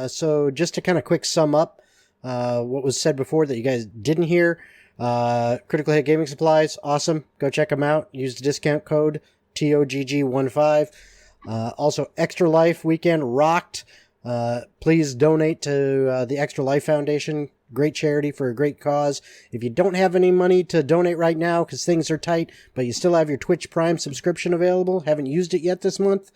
So just to kind of quick sum up what was said before that you guys didn't hear, Critical Hit Gaming Supplies, awesome. Go check them out. Use the discount code TOGG15. Also, Extra Life Weekend rocked. Please donate to the Extra Life Foundation. Great charity for a great cause. If you don't have any money to donate right now because things are tight, but you still have your Twitch Prime subscription available, haven't used it yet this month,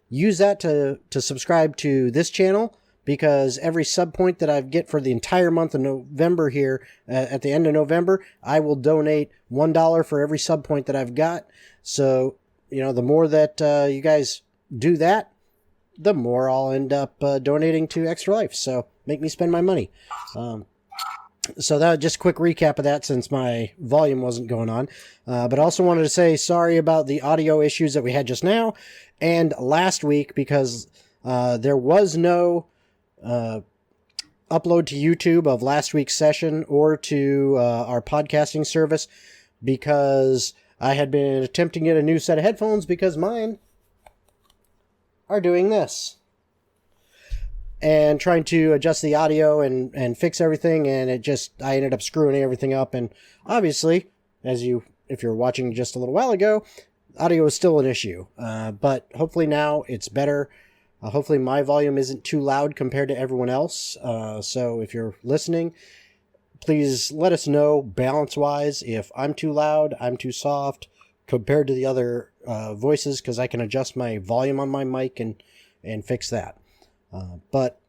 use that to subscribe to this channel, because every sub point that I get for the entire month of November here, at the end of November, I will donate $1 for every sub point that I've got. So, you know, the more that you guys do that, the more I'll end up donating to Extra Life. So make me spend my money. So that just a quick recap of that since my volume wasn't going on. But I also wanted to say sorry about the audio issues that we had just now and last week, because there was no upload to YouTube of last week's session or to our podcasting service, because I had been attempting to get a new set of headphones because mine are doing this. And trying to adjust the audio and fix everything, and I ended up screwing everything up. And obviously, if you're watching just a little while ago, audio is still an issue. But hopefully now it's better. Hopefully my volume isn't too loud compared to everyone else. So if you're listening, please let us know balance-wise if I'm too loud, I'm too soft compared to the other voices, because I can adjust my volume on my mic and fix that. But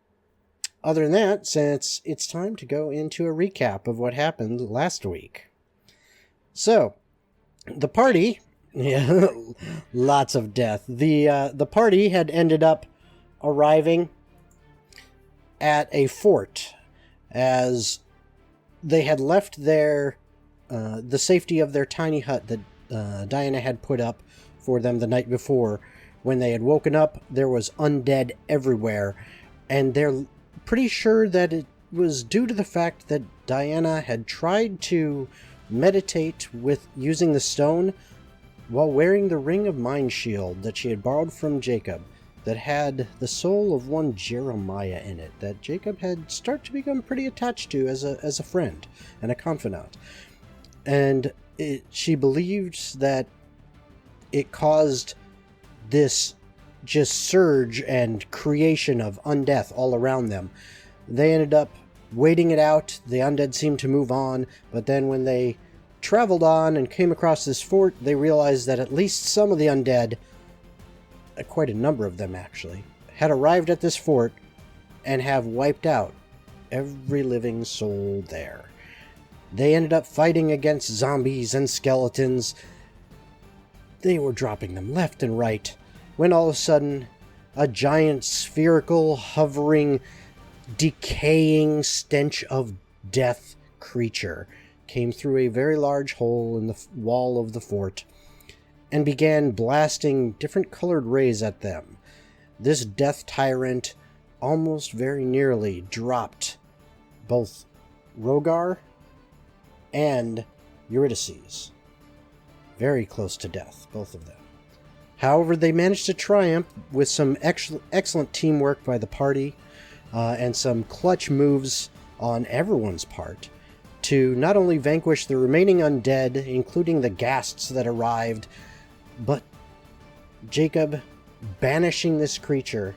other than that, since it's time to go into a recap of what happened last week. So, the party, yeah, lots of death. The party had ended up arriving at a fort, as they had left the safety of their tiny hut that Diana had put up for them the night before. When they had woken up, there was undead everywhere, and they're pretty sure that it was due to the fact that Diana had tried to meditate with using the stone while wearing the ring of mind shield that she had borrowed from Jacob, that had the soul of one Jeremiah in it, that Jacob had started to become pretty attached to as a friend and a confidant. And she believed that it caused this just surge and creation of undeath all around them. They ended up waiting it out. The undead seemed to move on, but then when they traveled on and came across this fort, they realized that at least some of the undead, quite a number of them actually, had arrived at this fort and have wiped out every living soul there. They ended up fighting against zombies and skeletons. They were dropping them left and right, when all of a sudden, a giant spherical, hovering, decaying stench of death creature came through a very large hole in the wall of the fort and began blasting different colored rays at them. This death tyrant almost very nearly dropped both Rogar and Eurydice. Very close to death, both of them. However, they managed to triumph with some excellent teamwork by the party and some clutch moves on everyone's part to not only vanquish the remaining undead, including the ghasts that arrived, but Jacob banishing this creature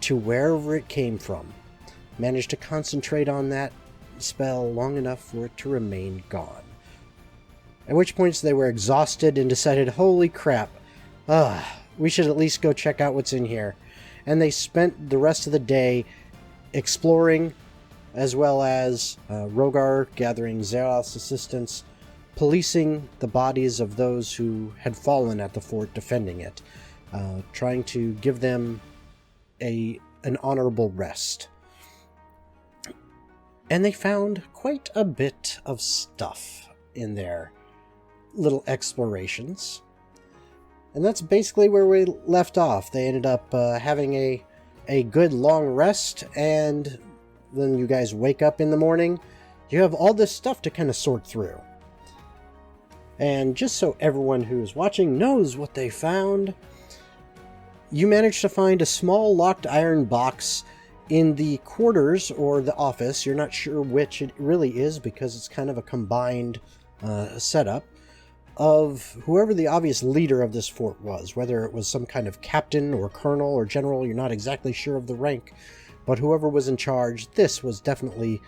to wherever it came from. Managed to concentrate on that spell long enough for it to remain gone. At which points they were exhausted and decided, holy crap, we should at least go check out what's in here. And they spent the rest of the day exploring, as well as Rogar gathering Zeroth's assistance, policing the bodies of those who had fallen at the fort defending it, trying to give them an honorable rest. And they found quite a bit of stuff in their little explorations. And that's basically where we left off. They ended up having a good long rest, and then you guys wake up in the morning, you have all this stuff to kind of sort through. And just so everyone who's watching knows what they found, you managed to find a small locked iron box In the quarters, or the office, you're not sure which it really is because it's kind of a combined setup of whoever the obvious leader of this fort was, whether it was some kind of captain or colonel or general, you're not exactly sure of the rank, but whoever was in charge, this was definitely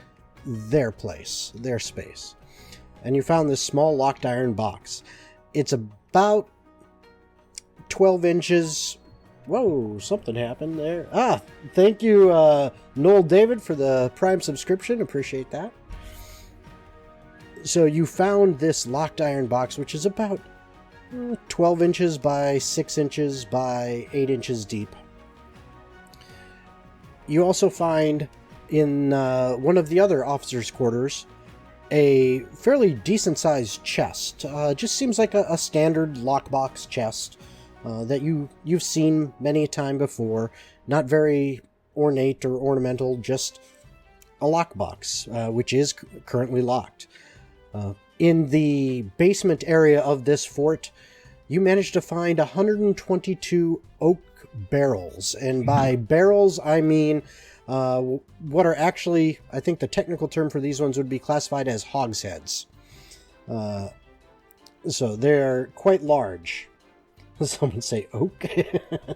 their place, their space. And you found this small locked iron box. It's about 12 inches. Whoa, something happened there. Thank you, Noel David, for the Prime subscription. Appreciate that. So you found this locked iron box, which is about 12 inches by 6 inches by 8 inches deep. You also find in one of the other officers' quarters a fairly decent-sized chest. Just seems like a standard lockbox chest that you've seen many a time before. Not very ornate or ornamental, just a lockbox, which is currently locked. In the basement area of this fort, you managed to find 122 oak barrels. And by barrels, I mean what are actually, I think the technical term for these ones would be classified as hogsheads. So they're quite large. Someone say oak.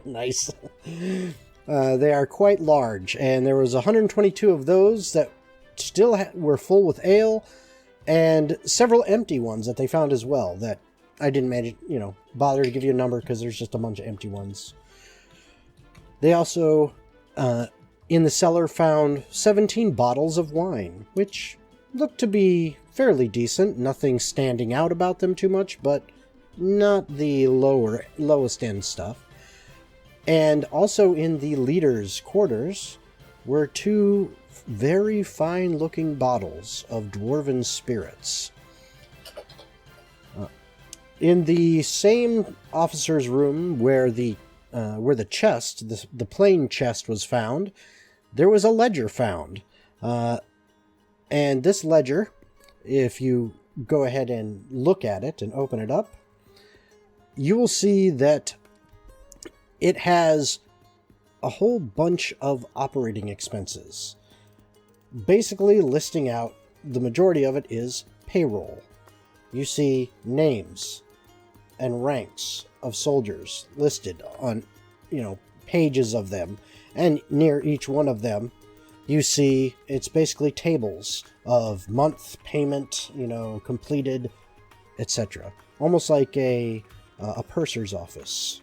Nice. They are quite large, and there was 122 of those that still were full with ale, and several empty ones that they found as well that I didn't bother to give you a number because there's just a bunch of empty ones. They also, in the cellar, found 17 bottles of wine, which looked to be fairly decent. Nothing standing out about them too much, but not the lowest end stuff. And also in the leader's quarters were 2 very fine-looking bottles of dwarven spirits. In the same officer's room where the chest, the plain chest, was found, there was a ledger found. And this ledger, if you go ahead and look at it and open it up, you will see that it has a whole bunch of operating expenses. Basically listing out, the majority of it is payroll. You see names and ranks of soldiers listed on, pages of them. And near each one of them, you see it's basically tables of month, payment, completed, etc. Almost like a purser's office.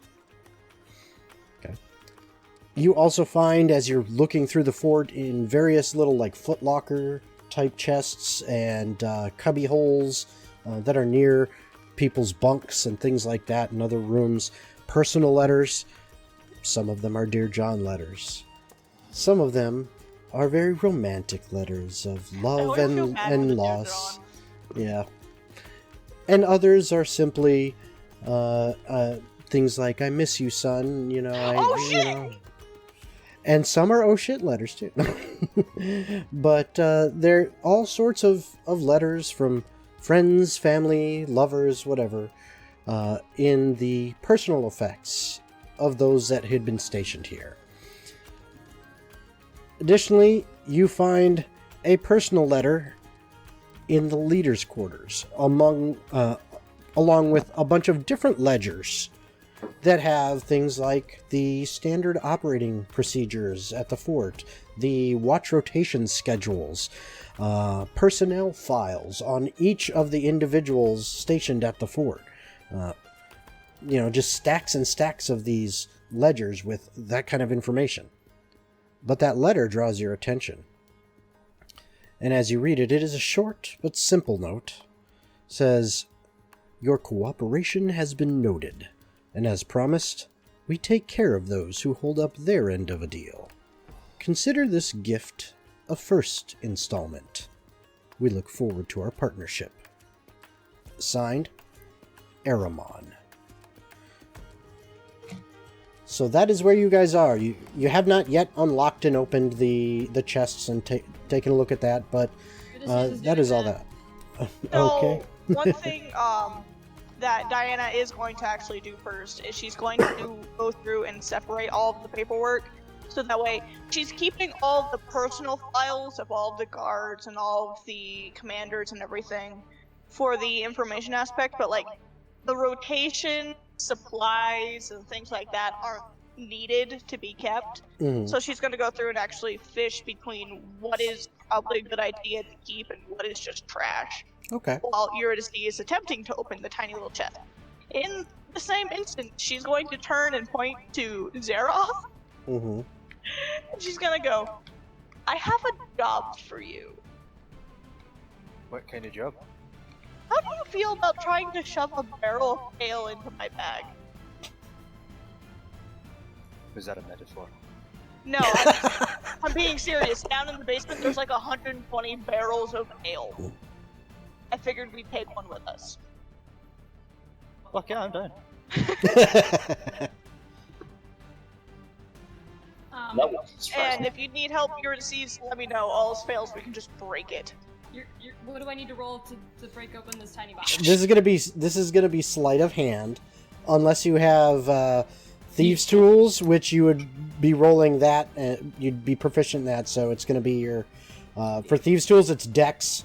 You also find, as you're looking through the fort, in various little footlocker type chests and cubby holes that are near people's bunks and things like that in other rooms, personal letters. Some of them are Dear John letters. Some of them are very romantic letters of love and loss. Yeah. And others are simply things like, I miss you, son, And some are oh shit letters too. But there are all sorts of letters from friends, family, lovers, whatever, in the personal effects of those that had been stationed here. Additionally, you find a personal letter in the leader's quarters, along with a bunch of different ledgers that have things like the standard operating procedures at the fort, the watch rotation schedules, personnel files on each of the individuals stationed at the fort. Just stacks and stacks of these ledgers with that kind of information. But that letter draws your attention. And as you read it, it is a short but simple note. It says, "Your cooperation has been noted. And as promised, we take care of those who hold up their end of a deal. Consider this gift a first installment. We look forward to our partnership." Signed, Aramon. So that is where you guys are. You have not yet unlocked and opened the chests and taken a look at that, but that is all that. Okay. One thing that Diana is going to actually do first is she's going to go through and separate all of the paperwork So that way, she's keeping all the personal files of all the guards and all of the commanders and everything for the information aspect, but like the rotation, supplies, and things like that aren't needed to be kept. So she's going to go through and actually fish between what is probably a good idea to keep and what is just trash. Okay. While Eurydice is attempting to open the tiny little chest. In the same instant, she's going to turn and point to Zeroth. Mm-hmm. And she's gonna go, I have a job for you. What kind of job? How do you feel about trying to shove a barrel of ale into my bag? Was that a metaphor? No, I'm being serious. Down in the basement, there's like 120 barrels of ale. I figured we'd take one with us. Fuck yeah, I'm done. And if you need help, Eurydice, let me know. All else fails, we can just break it. What do I need to roll to break open this tiny box? This is gonna be sleight of hand, unless you have thieves' tools, which you would be rolling that. You'd be proficient in that, so it's gonna be your for thieves' tools. It's Dex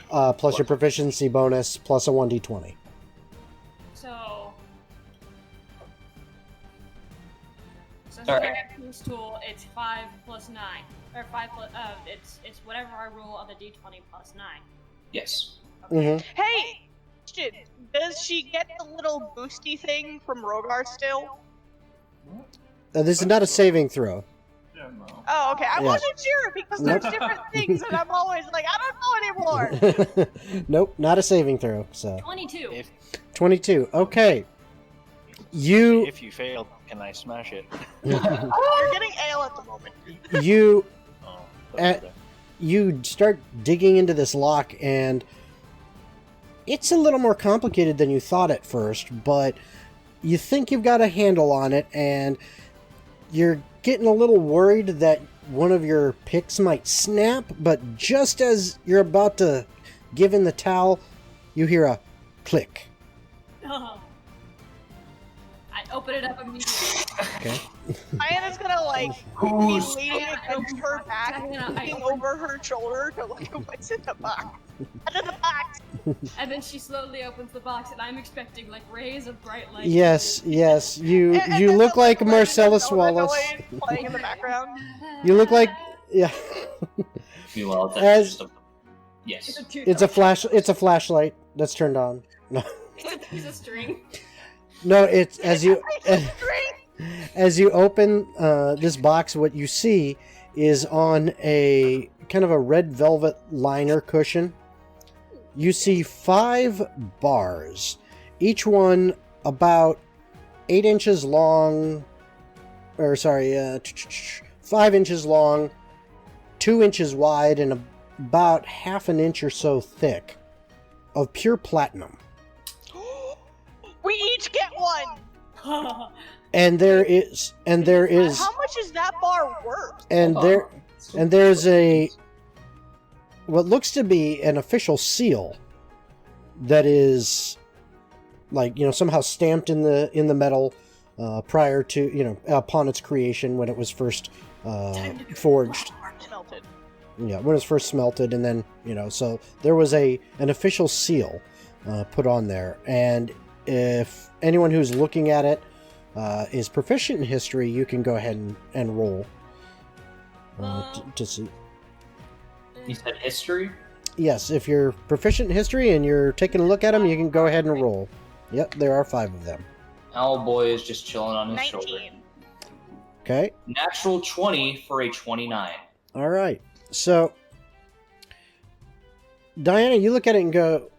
plus your proficiency bonus plus a 1d20. So Sorry. thieves' tool, it's 5 plus 9. Or 5 plus, it's whatever I roll on the d20 plus 9. Yes. Mm-hmm. Hey! Question. Does she get the little boosty thing from Rogar still? This is not a saving throw. Oh, okay. I Yeah. wasn't sure because there's different things and I'm always like, I don't know anymore. Nope, not a saving throw. So 22. If 22. Okay. You if you fail, can I smash it? You're getting ale at the moment. you Oh, Uh, you start digging into this lock, and it's a little more complicated than you thought at first, but you think you've got a handle on it, and you're getting a little worried that one of your picks might snap, but just as you're about to give in the towel, you hear a click. I open it up immediately. Okay. Diana's gonna like be Who's- leaning against her back, looking over her shoulder to look at what's in the box. Under the box. And then she slowly opens the box, and I'm expecting like rays of bright light. Yes, yes. You And you then look the like Legend of Marcellus Zelda Wallace. noise playing in the background. You look like yeah. Meanwhile, that's As- just a... Yes. It's a flashlight that's turned on. No. It's a piece of string. No, it's as you String. as you open this box, what you see is on a kind of a red velvet liner cushion. You see 5 bars, each one about 8 inches long, or sorry, 5 inches long, 2 inches wide, and about half an inch or so thick of pure platinum. We each get one. And there is How much is that bar worth? and there's a what looks to be an official seal that is like somehow stamped in the metal prior to upon its creation when it was first forged. Melted. Yeah, when it was first smelted, and then so there was an official seal put on there, and if anyone who's looking at it is proficient in history, you can go ahead and roll to see. You said history? Yes, if you're proficient in history and you're taking a look at them, you can go ahead and roll. Yep, there are 5 of them. Owlboy is just chilling on his shoulder. 19. Okay, Natural 20 for a 29. all right. So, Diana, you look at it and go,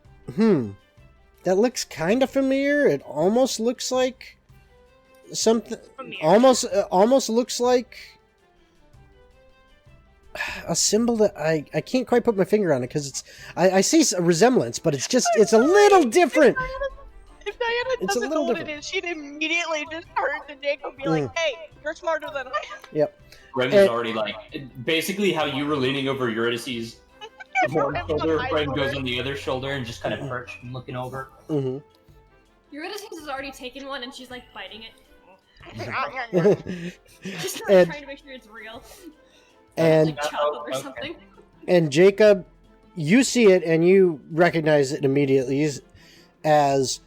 that looks kind of familiar. It almost looks like something. Almost looks like a symbol that I can't quite put my finger on it because I see a resemblance, but it's a little different. If Diana It's a doesn't little know what it different. is, she'd immediately just turn to Nick and be like, "Hey, you're smarter than I am." Yep. Greg is already like, basically how you were leaning over Eurydice's one It's on shoulder, my Greg shoulder. goes on the other shoulder and just kind of perched and looking over. Mm-hmm. Eurydice has already taken one, and she's like biting it. Just And- trying to make sure it's real. And Like chocolate or okay. something. and Jacob, you see it and you recognize it immediately as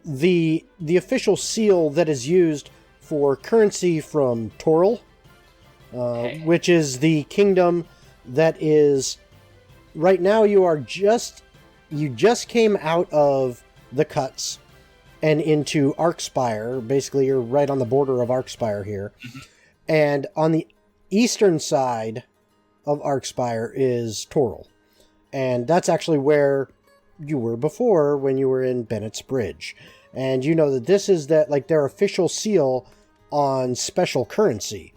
the official seal that is used for currency from Toril, which is the kingdom that is right now. You just came out of the cuts and into Arkspire. Basically, you're right on the border of Arkspire here, and on the eastern side of Arkspire is Toril, and that's actually where you were before when you were in Bennett's Bridge. And you know that this is their official seal on special currency.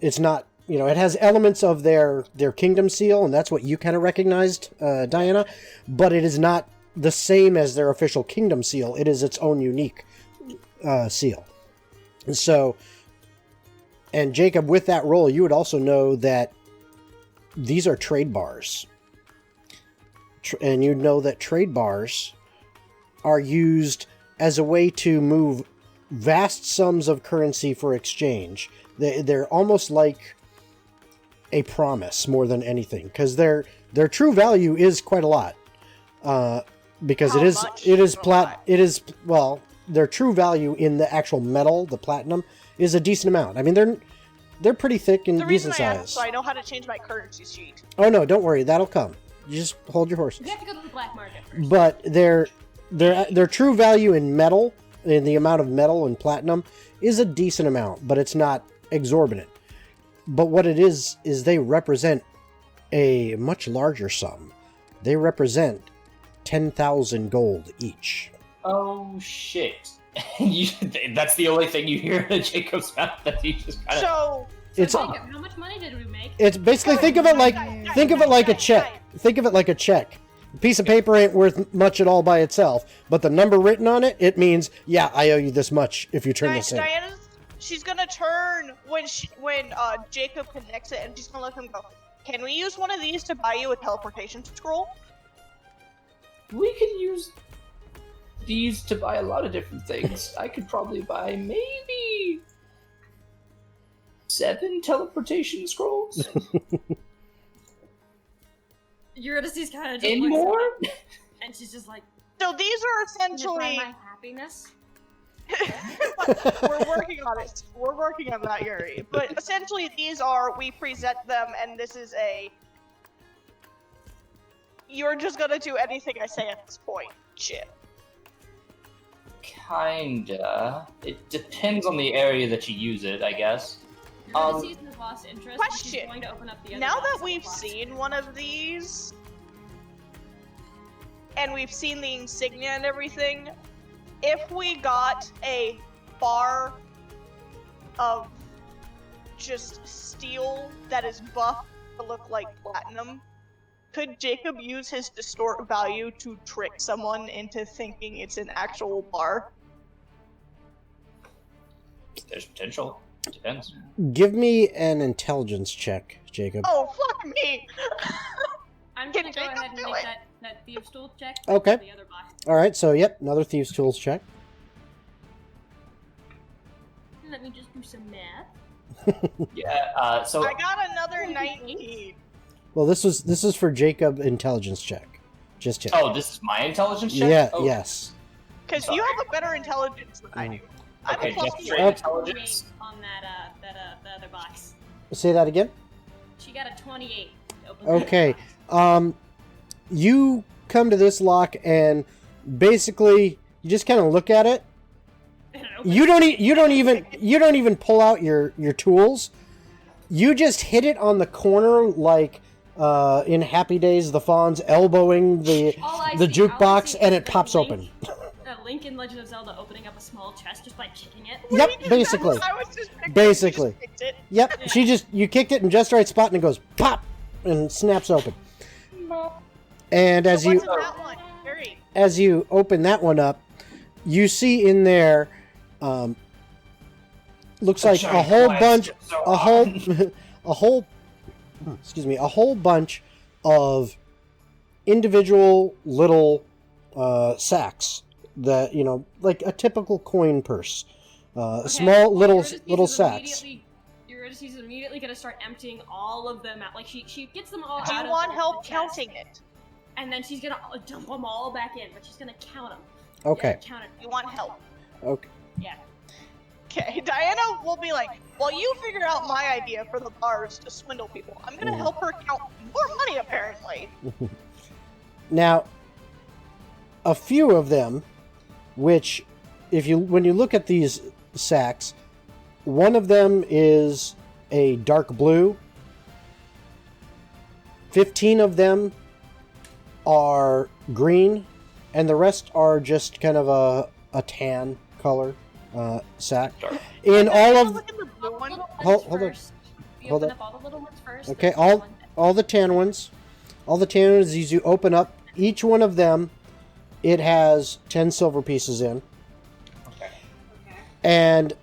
It's not, it has elements of their kingdom seal, and that's what you kind of recognized, Diana, but it is not the same as their official kingdom seal. It is its own unique seal. So, and Jacob, with that role, you would also know that these are trade bars. And you know that trade bars are used as a way to move vast sums of currency for exchange. They're almost like a promise more than anything, because their true value is quite a lot. Because How it much is a lot? their true value in the actual metal, the platinum, is a decent amount. I mean, they're pretty thick and The reason decent I size. asked, so I know how to change my currency sheet. Oh no, don't worry, that'll come. You just hold your horses. You have to go to the black market first. But their true value in metal, in the amount of metal and platinum, is a decent amount, but it's not exorbitant. But what it is they represent a much larger sum. They represent 10,000 gold each. Oh shit! That's the only thing you hear in Jacob's mouth, that he just kind of. So, It's Jacob, how much money did we make? it's basically think of it like a check. Think of it like a check. A piece of paper ain't worth much at all by itself, but the number written on it, it means, yeah, I owe you this much if you turn this in. She's gonna turn when Jacob connects it, and she's gonna let him go. Can we use one of these to buy you a teleportation scroll? We can use these to buy a lot of different things. I could probably buy maybe 7 teleportation scrolls. Eurydice's kind of just Any looks at more? it, and she's just like, So these are "Can you buy essentially. my happiness?" We're working on it. We're working on that, Yuri. But essentially, we present them, and this is a. You're just gonna do anything I say at this point. Shit. Kinda. It depends on the area that you use it, I guess. Eurydice has lost interest. And she's Question. going to open up the other Now box that on the we've box. seen one of these, and we've seen the insignia and everything, if we got a bar of just steel that is buffed to look like platinum, could Jacob use his distort value to trick someone into thinking it's an actual bar? There's potential. Depends. Give me an intelligence check, Jacob. Oh, fuck me! I'm Can gonna go Jacob ahead and do make it? that thieves tool check. Okay. For the other box. All right, so yep, another Thieves' Tools check. Let me just do some math. Yeah, so I got another 19. Well, this is for Jacob intelligence check. Just check. oh, this is my intelligence check? yeah, Oh, yes. Because you have a better intelligence than I do. I have Okay, a plus just 3. straight intelligence. On the other box. Say that again. She got a 28. to open the Okay. other box. You come to this lock and basically you just kind of look at it. And it opens. You don't even pull out your tools. You just hit it on the corner like in Happy Days, the Fawn's elbowing the All I the see- all I jukebox, see and is it the pops Link- open. Link in Legend of Zelda opening up a small chest just by kicking it. Yep, basically. I was just picking Basically. It, just picked it. Yep, you kicked it in just the right spot, and it goes pop, and snaps open. And as So you what's in that one? Yuri? as you open that one up, you see in there, looks like a whole bunch, a whole, excuse me, a whole bunch of individual little sacks that, like a typical coin purse. small little Eurydice is sacks. Eurydice is immediately gonna start emptying all of them out. Like she gets them all Do out you of want the help chest, counting it? and then she's gonna dump them all back in, but she's gonna count them. Okay. Yeah, count it. You want help? Okay. Yeah. Okay, Diana will be like, well, you figure out my idea for the bars to swindle people. I'm gonna help her count more money, apparently. Now, a few of them, which, when you look at these sacks, one of them is a dark blue. 15 of them are green, and the rest are just kind of a tan color sack. In all of Look at the blue one. hold on. You Hold open up. up all the little ones first. Okay, there's one that- all the tan ones, as you open up each one of them, it has 10 silver pieces in. Okay. And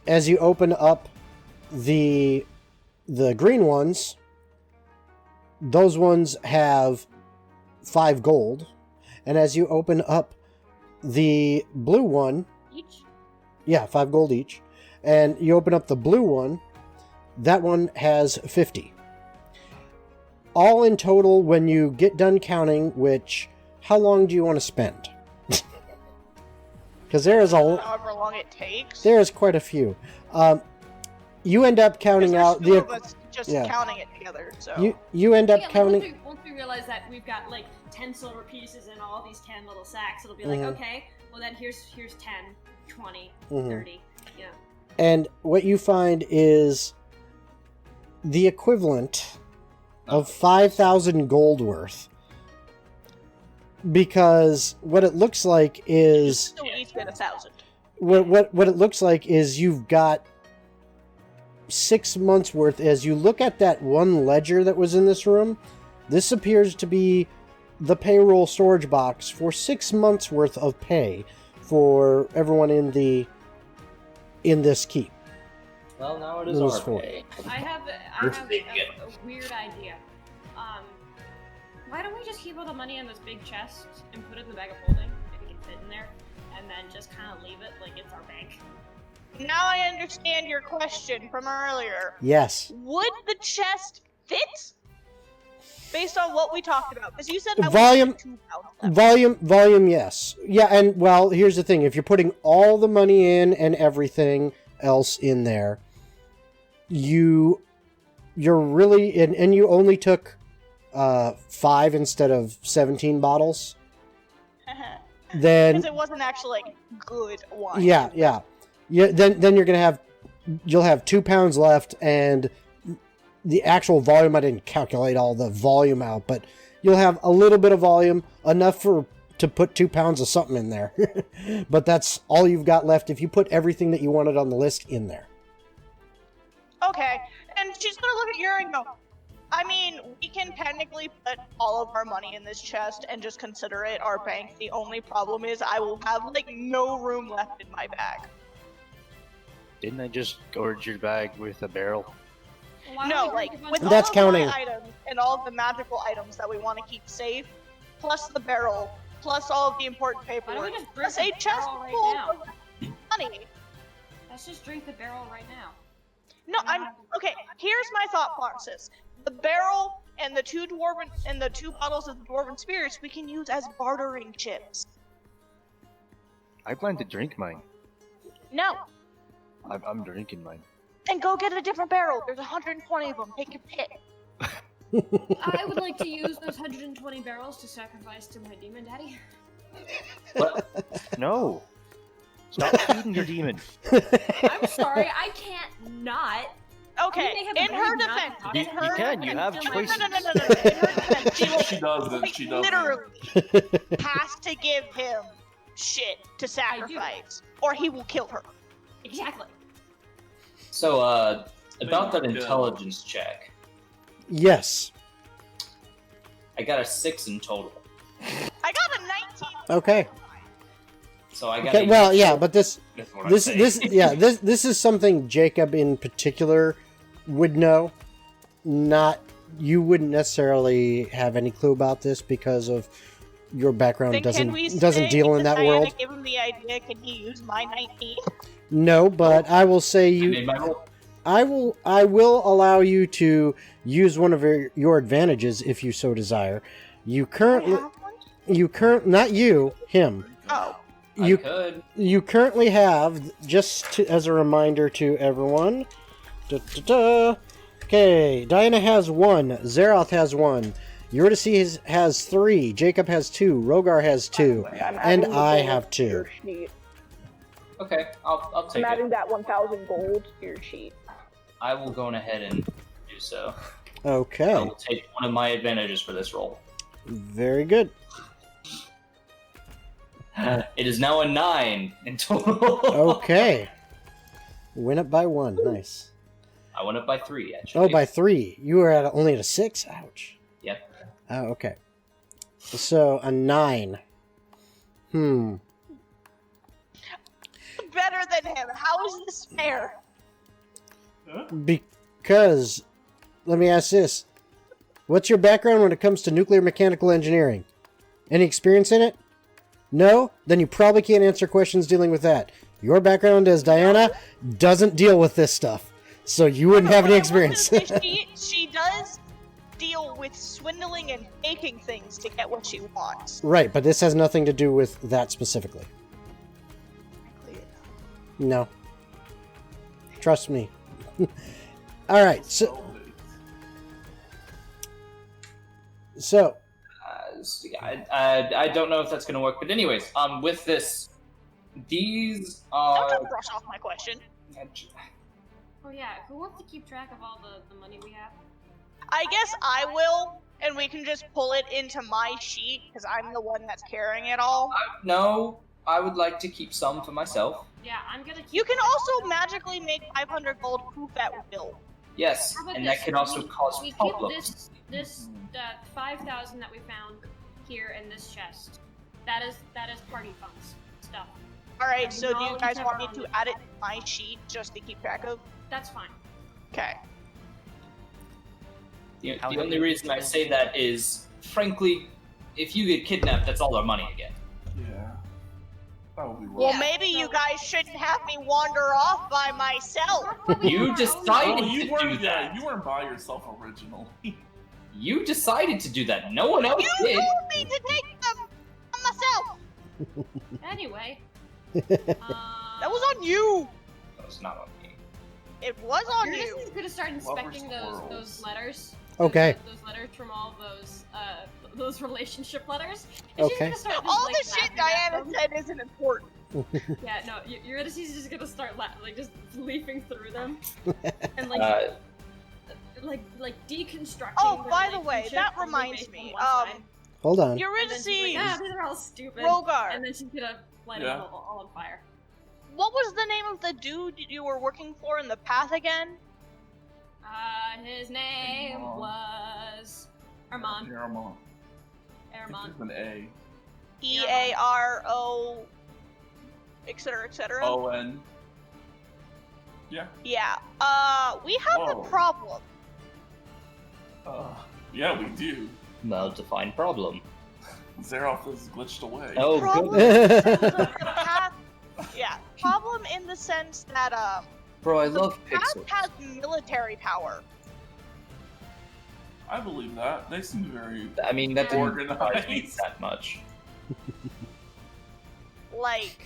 as you open up the green ones, those ones have 5 gold. And as you open up the blue one, each. yeah, 5 gold each. And you open up the blue one, that one has 50. All in total, when you get done counting, how long do you want to spend? Because However long it takes. there is quite a few. You end up counting There's out two of us just yeah. counting it together. So you end up Yeah, like, counting. once we realize that we've got like 10 silver pieces in all these 10 little sacks, it'll be like, Mhm. okay, well then here's 10, 20, Mhm. 30. Yeah. And what you find is the equivalent of 5,000 gold worth. Because what it looks like is still each get 1,000. what it looks like is you've got 6 months worth. As you look at that one ledger that was in this room, this appears to be the payroll storage box for 6 months worth of pay for everyone in this keep. Well, now it is Those our four. pay. I have Where's a the get? weird idea. Why don't we just keep all the money in this big chest and put it in the bag of holding? Maybe it can fit in there, and then just kind of leave it like it's our bank. Now I understand your question from earlier. Yes. Would the chest fit? Based on what we talked about, because you said I Volume- would 2 pounds left. Volume, yes. Yeah, and well, here's the thing. If you're putting all the money in and everything else in there, you're really, and you only took 5 instead of 17 bottles, then Because it wasn't actually like good wine. yeah. Then you'll have 2 pounds left, and the actual volume, I didn't calculate all the volume out, but you'll have a little bit of volume, enough to put 2 pounds of something in there. But that's all you've got left if you put everything that you wanted on the list in there. Okay, and she's gonna look at Yuri and go, I mean, we can technically put all of our money in this chest and just consider it our bank. The only problem is I will have, like, no room left in my bag. Didn't I just gorge your bag with a barrel? Why don't No, we like, take a bunch with of- That's all counting. of my items and all of the magical items that we want to keep safe, plus the barrel, plus all of the important Why don't we paperwork, just drink plus a the chest barrel right full now? of money. Let's just drink the barrel right now. No, okay, here's my thought process. The barrel and the 2 bottles of the dwarven spirits we can use as bartering chips. I plan to drink mine. No, I'm drinking mine. then go get a different barrel. There's 120 of them. Take your pick. I would like to use those 120 barrels to sacrifice to my demon daddy. What? No! Stop feeding your demon. I'm sorry, I can't not. Okay, You may have in her agreed not defense, to talk You- in you her can, you defense- have no, choices. No. In her defense, she will She doesn't. quite She doesn't. literally has to give him shit to sacrifice, or he will kill her. Exactly. So, about that Good. intelligence check, Yes. I got a 6 in total. I got a 19. Okay. So I got. Okay. Well, yeah, but this That's what I'm this saying. this is something Jacob in particular would know. Not you wouldn't necessarily have any clue about this because of your background Then can we doesn't say deal in to that Diana, world. give him the idea? Can he use my 19? No, but I will say I you. made my roll. I will allow you to use one of your advantages if you so desire. You currently I have one? not you, him. Oh. You I could. you currently have, as a reminder to everyone. Okay, Diana has 1, Zeroth has 1, Eurydice has 3, Jacob has 2, Rogar has 2, I'm and adding the I gold have to your 2. sheet. Okay, I'll I'm take adding it. that 1,000 gold to your sheet. I will go on ahead and do so. I Okay, will take one of my advantages for this roll. very good. It is now a 9 in total. Okay. Went up by 1, nice. I went up by 3, actually. Oh, by 3. You were only at a 6? Ouch. Yep. Oh, okay. So, a 9. Better than him. How is this fair? Because, let me ask this. What's your background when it comes to nuclear mechanical engineering? Any experience in it? No? Then you probably can't answer questions dealing with that. Your background as Diana doesn't deal with this stuff. So you wouldn't have any experience. She does deal with swindling and faking things to get what she wants. Right, but this has nothing to do with that specifically. No. Trust me. Alright, so... I don't know if that's going to work, but anyways, with this, these Don't brush off my question. Oh yeah, who wants to keep track of all the money we have? I guess I will, and we can just pull it into my sheet, because I'm the one that's carrying it all. No, I would like to keep some for myself. Yeah, I'm gonna keep... You can also magically make 500 gold proof at will. Yes, How about and this? that can also cause we keep problems. this 5,000 that we found here in this chest. That is party funds stuff. Alright, so do No, you it's guys never want me on to the- add it to my sheet just to keep track of? That's fine. Okay. The only reason I say that is, frankly, if you get kidnapped, that's all our money again. Yeah. That would be rough. Well, maybe you guys shouldn't have me wander off by myself. You decided Oh, you to weren't. do Yeah, that. you weren't by yourself originally. You decided to do that. No one else You did. told me to take them on myself. Anyway. That was on you. That was not on me. It was on You're you. just gonna start inspecting those squirrels. letters. Okay. Those letters from all those relationship letters. And she's Okay. gonna start just, All like, the shit laughing at Diana them. said isn't important. Yeah, no, Eurydice is just gonna start just leafing through them and like deconstructing. Oh, the by the way, relationship that and reminds leaving me. one side. Hold on. And then Eurydice, she's like, these are all stupid. Rogar. And then she's gonna light Yeah. it all on fire. What was the name of the dude you were working for in the path again? His name Armand. was Armand. Paramount. Armand. It's an A. EARO, etc., etc. O-N. Yeah. Yeah. We have Whoa. a problem. Yeah, we do. Well-defined problem. Zeroth is glitched away. Oh, Problem goodness. in the sense that the path. Yeah. Problem in the sense that Bro, I the love path pixels. has military power. I believe that. They seem very I mean, that didn't surprise me organized. that much. Like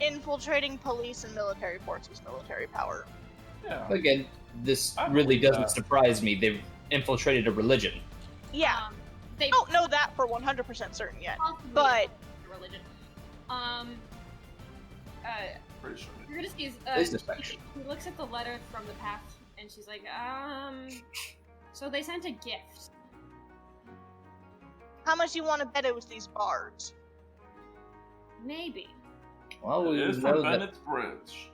infiltrating police and military forces, military power. Yeah. Again, this I really believe doesn't that. surprise me. They've infiltrated a religion. Yeah. They Don't know that for 100% certain yet, possibly but religion. Pretty sure. You're gonna see. Business section. He looks at the letter from the path, and she's like, So they sent a gift. how much do you want to bet it was these bards? Maybe. Well, we It is know for that. Bennett's Bridge.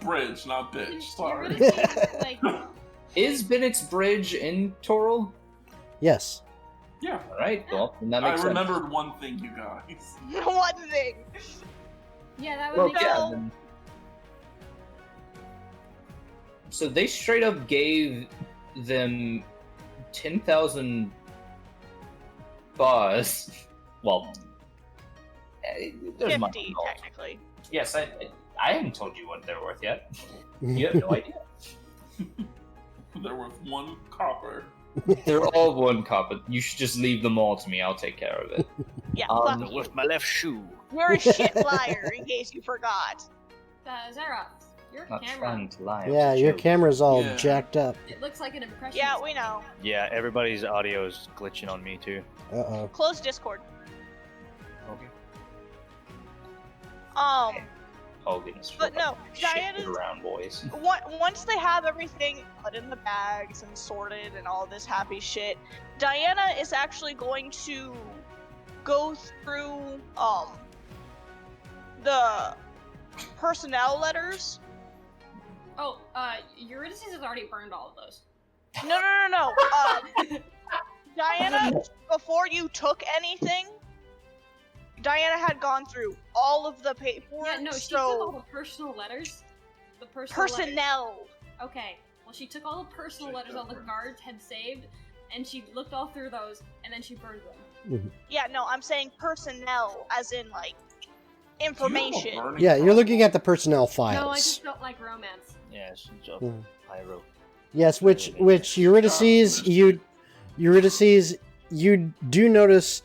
Bridge, not bitch. You're Sorry. gonna see, like, Is Bennett's Bridge in Toril? Yes. Yeah. Alright, well, then that I makes sense. remembered one thing, you guys. One thing. yeah, that would Well, make yeah. No. then- So they straight up gave them 10,000 bars. Well, there's money 50, involved. technically. Yes, I haven't told you what they're worth yet. You have no idea. They're worth 1 copper. They're all 1 copper. You should just leave them all to me. I'll take care of it. Yeah, Um, fuck you. With my left shoe. You're a shit liar, in case you forgot. Zeroth, your Not camera. trying to lie. Yeah, it's a your joke. camera's all Yeah. jacked up. It looks like an impression. Yeah, we know. Yeah, everybody's audio is glitching on me too. Uh-oh. Close Discord. Okay. Hogan is But no, shifting Diana's- around, boys. Once they have everything put in the bags and sorted and all this happy shit, Diana is actually going to go through the personnel letters. Oh, Eurydice has already burned all of those. No. Diana, before you took anything, Diana had gone through all of the paperwork. Yeah, no, she took all the personal letters. The personal personnel. Letters. Okay, well, she took all the personal letters all the guards had saved, and she looked all through those, and then she burned them. Yeah, no, I'm saying personnel, as in like information. Yeah, you're looking at the personnel files. No, I just don't like romance. Yeah, she's up. Mhm. Pyro. Yes, which Eurydice, you do notice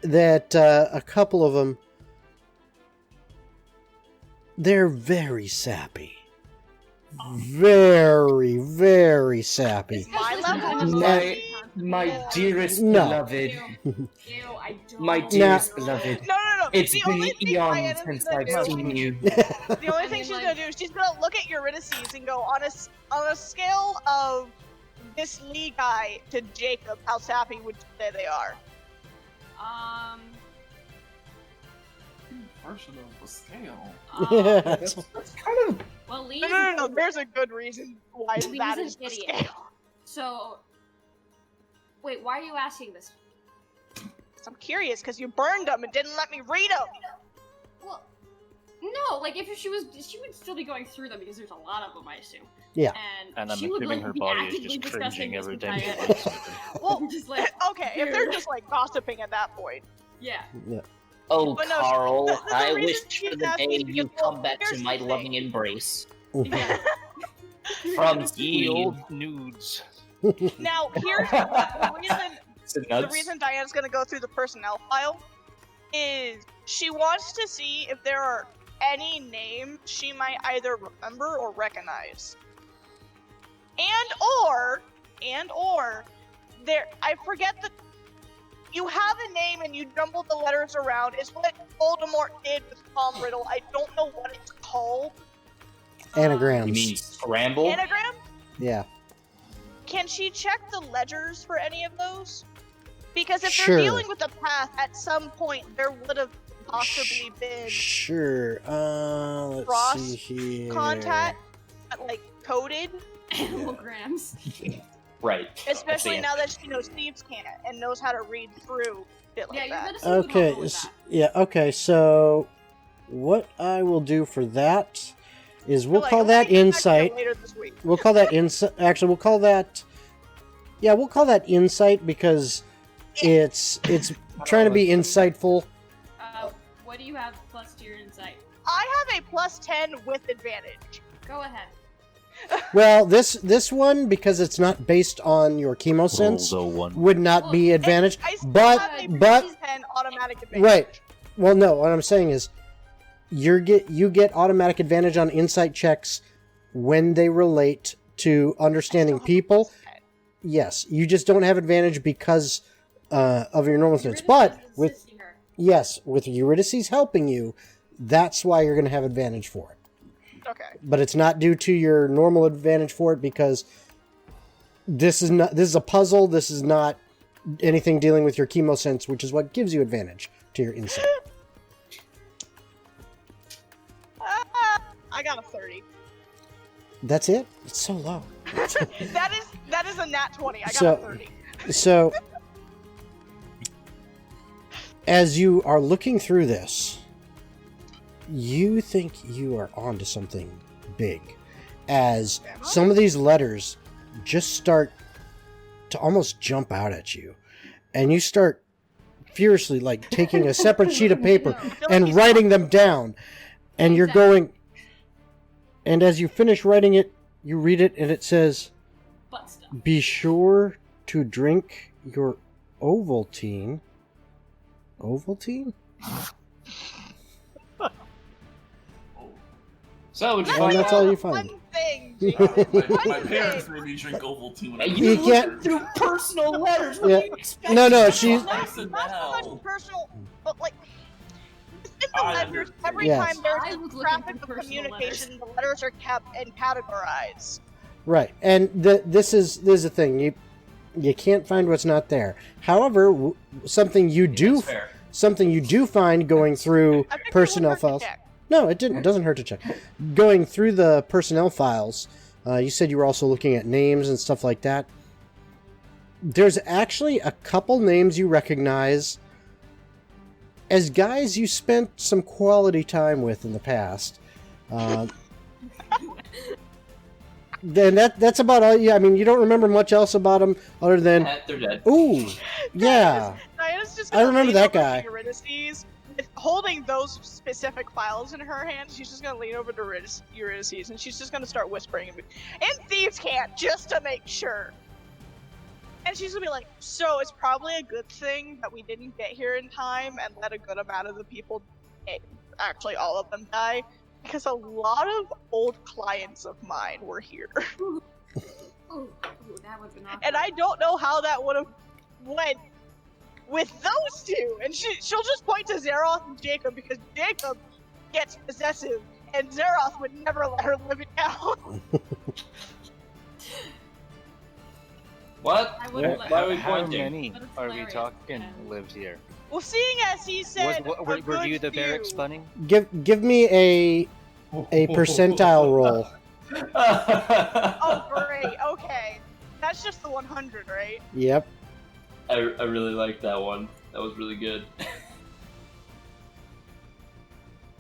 that a couple of them, they're very sappy. Very, very sappy. My level of My- sappy? My dearest No. beloved. Ew, I don't. My dearest Nah. beloved. No. It's the been only thing eons Diana's since gonna I've do- seen you. The only I thing mean, she's like- gonna do is she's gonna look at Eurydice and go, on a scale of this Lee guy to Jacob, how sappy would you say they are? Version of the scale. That's kind of. Well, Lee. No. There's a good reason why Lee's that an is the idiot. scale. So, wait, why are you asking this? I'm curious because you burned them and didn't let me read them. Well, no, like if she would still be going through them because there's a lot of them, I assume. Yeah. And I'm she would, assuming like, her be body is actively just discussing cringing this every with time. Diana. Well, Just like, okay, if they're just like gossiping at that point. yeah. Oh, But no, Carl, the I reason wish she's for the asking day is you because, well, come back to here's my the loving thing. embrace. Yeah. From The Steve. old nudes. Now, here's the The reason Diana's gonna go through the personnel file is she wants to see if there are any names she might either remember or recognize. And or there, I forget the, you have a name and you jumble the letters around. It's what Voldemort did with Tom Riddle. I don't know what it's called. Anagrams. You mean scramble? Anagram? Yeah. Can she check the ledgers for any of those? Because if Sure. they're dealing with the path, at some point there would have possibly been Sure. Let's Cross see here. contact, like coded. Animalgrams. Right. Especially That's now that she knows thieves can't and knows how to read through shit like Yeah, you're that. gonna see what's Okay. wrong with that. Yeah. Okay. So, what I will do for that is we'll Like, call we'll that get back to that insight. later this week. We'll call that insight. Actually, we'll call that. Yeah, we'll call that insight because it's trying to be insightful. What do you have plus to your insight? I have a +10 with advantage. Go ahead. Well, this one, because it's not based on your chemo sense, one. would not be advantage. I still But have a but +10 automatic advantage. right. Well, no. What I'm saying is, you get automatic advantage on insight checks when they relate to understanding people. Yes, you just don't have advantage because of your normal sense. But with with Eurydice helping you, that's why you're going to have advantage for it. Okay. But it's not due to your normal advantage for it because this is a puzzle. This is not anything dealing with your chemo sense, which is what gives you advantage to your insight. I got a 30. That's it. It's so low. that is a nat 20. I got So- a 30. So, as you are looking through this, you think you are onto something big, as some of these letters just start to almost jump out at you, and you start furiously, like, taking a separate sheet of paper and writing them down, And you're Exactly. going, and as you finish writing it, you read it, and it says, Butt stuff. "Be sure to drink your Ovaltine." Ovaltine? So, would you And find that's out? all you find. One thing, My Jason. parents made me drink Ovaltine when I was You You can't- younger. through personal letters. What Yeah. do you expect? No, she's... Not, Listen not so now. much personal, but like in the I letters, understand. every Yes. time there's I a was looking traffic through of personal communication, the letters are kept and categorized. Right, and this is the thing. You can't find what's not there. However, something you do That's fair. something you do find going through I think it would personnel hurt to files. check. No, it didn't. It doesn't hurt to check. Going through the personnel files, you said you were also looking at names and stuff like that. There's actually a couple names you recognize as guys you spent some quality time with in the past. Then that's about all. Yeah, I mean, you don't remember much else about them other than, They're dead. Diana's ooh, yeah. just I gonna remember lean that over guy. to Eurydice, with holding those specific files in her hand. She's just gonna lean over to Eurydice, and she's just gonna start whispering in thieves' can't, just to make sure. And she's gonna be like, "So it's probably a good thing that we didn't get here in time and let a good amount of the people, actually all of them, die, because a lot of old clients of mine were here, Ooh, that would've been awkward. and I don't know how that would have went with those two." And she'll just point to Zeroth and Jacob, because Jacob gets possessive, and Zeroth would never let her live it down. What? I wouldn't Why let are we How pointing? many But it's are we hilarious. talking And- lives here? Well, seeing as he said, Were a good you the barracks few- bunny? Give me a percentile roll. Oh, great. Okay, that's just the 100, right? Yep. I really like that one. That was really good.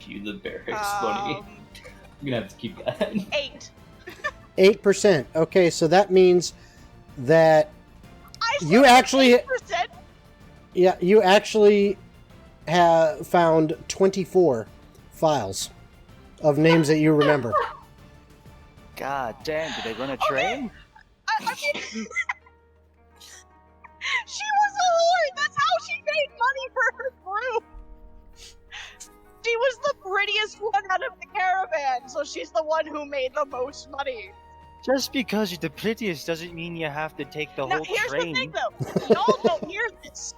You the barracks bunny. I'm gonna have to keep that. 8. 8%. Okay, so that means that I You said actually- 8%. you actually have found 24 files of names that you remember. God damn! Did they run a train? I mean, she was a whore. That's how she made money for her group. She was the prettiest one out of the caravan, so she's the one who made the most money. Just because you're the prettiest doesn't mean you have to take the Now, whole here's train. the thing, though. Y'all don't hear this.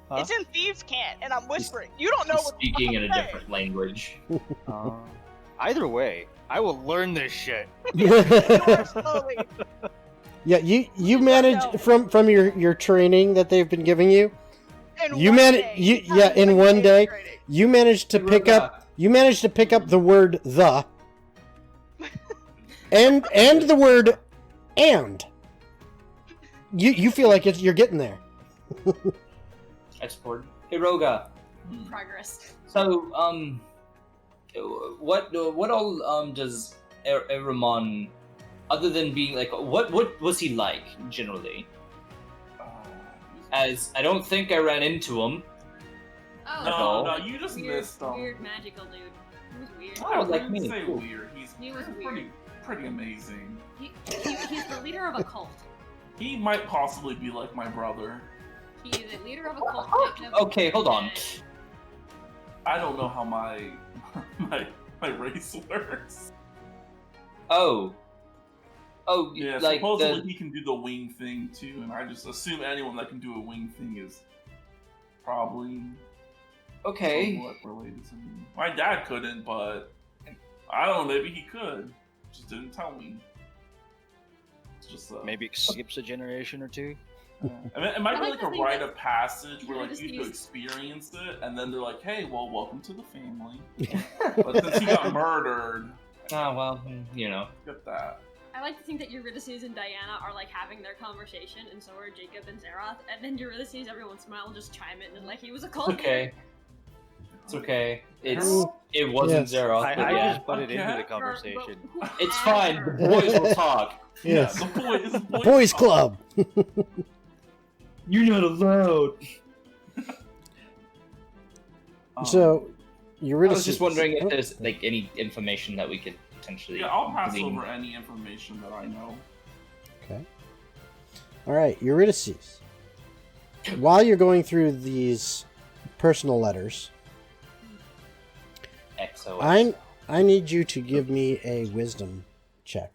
Huh? It's in Thieves' Cant, and I'm whispering. You don't know He's what speaking in a saying. different language. Either way, I will learn this shit. You are slowly. Yeah, you managed from your training that they've been giving you. In You one managed day. you It's not yeah even in like one a day training. you managed to pick up the word the and the word and. You feel like you're getting there. Export. Hey Roga. Progress. So what all does Eramon, other than being like, what was he like generally? As I don't think I ran into him. Oh, No, you just weird, missed him. weird magical dude. He was weird. Oh, like I me. wouldn't say Cool. weird. He's He was pretty amazing. He's the leader of a cult. He might possibly be like my brother. He's the leader of a cult. Jacob, Okay, hold on. and- I don't know how my my race works. Oh, Yeah, like supposedly the he can do the wing thing too, and I just assume anyone that can do a wing thing is probably okay. somewhat related to me. My dad couldn't, but I don't know. Maybe he could. Just didn't tell me. It's just Maybe it skips a generation or two. I mean, it might I be like like to a think rite that of passage where you like just you use- could experience it, and then they're like, "Hey, well, welcome to the family." But since he got murdered, Oh well, you know. get that. I like to think that Eurydice and Diana are like having their conversation, and so are Jacob and Zeroth. And then Eurydice, every once in a while, will just chime in and like he was a cult. Okay. It's okay. It wasn't Yes. Zeroth, I but yeah. just butted into Okay. the conversation. It's fine. The boys will talk. Yes. Yeah, the Boys Club. You're not allowed. Um, So I was just wondering if there's like any information that we could potentially. Yeah, I'll pass glean. over any information that I know. Okay. All right, Eurydice. While you're going through these personal letters, XOXO. I need you to give me a wisdom check.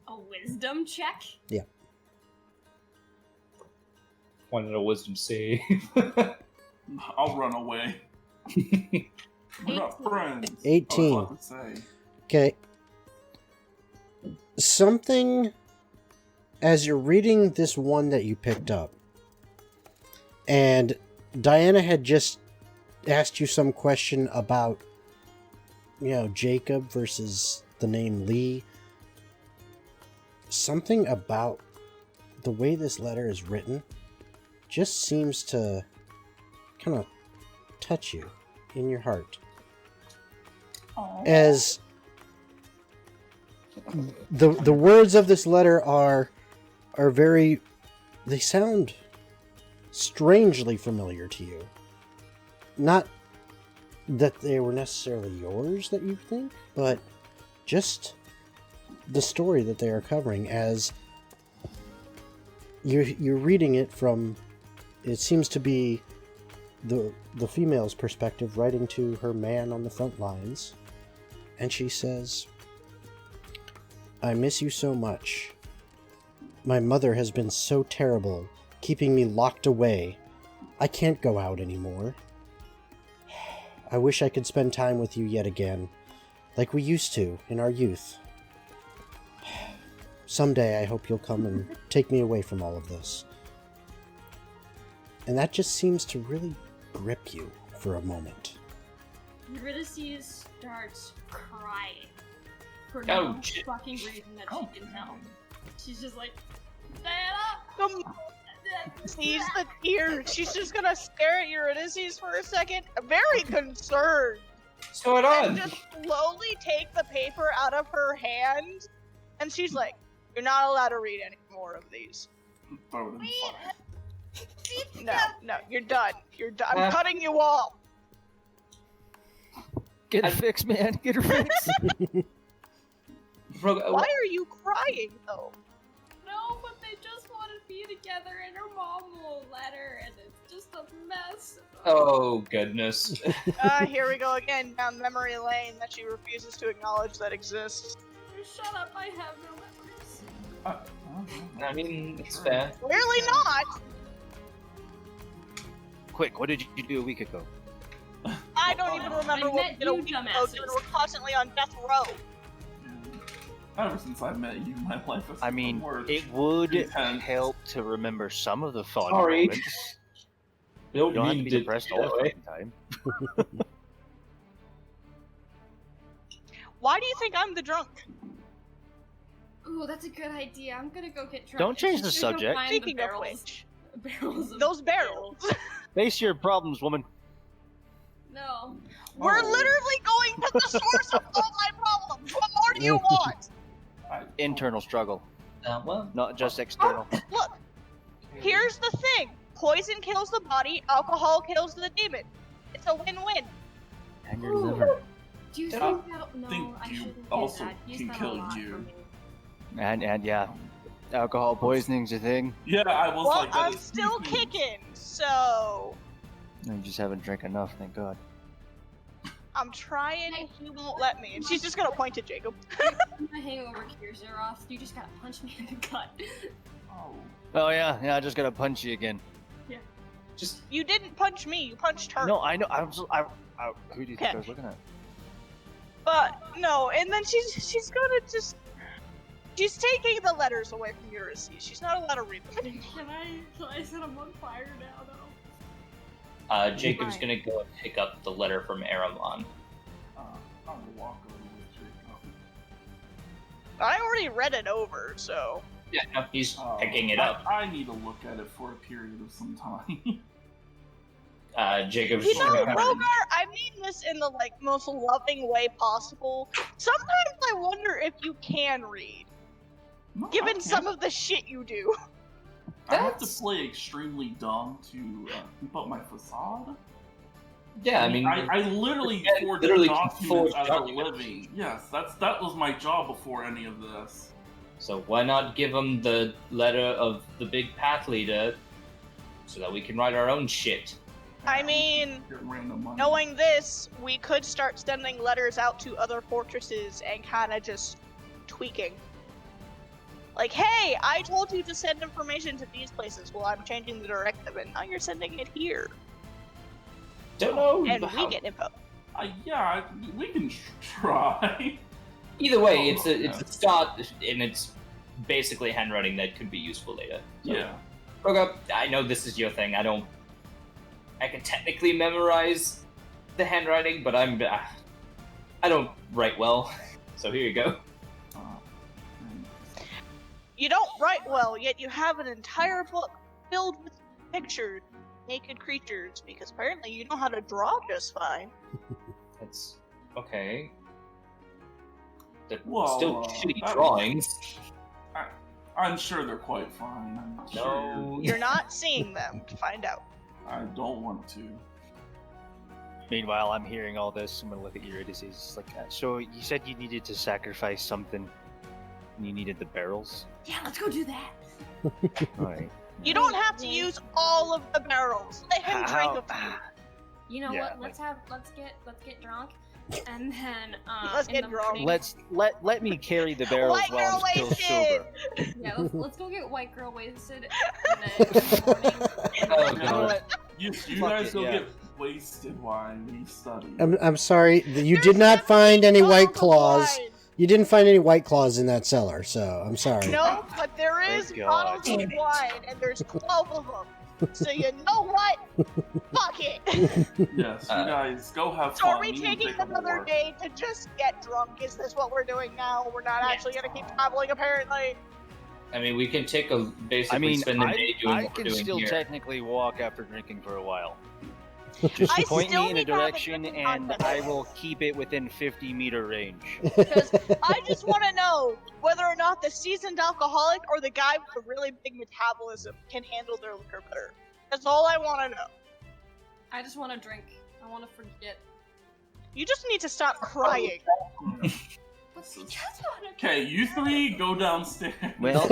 A wisdom check? Yeah. Wanted a wisdom save. I'll run away. We're not friends. 18. I was about to say. Okay. Something, as you're reading this one that you picked up, and Diana had just asked you some question about, Jacob versus the name Lee. Something about the way this letter is written just seems to kind of touch you in your heart. As the words of this letter are very, they sound strangely familiar to you. Not that they were necessarily yours that you think, but just the story that they are covering. As you're reading it from, it seems to be the female's perspective, writing to her man on the front lines, and she says, "I miss you so much. My mother has been so terrible, keeping me locked away. I can't go out anymore. I wish I could spend time with you yet again, like we used to in our youth. Someday I hope you'll come and take me away from all of this." And that just seems to really grip you for a moment. Eurydice starts crying. For Oh, no shit. fucking reason that she can tell. She's just like, Diana! Sees the tears. She's just gonna stare at Eurydice for a second, very concerned, What's going and on? just slowly take the paper out of her hand. And she's like, "You're not allowed to read any more of these. Throw it in the fire. No, you're done. You're done. I'm cutting you off." Get her fixed, man. Get her fixed. Why are you crying though? No, but they just want to be together and her mom will let her and it's just a mess. Oh goodness. Here we go again down memory lane that she refuses to acknowledge that exists. Shut up, I have no memories. I mean, it's fair. Clearly not. Quick, what did you do a week ago? I don't even remember I what met we did a you, week ago, dumbasses. given we're constantly on death row. Ever since I met you, my life has I mean, been worse. it would Intense. help to remember some of the fun Sorry. moments. We don't You don't have to mean be to depressed do all that the way. fucking time. Why do you think I'm the drunk? Ooh, that's a good idea. I'm gonna go get drunk. Don't and change she's the gonna go subject. find Speaking the of barrels, which, barrels of those barrels. Face your problems, woman. No. We're Oh. literally going to the source of all my problems. What more do you want? Internal struggle, Well, not just external. Look, here's the thing. Poison kills the body, alcohol kills the demon. It's a win-win. And your Ooh. liver. Do you I think that? No, think I you shouldn't do also that. He's can done a kill lot you. for me. And yeah, alcohol poisoning's a thing. Yeah, I was Well, like, that I'm is still sneaky. kicking, so You just haven't drank enough, thank God. I'm trying and he won't let me. And she's just gonna point to Jacob. My hangover cure, Zeroth. You just gotta punch me in the gut. Oh. Oh yeah, I just gotta punch you again. just You didn't punch me, you punched her. No, I know. Who do you think I was looking at? But no, and then she's gonna just she's taking the letters away from Eurydice. She's not allowed to read them anymore. Can I set him on fire now, though? Jacob's Fine. gonna go and pick up the letter from Aramon. I will walk over with Jacob. I already read it over, so Yeah, no, he's Oh, picking it up. I need to look at it for a period of some time. Jacob's you just know, gonna Rogar, I mean this in the most loving way possible. Sometimes I wonder if you can read, No, I given can't. some of the shit you do. I have to That's- play extremely dumb to keep up my facade. Yeah, I mean, I literally yeah, forged literally documents forged as a documents. living. Yes, that was my job before any of this. so why not give them the letter of the big path leader so that we can write our own shit? I mean, Get random money. knowing this, we could start sending letters out to other fortresses and kind of just tweaking. Like, hey, I told you to send information to these places. Well, I'm changing the directive, and now you're sending it here. Don't know. And how- we get info. Yeah, we can try. Either way, it's a start, and it's basically handwriting that could be useful later. So, Yeah. Kroga, I know this is your thing. I can technically memorize the handwriting, but I don't write well. So here you go. You don't write well, yet you have an entire book filled with pictures, naked creatures, because apparently you know how to draw just fine. It's okay. They're Well, still shitty that- drawings. I'm sure they're quite fine. I'm sure. No. You're not seeing them to find out. I don't want to. Meanwhile, I'm hearing all this. I'm gonna look at Eurydice. It's like, so you said you needed to sacrifice something, and you needed the barrels. Yeah, let's go do that. All right. You don't have to use all of the barrels. Let him drink a few. You know Yeah, what? Let's get drunk, and then Let's in get the drunk. morning- Let me carry the barrels White while girl I'm still wasted. sober. Yeah, let's go get white girl wasted, and then in the morning. Oh, You know God. what? You Fuck guys it, go yeah. get wasted while we study. I'm sorry. You There's did not find any bottles White of Claws. wine. You didn't find any White Claws in that cellar, so I'm sorry. No, but there Thank is God. bottles of wine, and there's 12 of them. So you know what? Fuck it. Yes, you guys go have So fun. are we can taking take a another walk. day to just get drunk? Is this what we're doing now? We're not Yeah. actually gonna keep traveling, apparently. I mean, we can take basically I mean, spend the day doing I what we're can doing still here. technically walk after drinking for a while. Just I point still me in a need to have a direction, good and context. I will keep it within 50-meter range. Because I just want to know whether or not the seasoned alcoholic or the guy with a really big metabolism can handle their liquor better. That's all I want to know. I just want to drink. I want to forget. You just need to stop crying. What's he just want to? Okay, you three go downstairs. Well,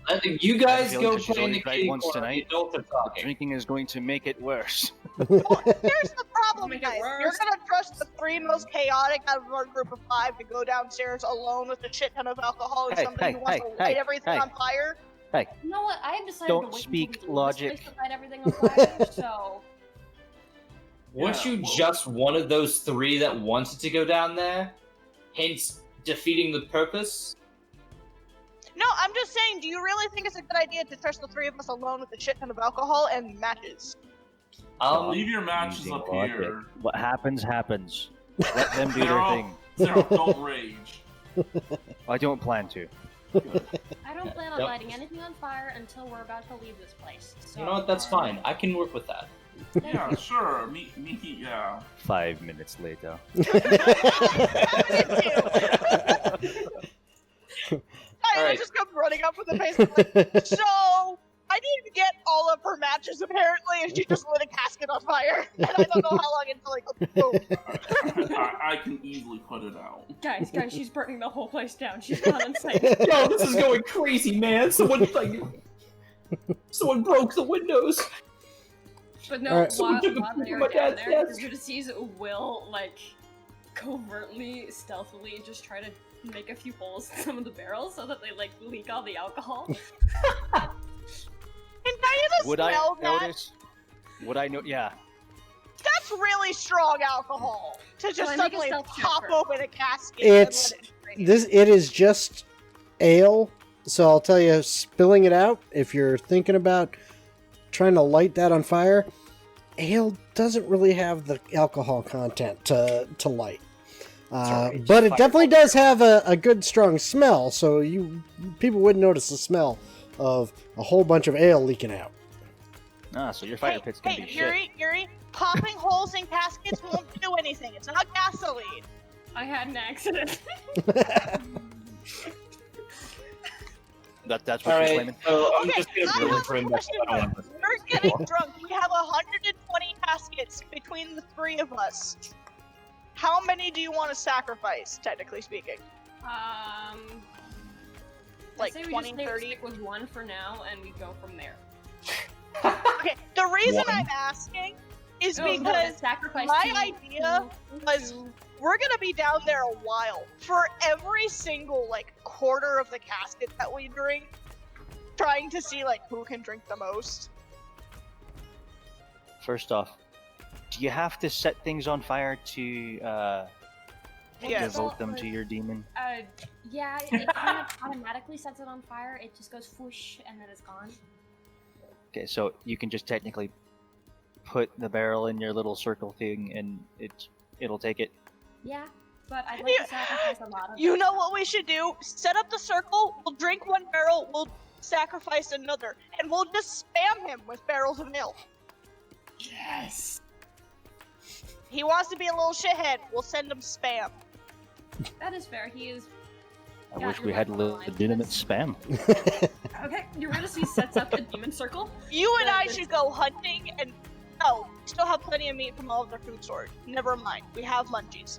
I think you guys I feel go like she's play in the only tried kitty once corner. tonight. The adults are talking. drinking is going to make it worse. Well, here's the problem, Make it guys. worse. You're gonna trust the three most chaotic out of our group of five to go downstairs alone with a shit ton of alcohol and Hey, somebody hey, who wants hey, to light hey, everything hey. on fire? You know what? I have decided Don't to wait speak until we leave logic. this place to light everything on fire. So Weren't Yeah, you well- just one of those three that wanted to go down there? Hence, defeating the purpose? No, I'm just saying, do you really think it's a good idea to trust the three of us alone with a shit ton of alcohol and matches? Leave your matches Using up logic. here. What happens, happens. Let them do their Zero, thing. Zero, don't rage. I don't plan to. I don't plan on Yep. lighting anything on fire until we're about to leave this place. So, You know what? That's fine. I can work with that. Yeah, sure. Me, yeah. 5 minutes later. I Alright. just come running up with a face like, so I need to get all of her matches apparently, and she just lit a casket on fire. And I don't know how long until like boom. I can easily put it out. Guys, she's burning the whole place down. She's gone insane. Yo, this is going crazy, man. Someone broke the windows. But no, Alright. Someone while took a they're peek at my down dad's there, desk. Eurydice will, like, covertly, stealthily just try to make a few holes in some of the barrels so that they, like, leak all the alcohol. Can Diana Would I smell that? notice? Would I know? Yeah. That's really strong alcohol to just Can I make a suddenly stealth check pop first? open a casket. It's- and let it It is just ale, so I'll tell you, spilling it out, if you're thinking about trying to light that on fire, ale doesn't really have the alcohol content to light. alright, But just it fire definitely fire. does have a good strong smell, so people wouldn't notice the smell of a whole bunch of ale leaking out. Ah, so your fire Hey, pit's gonna hey, be shit. Yuri, popping holes in caskets won't do anything. It's not gasoline. I had an accident. That's what you're Alright, claiming? so I'm Okay, just gonna I room have for a him. question. We're getting drunk. We have 120 caskets between the three of us, how many do you want to sacrifice, technically speaking? Like I say 20, we just 30? stick with one for now, and we go from there. Okay, the reason One. I'm asking is No, because sacrifice my idea was we're gonna be down there a while. For every single, like, quarter of the casket that we drink, trying to see, like, who can drink the most. First off, do you have to set things on fire to Yes. devote them to your demon? Yeah, it kind of automatically sets it on fire. It just goes whoosh, and then it's gone. Okay, so you can just technically put the barrel in your little circle thing, and it'll take it. Yeah, but I'd like to sacrifice a lot of You it. know what we should do? Set up the circle, we'll drink one barrel, we'll sacrifice another, and we'll just spam him with barrels of ale. Yes. He wants to be a little shithead, we'll send him spam. That is fair. He is. I Yeah, wish you're we had right on the line. legitimate spam. Okay, Eurydice sets up a demon circle. You and Yeah, I that's- should go hunting and... No, we still have plenty of meat from all of their food stored. Never mind, we have munchies.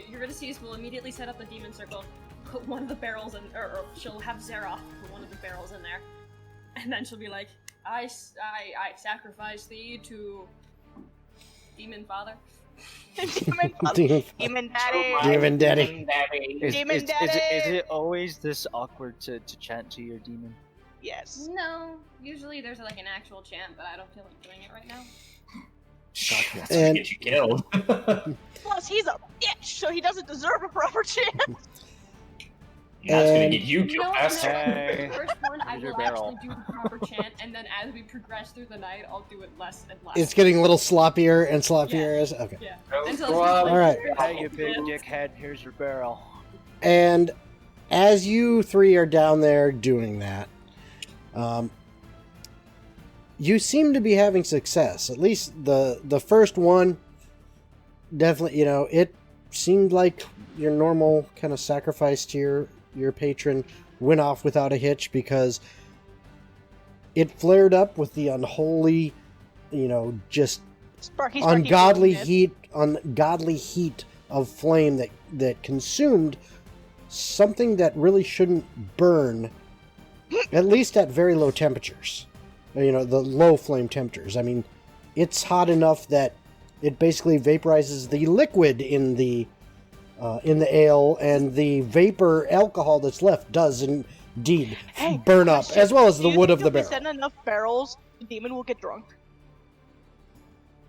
Eurydice will immediately set up the demon circle, put one of the barrels in, or she'll have Zeroth put one of the barrels in there, and then she'll be like, I sacrifice thee to Demon Father. Demon, Demon Daddy. Demon Daddy. Demon Is Daddy. it always this awkward to chant to your demon? Yes. No, usually there's like an actual chant, but I don't feel like doing it right now. Gotcha. That's gonna get you killed. Plus, he's a bitch, so he doesn't deserve a proper chance. That's gonna And- get you killed faster. Hey. The first one I Here's your will barrel. actually do the proper chant, and then as we progress through the night, I'll do it less and less. It's getting a little sloppier and sloppier. As okay. Yeah. Go Until it's up. just like- All right. Hey, you big dickhead, here's your barrel. And as you three are down there doing that, you seem to be having success. At least the first one, definitely, it seemed like your normal kind of sacrifice to your patron went off without a hitch, because it flared up with the unholy, just Sparky, ungodly goodness. heat of flame that consumed something that really shouldn't burn, at least at very low temperatures. The low flame temperatures. I mean, it's hot enough that it basically vaporizes the liquid in the ale, and the vapor alcohol that's left does indeed burn up, as well as the wood of the If we barrel. send enough barrels, the demon will get drunk.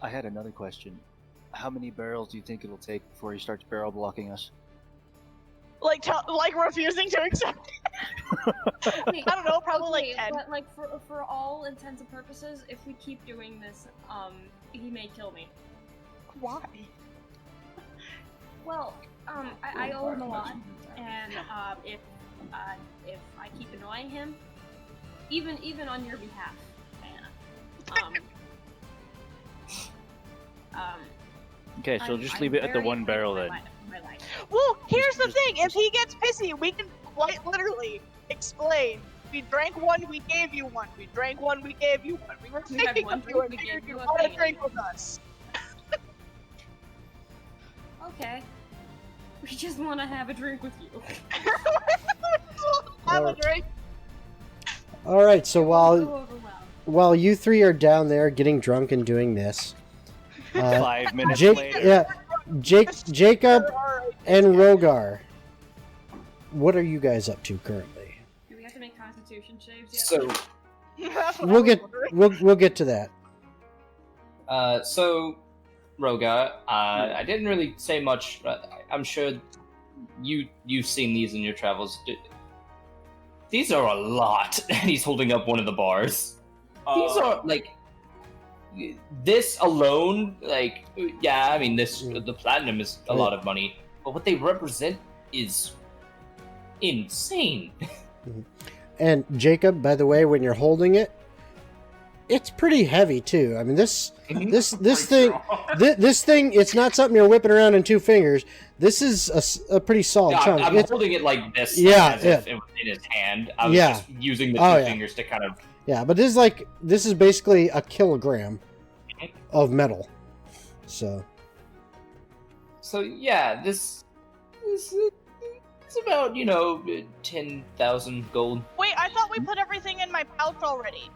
I had another question. How many barrels do you think it'll take before he starts barrel blocking us? Like refusing to accept. Okay, I don't know, probably like okay, 10. But like for all intents and purposes, if we keep doing this, he may kill me. Why? Well, I owe him a lot, and if I keep annoying him, even on your behalf, Diana, Okay, so I'm- just I'm leave it at the very one barrel afraid then. of my life. Well, here's the Just- thing. If he gets pissy, we can quite literally explain. We drank one, we gave you one. We drank one, we gave you one. We were We had thinking one of you drink, and we figured gave you you a want to thing. drink with us. Okay. We just want to have a drink with you. Have a Alright. drink. All right, so Go while over well. you three are down there getting drunk and doing this, 5 minutes Jake, later. Jacob Alright. and Rogar, what are you guys up to currently? Do we have to make Constitution saves yet? So, That's what I We'll was get wondering. we'll get to that. Roga, I didn't really say much. I'm sure you've seen these in your travels. These are a lot. And he's holding up one of the bars. These are like this alone. Like, yeah, I mean, the platinum is a lot of money, but what they represent is insane. And Jacob, by the way, when you're holding it, it's pretty heavy too. I mean, this thing, this thing, it's not something you're whipping around in two fingers. This is a pretty solid Yeah, chunk. I'm It's- holding it like this, Yeah, as if it was in his hand. I was Yeah. just using the two Oh, yeah. fingers to kind of. yeah, but this is basically a kilogram. of metal. So yeah, this it's about 10,000 gold. Wait, I thought we put everything in my pouch already.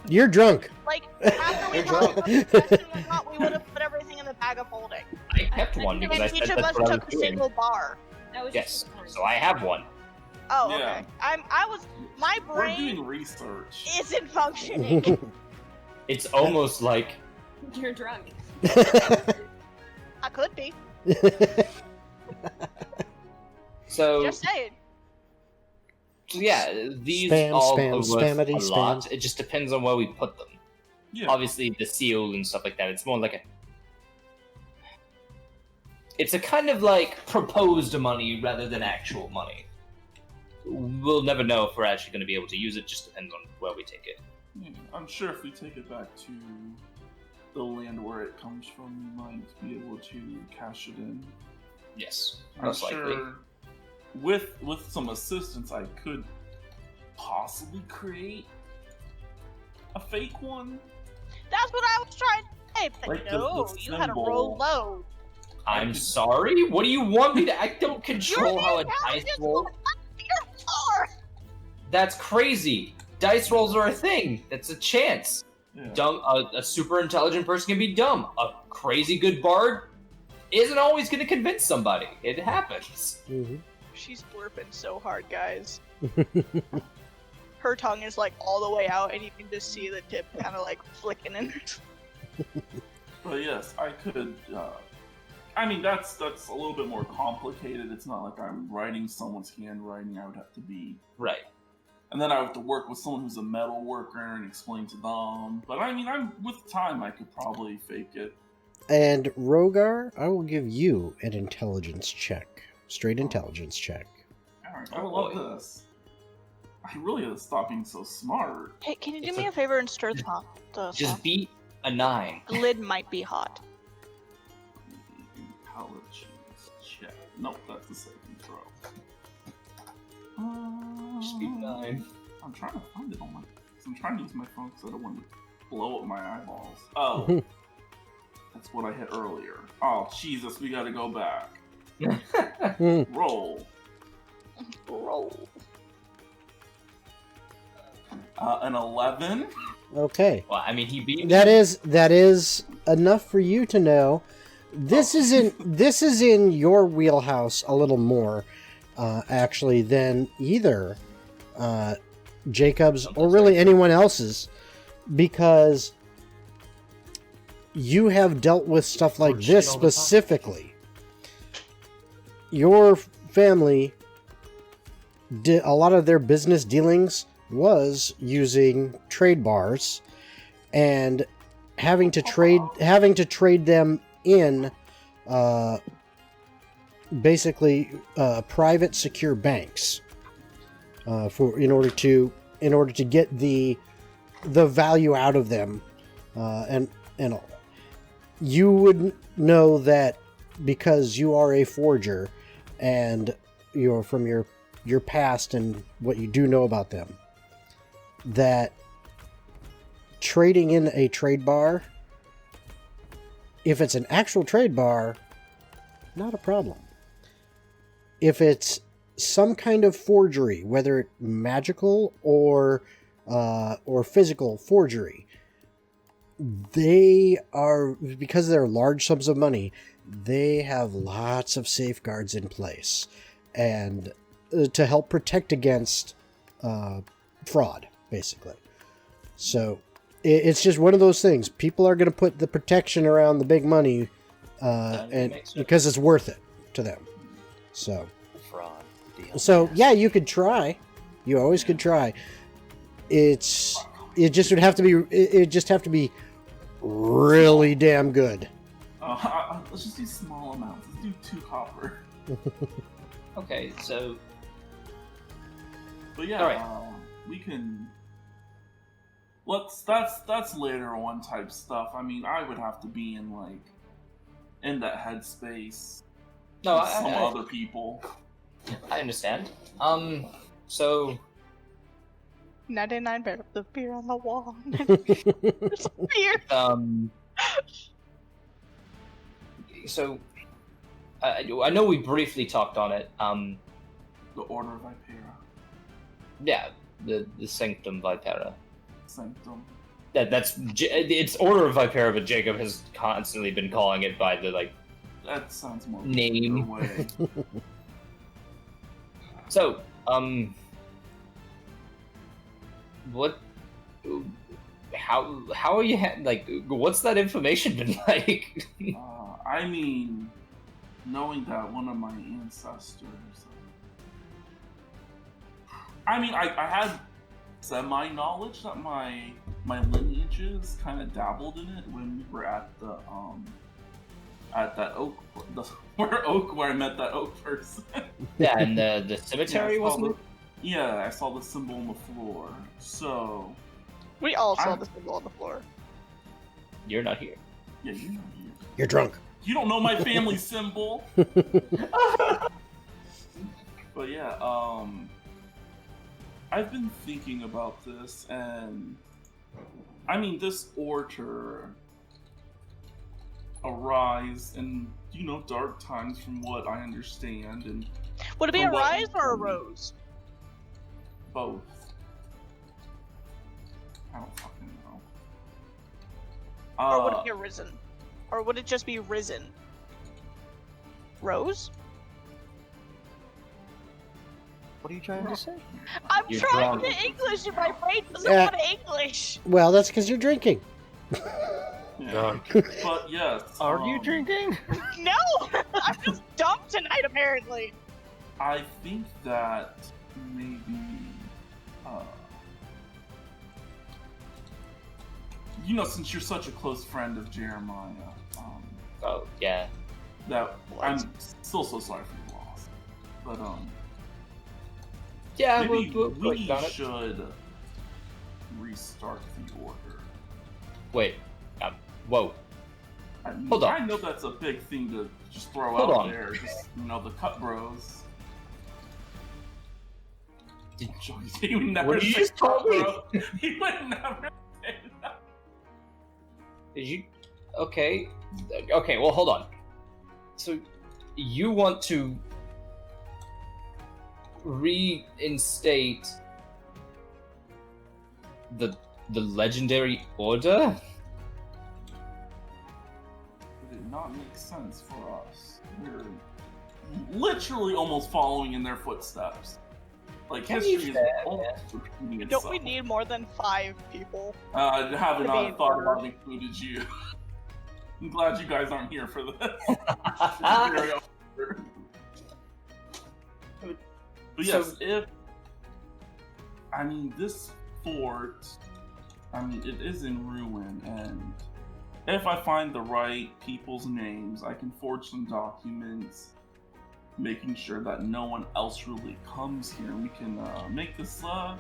you're drunk. Like, after we You're talked about the quest and whatnot, we would have put everything in the bag of holding. I kept one because I And said each of that's us what I took was a doing. single bar. That was Yes, just for the so I have one. Oh, Yeah. okay. My We're doing brain research. isn't functioning. It's almost like You're drunk. I could be. so. Just saying. So yeah, these Spam, all spam, are worth spammity, a lot. spam. It just depends on where we put them. Yeah. Obviously, the seal and stuff like that. It's more like a. It's a kind of like proposed money rather than actual money. We'll never know if we're actually going to be able to use it. Just depends on where we take it. Yeah, I'm sure if we take it back to the land where it comes from, we might be able to cash it in. Yes, I'm most likely. sure with some assistance, I could possibly create a fake one. That's what I was trying to say, but Like the no, you had to roll symbol. low. I'm sorry. What do you want me to? I don't control You're how a the dice intelligence roll. one. You're far. That's crazy. Dice rolls are a thing. That's a chance. Yeah. Dumb. A super intelligent person can be dumb. A crazy good bard isn't always going to convince somebody. It happens. Mhm. She's blurping so hard, guys. Her tongue is like all the way out, and you can just see the tip kind of like flicking in. But yes, I could. I mean, that's a little bit more complicated. It's not like I'm writing someone's handwriting. I would have to be, Right. and then I would have to work with someone who's a metal worker and explain to them. But I mean, with time, I could probably fake it. And Rogar, I will give you an intelligence check. Straight intelligence check. Alright, I love this. I really have to stop being so smart. Hey, can you do It's me a- a favor and stir the Just beat a 9. The lid might be hot. Intelligence check. Nope, that's the saving throw. Just beat 9. I'm trying to find it on my. I'm trying to use my phone because I don't want to blow up my eyeballs. Oh, that's what I hit earlier. Oh Jesus, we got to go back. Roll. Roll. An 11. Okay. Well, I mean, he beat me. That is enough for you to know. This is in your wheelhouse a little more, actually, than either Jacob's or really anyone else's, because you have dealt with stuff like Shit this all the time. specifically. Your family did a lot of their business dealings was using trade bars and having to trade them in basically private secure banks in order to get the value out of them, and all. You would know that because you are a forger and you're from your past and what you do know about them, that trading in a trade bar, if it's an actual trade bar, not a problem. If it's some kind of forgery, whether it magical or physical forgery, they are, because they're large sums of money, they have lots of safeguards in place and to help protect against fraud, basically. So it's just one of those things. People are going to put the protection around the big money, and makes sense. because it's worth it to them. So Fraud. Deal. yeah, you could try. You always could try. It just would have to be. It just have to be really damn good. Let's just do small amounts. Let's do 2 copper. Okay, so But yeah, Alright. we can. That's later on type stuff. I mean, I would have to be in that headspace. no, with some I other people. understand. So 99 barrels of beer on the wall. There's a beer. So, I know we briefly talked on it. The Order of Vipera. Yeah, the Sanctum Vipera. Sanctum. It's Order of Vipera, but Jacob has constantly been calling it by the That sounds more name. way. So, what? How are you? What's that information been like? I mean, knowing that one of my ancestors. I mean, I had semi-knowledge that my lineages kind of dabbled in it when we were at that oak, where I met that oak person. Yeah, and the cemetery wasn't it? Yeah, I saw the symbol on the floor. So We all saw the symbol on the floor. You're not here. yeah, you're not here. You're drunk. You don't know my family symbol. But yeah, I've been thinking about this, and I mean, this order arise in dark times, from what I understand, and Would it be a From what- rise or a rose? both. I don't fucking know. Or would it be a risen? Or would it just be risen? Rose? What are you trying to say? I'm You're trying drunk. to English and my brain doesn't Yeah. want English. Well, that's because you're drinking. Yeah. But yes. Are you drinking? No! I'm just dumb tonight, apparently. I think that maybe since you're such a close friend of Jeremiah, Oh yeah. that I'm still so sorry for your loss. But Yeah, maybe we'll we work on it. should restart the order. Wait. Whoa. Hold on. I know that's a big thing to just throw Hold out on. there. Just the cut bros. He would never What did you say just call cut me? bro. He would never say that. Did you? Okay. Okay. Well, hold on. So, you want to reinstate the legendary order? It did not make sense for us. We're literally almost following in their footsteps. Like, Can history you is say, almost repeating itself. Don't we need more than 5 people? I haven't to be in thought order? about included you. I'm glad you guys aren't here for this. Very awkward. But yes, this fort, it is in ruin, and if I find the right people's names, I can forge some documents, making sure that no one else really comes here, and we can make this a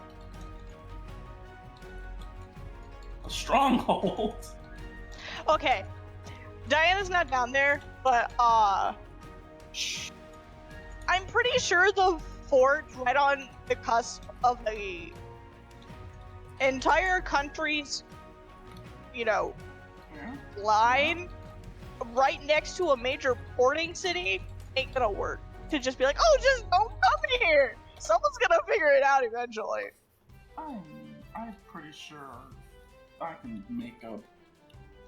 stronghold. Okay. Diana's not down there, but I'm pretty sure the fort right on the cusp of the entire country's, line, right next to a major porting city, ain't gonna work. To just be like, oh, just don't come here. Someone's gonna figure it out eventually. I'm pretty sure I can make up.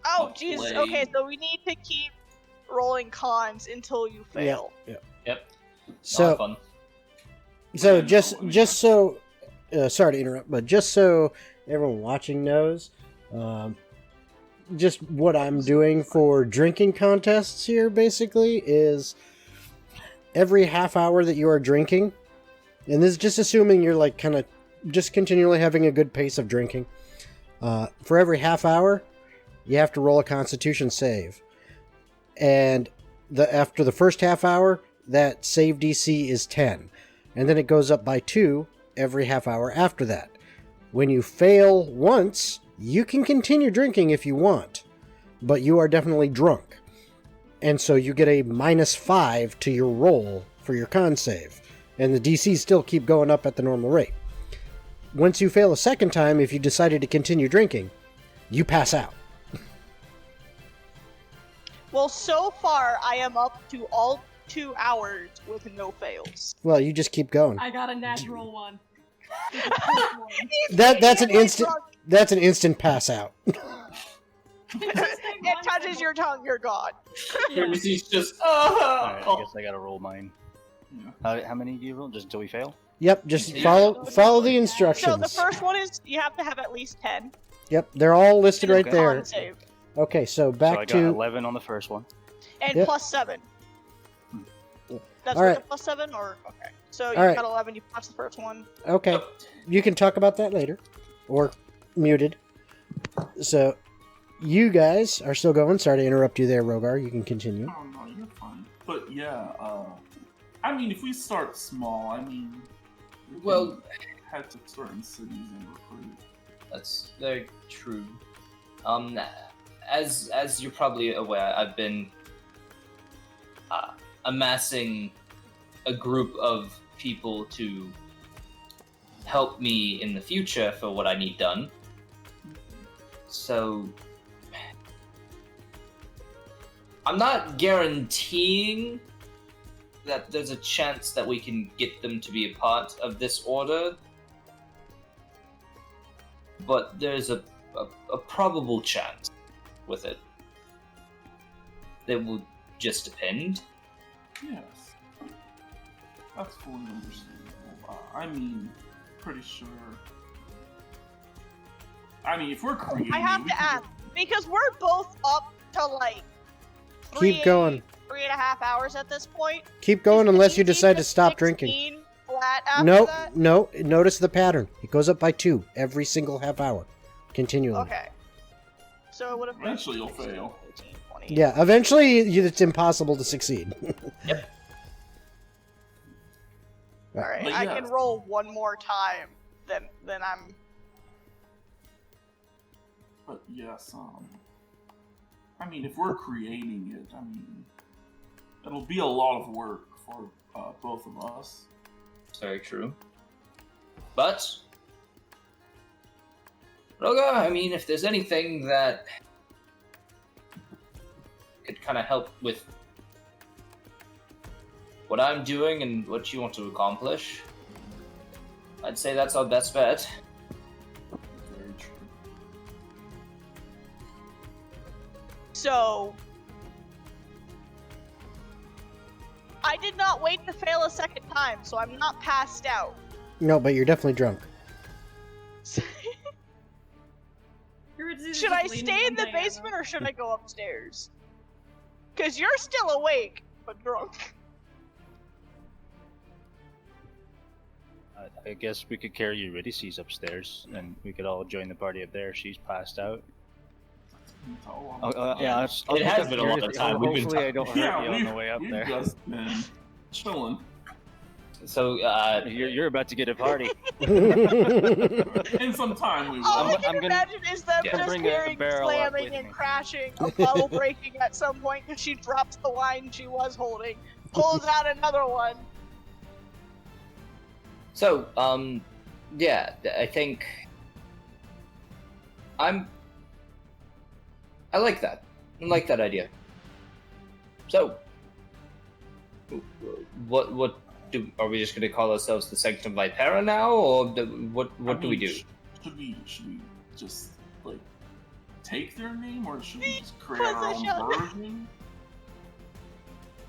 Oh, A jeez. play. Okay, so we need to keep rolling cons until you fail. Yep. Not So, fun. so just so, sorry to interrupt, but just so everyone watching knows, just what I'm doing for drinking contests here basically is every half hour that you are drinking, and this is just assuming you're like kind of just continually having a good pace of drinking. For every half hour, you have to roll a Constitution save, and after the first half hour, that save DC is 10, and then it goes up by 2 every half hour after that. When you fail once, you can continue drinking if you want, but you are definitely drunk, and so you get a -5 to your roll for your con save, and the DCs still keep going up at the normal rate. once you fail a second time, if you decided to continue drinking, you pass out. Well, so far I am up to all 2 hours with no fails. Well, you just keep going. I got a natural one. That's an instant pass out. It touches your tongue, you're gone. He's just. Alright, I guess I gotta roll mine. Yeah. How many do you roll? Just until we fail? Yep, just follow the So instructions. the first one is you have to have at least 10. Yep, they're all listed right Okay. there. Con save. Okay, so So back I got to 11 on the first one. And Yep. plus 7. That's All with right. the plus 7? Or okay. So you All right. got 11, you passed the first one. okay. You can talk about that later, or muted. So you guys are still going. Sorry to interrupt you there, Rogar. You can continue. Oh no, you're fine. But yeah, I mean, if we start small, I mean, we can Well- head to certain cities and recruit. That's very true. As you're probably aware, I've been amassing a group of people to help me in the future for what I need done. So I'm not guaranteeing that there's a chance that we can get them to be a part of this order, but there's a probable chance with it. It will just depend. Yes, that's fully understandable. I mean, pretty sure. I mean, if we're creating, I have we to can ask, because we're both up to like Keep going. 3.5 hours at this point. Keep going Is the unless you DC decide to just stop 16 drinking. Flat after No, that? no. Notice the pattern. It goes up by 2 every single half hour, continually. Okay. So it would have been Eventually you'll fail. 18, 20. Yeah, eventually it's impossible to succeed. Alright, But I yeah. can roll one more time, then I'm... But yes, I mean, if we're creating it, I mean, it'll be a lot of work for both of us. It's very true. But, Roga, I mean, if there's anything that could kind of help with what I'm doing and what you want to accomplish, I'd say that's our best bet. Very true. So... I did not wait to fail a second time, so I'm not passed out. No, but you're definitely drunk. Should I stay in the basement or should I go upstairs? Because you're still awake, but drunk. I guess we could carry Eurydice upstairs, and we could all join the party up there. She's passed out. Yeah, It has been a lot of time. We've been Hopefully, I don't hurt Yeah, you on the way up we've there. just been chilling. So, You're about to get a party. In some time we will. All I I'm can gonna- imagine is them Yeah. just Bring a hearing barrel up slamming with and me. crashing, a bottle breaking at some point because she drops the wine she was holding, pulls out another one. So, yeah, I think I like that. I like that idea. So, what are we just going to call ourselves the Sanctum Vipera now, or what I do we mean, do? Should we just like take their name, or should we just create our own Position. version?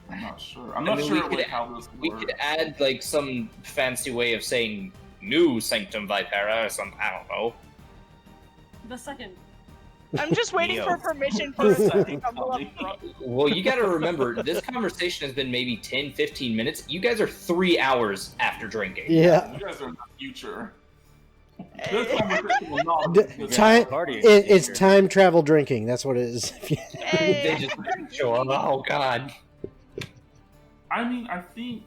I'm not sure. I'm I not mean, sure we could like, how this We works. could add like some fancy way of saying new Sanctum Vipera or some, I don't know. The second. I'm just waiting Neo. for permission for it to Second become coming. drunk. Well, you got to remember, this conversation has been maybe 10, 15 minutes. You guys are 3 hours after drinking. Yeah. You guys are in the future. This conversation will not D- be time- Party. It's time travel drinking. That's what it is. They Hey. just show up. Oh god. I mean, I think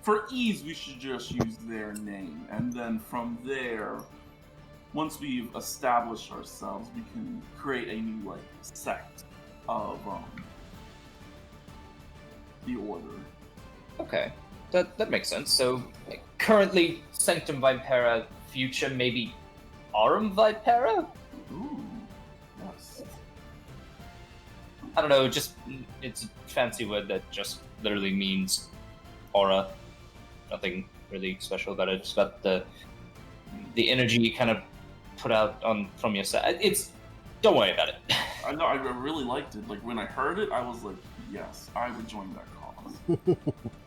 for ease, we should just use their name, and then from there, once we've established ourselves, we can create a new like sect of the order. Okay, that makes sense. So currently Sanctum Vipera, future maybe Aurum Vipera? Ooh, yes. I don't know, just it's a fancy word that just literally means aura. Nothing really special about it. It's about the energy you kind of put out on from your side. Don't worry about it. I know. I really liked it. Like when I heard it, I was like, yes, I would join that cause.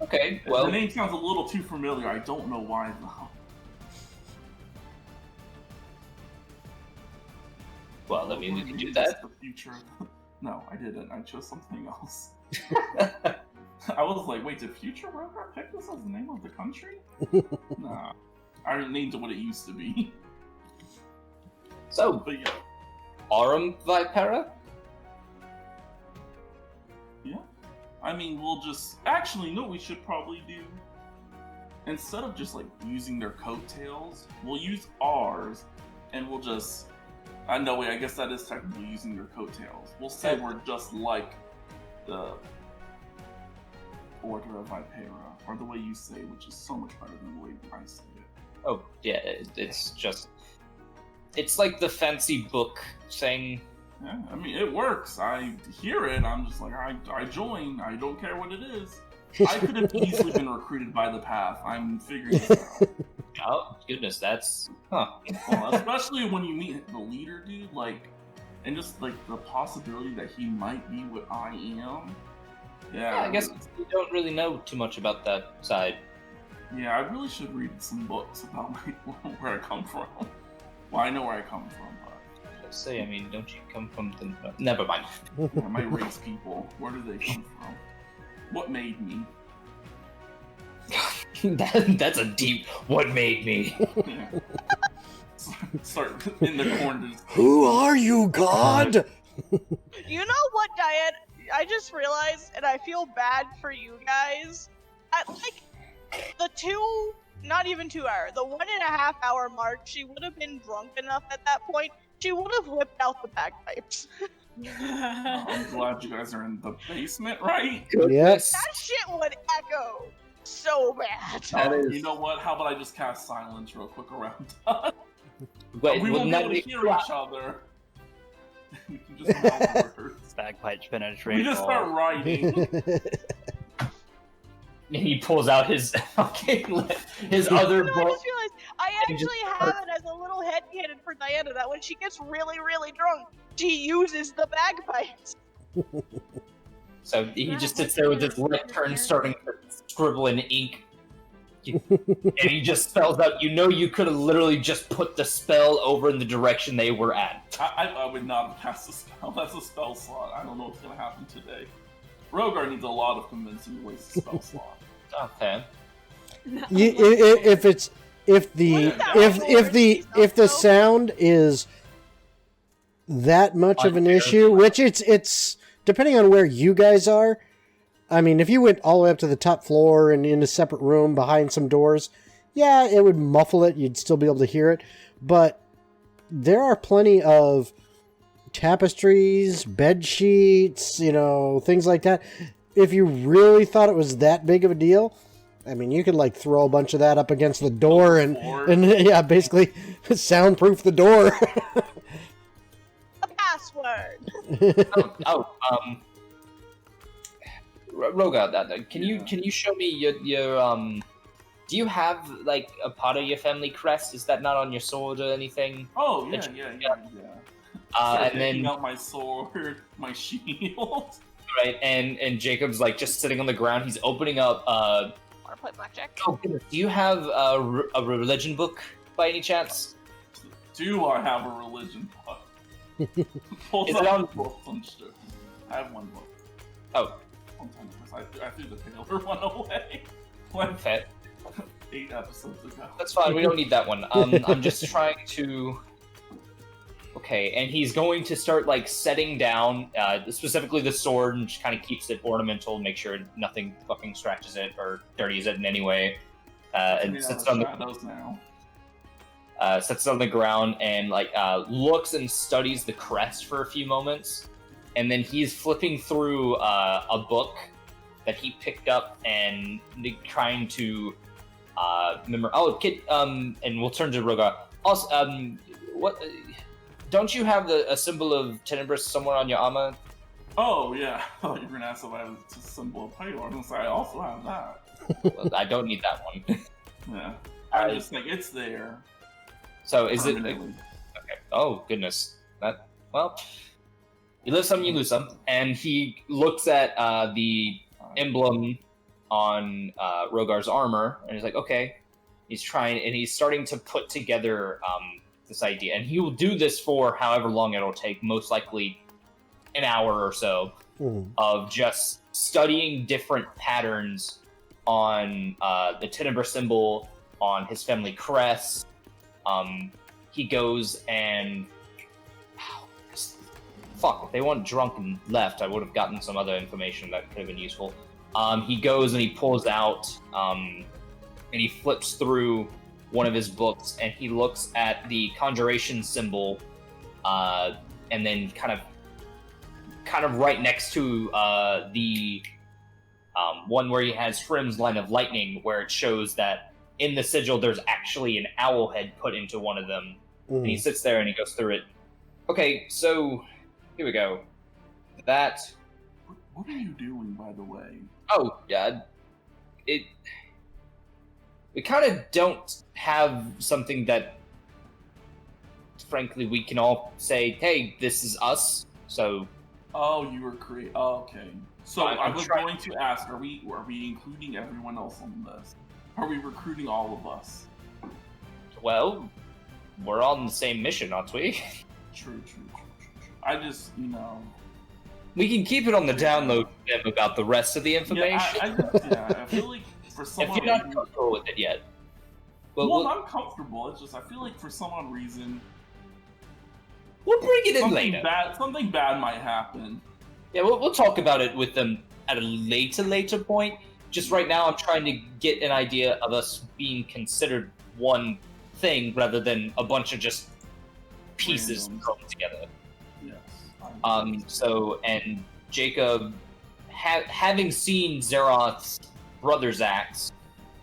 Okay, The well, name sounds a little too familiar. I don't know why though. well, I mean, we can do That's that. the future. No, I didn't. I chose something else. I was like, wait, did Future Rover pick this as the name of the country? Nah. I already named it what it used to be. So, But yeah. Aurum Vipera? Yeah. I mean, we'll just... Actually, no, we should probably do... Instead of just, like, using their coattails, we'll use ours, and we'll just... no, wait, I guess that is technically using their coattails. We'll say we're just like the Order of Vipera, or the way you say it, which is so much better than the way I say it. Oh, yeah, it's just... It's like the fancy book thing. Yeah, I mean, it works. I hear it, I'm just like, I join. I don't care what it is. I could have easily been recruited by the Path. I'm figuring this out. Oh, goodness, that's... Huh. Well, especially when you meet the leader, dude, like, and just, like, the possibility that he might be what I am. Yeah, I guess you don't really know too much about that side. Yeah, I really should read some books about where I come from. Well, I know where I come from, but... Let's say, I mean, don't you come from the... Never mind. Yeah, my race people, where do they come from? What made me? That's a deep... What made me? Yeah. Start in the corners. Who are you, God? You know what, Diane? I just realized, and I feel bad for you guys. At like the not even 2 hour, the 1.5 hour mark, she would have been drunk enough at that point. She would have whipped out the bagpipes. I'm glad you guys are in the basement, right? Yes. That shit would echo so bad. That is- You know what? How about I just cast silence real quick around us? Wait, We won't be able to hear each other. We can just mouth words. Bagpipes penetrate. We just all. start writing. And he pulls out his his other No, I book. just realized I And just- actually have it as a little headcanon for Diana that when she gets really, really drunk, she uses the bagpipes. So he just sits there with his left turn starting to scribble in ink. And he just spells out, you could have literally just put the spell over in the direction they were at. I would not have cast a spell. That's a spell slot. I don't know what's gonna happen today. Rogar needs a lot of convincing to waste a spell slot. Okay. If the sound is that much of an issue, which it's depending on where you guys are. I mean, if you went all the way up to the top floor and in a separate room behind some doors, yeah, it would muffle it. You'd still be able to hear it. But there are plenty of tapestries, bed sheets, things like that. If you really thought it was that big of a deal, I mean, you could like throw a bunch of that up against the door and yeah, basically soundproof the door. The password. Roga, can you show me your do you have like a part of your family crest? Is that not on your sword or anything? Oh yeah. And then out my sword, my shield. right, and Jacob's like just sitting on the ground. He's opening up. Wanna play blackjack? Oh goodness, do you have a religion book by any chance? Do I have a religion book? Is it on? I have one book. Oh, One time I threw the Taylor one away. Like okay. 8 episodes ago. That's fine. We don't need that one. I'm just trying to. Okay, and he's going to start like setting down specifically the sword and just kind of keeps it ornamental, make sure nothing fucking scratches it or dirties it in any way. And sets it on sets it on the ground and like looks and studies the crest for a few moments, and then he's flipping through a book that he picked up and trying to remember. Oh, kid. And we'll turn to Rogar. Also, what? Don't you have a symbol of Tenebris somewhere on your armor? Oh, yeah. I thought you were going to ask if I have a symbol of Pyro. I was going to say, I also have that. Well, I don't need that one. Yeah. I just think it's there. So is it? Permanently. Okay. Oh goodness. That well. You lose some, you lose some. And he looks at the emblem on Rogar's armor, and he's like, okay. He's trying, and he's starting to put together this idea, and he will do this for however long it'll take, most likely an hour or so, of just studying different patterns on the Tenebris symbol, on his family crest. He goes and fuck, if they weren't drunk and left, I would have gotten some other information that could have been useful. He goes and he pulls out and he flips through one of his books, and he looks at the conjuration symbol, and then kind of right next to the one where he has Frim's line of lightning, where it shows that in the sigil there's actually an owl head put into one of them. And he sits there and he goes through it. Okay, so here we go. That. What are you doing, by the way? Oh, we kind of don't have something that, frankly, we can all say, hey, this is us. So. Oh, you were okay. So I was trying going to ask: Are we including everyone else on this? Are we recruiting all of us? Well, we're on the same mission, aren't we? True. I just, We can keep it on the download about the rest of the information. I feel like for someone. If you're not comfortable with it yet. Well, I'm comfortable. It's just I feel like for some odd reason. We'll bring it in later. Something bad might happen. Yeah, we'll talk about it with them at a later point. Just right now, I'm trying to get an idea of us being considered one thing rather than a bunch of just pieces thrown together. Yes. So, and Jacob, having seen Zeroth's brother's axe,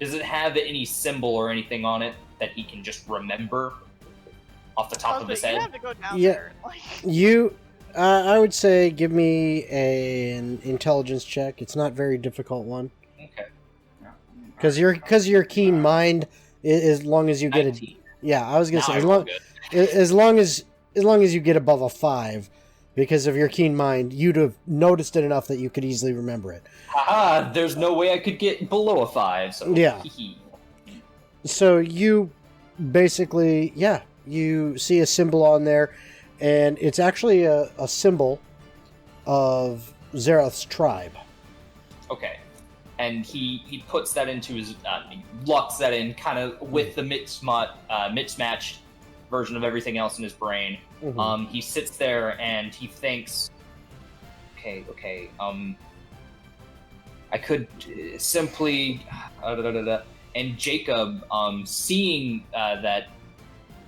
does it have any symbol or anything on it that he can just remember off the top of his head? You have to go down there. I would say give me an intelligence check. It's not a very difficult one. Okay. Because your keen mind, as long as you get 19. I was gonna Now say I as long as you get above a 5, because of your keen mind, you'd have noticed it enough that you could easily remember it. Haha, there's no way I could get below a 5. So Yeah. So you basically, you see a symbol on there, and it's actually a symbol of Zeroth's tribe. Okay. And he puts that into his, he locks that in kind of with the mismatched version of everything else in his brain. Mm-hmm. He sits there and he thinks, okay, I could simply, and Jacob, seeing that,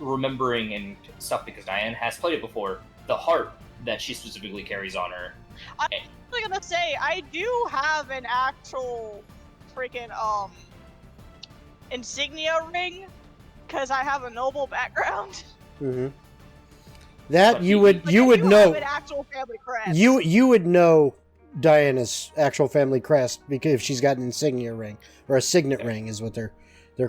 remembering and stuff, because Diane has played it before, the heart that she specifically carries on her. I'm actually gonna say, I do have an actual freaking, insignia ring, because I have a noble background. Mm-hmm. That you Like, would I do know. have an actual family crest. You would know Diana's actual family crest because if she's got an insignia ring or a signet ring is what they're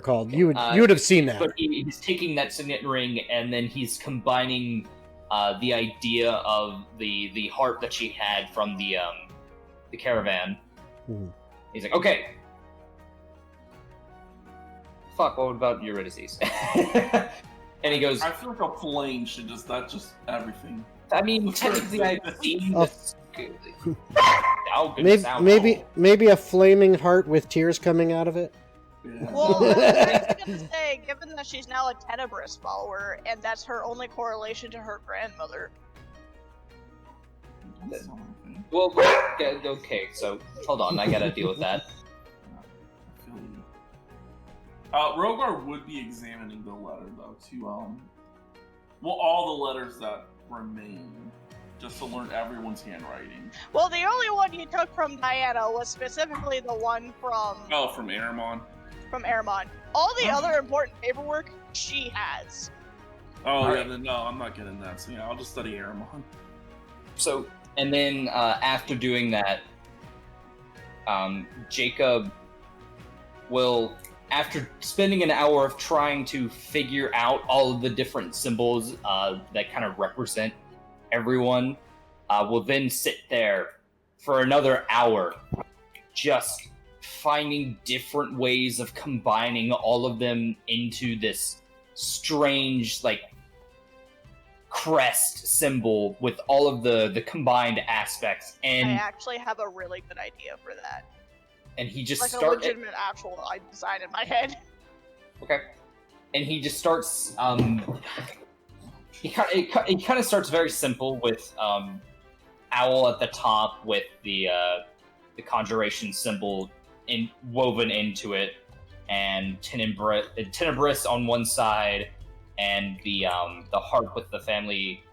called. You would have seen that. But he's taking that signet ring and then he's combining the idea of the heart that she had from the caravan. Mm-hmm. He's like, okay. Fuck, what about Eurydice? And he goes, I feel like a flame should just everything. I mean, technically I've seen Oh. this. Oh, goodness, Maybe a flaming heart with tears coming out of it. Yeah. Well, I was actually gonna say, given that she's now a Tenebris follower, and that's her only correlation to her grandmother. That's not a thing. Well, okay, so hold on, I gotta deal with that. I feel you. Rogar would be examining the letter though to all the letters that remain. just to learn everyone's handwriting. Well, the only one you took from Diana was specifically the one from Oh, from Aramon. Aramon. All the other important paperwork she has. Oh, yeah, Alright. then no, I'm not getting that. So, yeah, I'll just study Aramon. So, and then after doing that, Jacob will, after spending an hour of trying to figure out all of the different symbols that kind of represent everyone, will then sit there for another hour, just finding different ways of combining all of them into this strange, like, crest symbol with all of the combined aspects. I And actually have a really good idea for that. he just Like a started. legitimate actual design in my head. Okay. And he just starts. He kind of starts very simple with owl at the top with the conjuration symbol woven into it, and tenebrous on one side, and the heart with the family,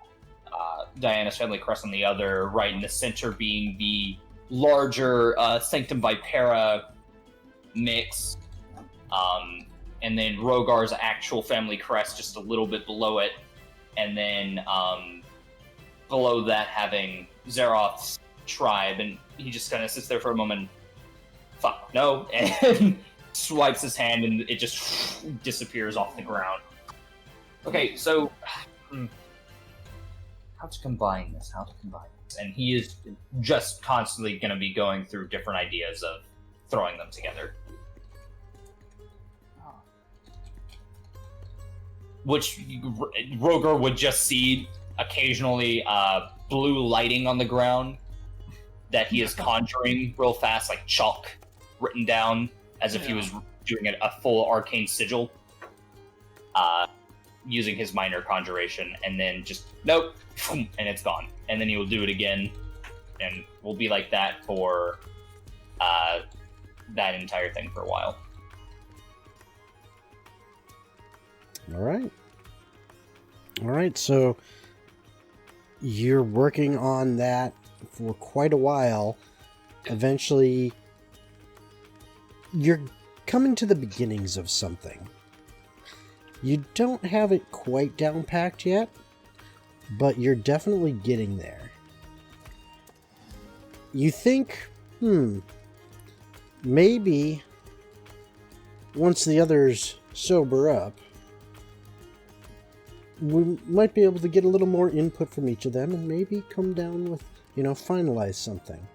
Diana's family crest on the other. Right in the center being the larger Sanctum Vipera mix. And then Rogar's actual family crest just a little bit below it, and then below that having Zeroth's tribe, and he just kind of sits there for a moment, fuck, no, and swipes his hand, and it just disappears off the ground. Okay, so how to combine this? And he is just constantly going to be going through different ideas of throwing them together. Which Rogar would just see occasionally blue lighting on the ground that he is conjuring real fast, like chalk written down, as if he was doing a full arcane sigil, using his minor conjuration, and then just, nope, and it's gone. And then he will do it again, and we'll be like that for that entire thing for a while. All right, so you're working on that for quite a while. Eventually, you're coming to the beginnings of something. You don't have it quite down packed yet, but you're definitely getting there. You think, maybe once the others sober up, we might be able to get a little more input from each of them and maybe come down with, finalize something.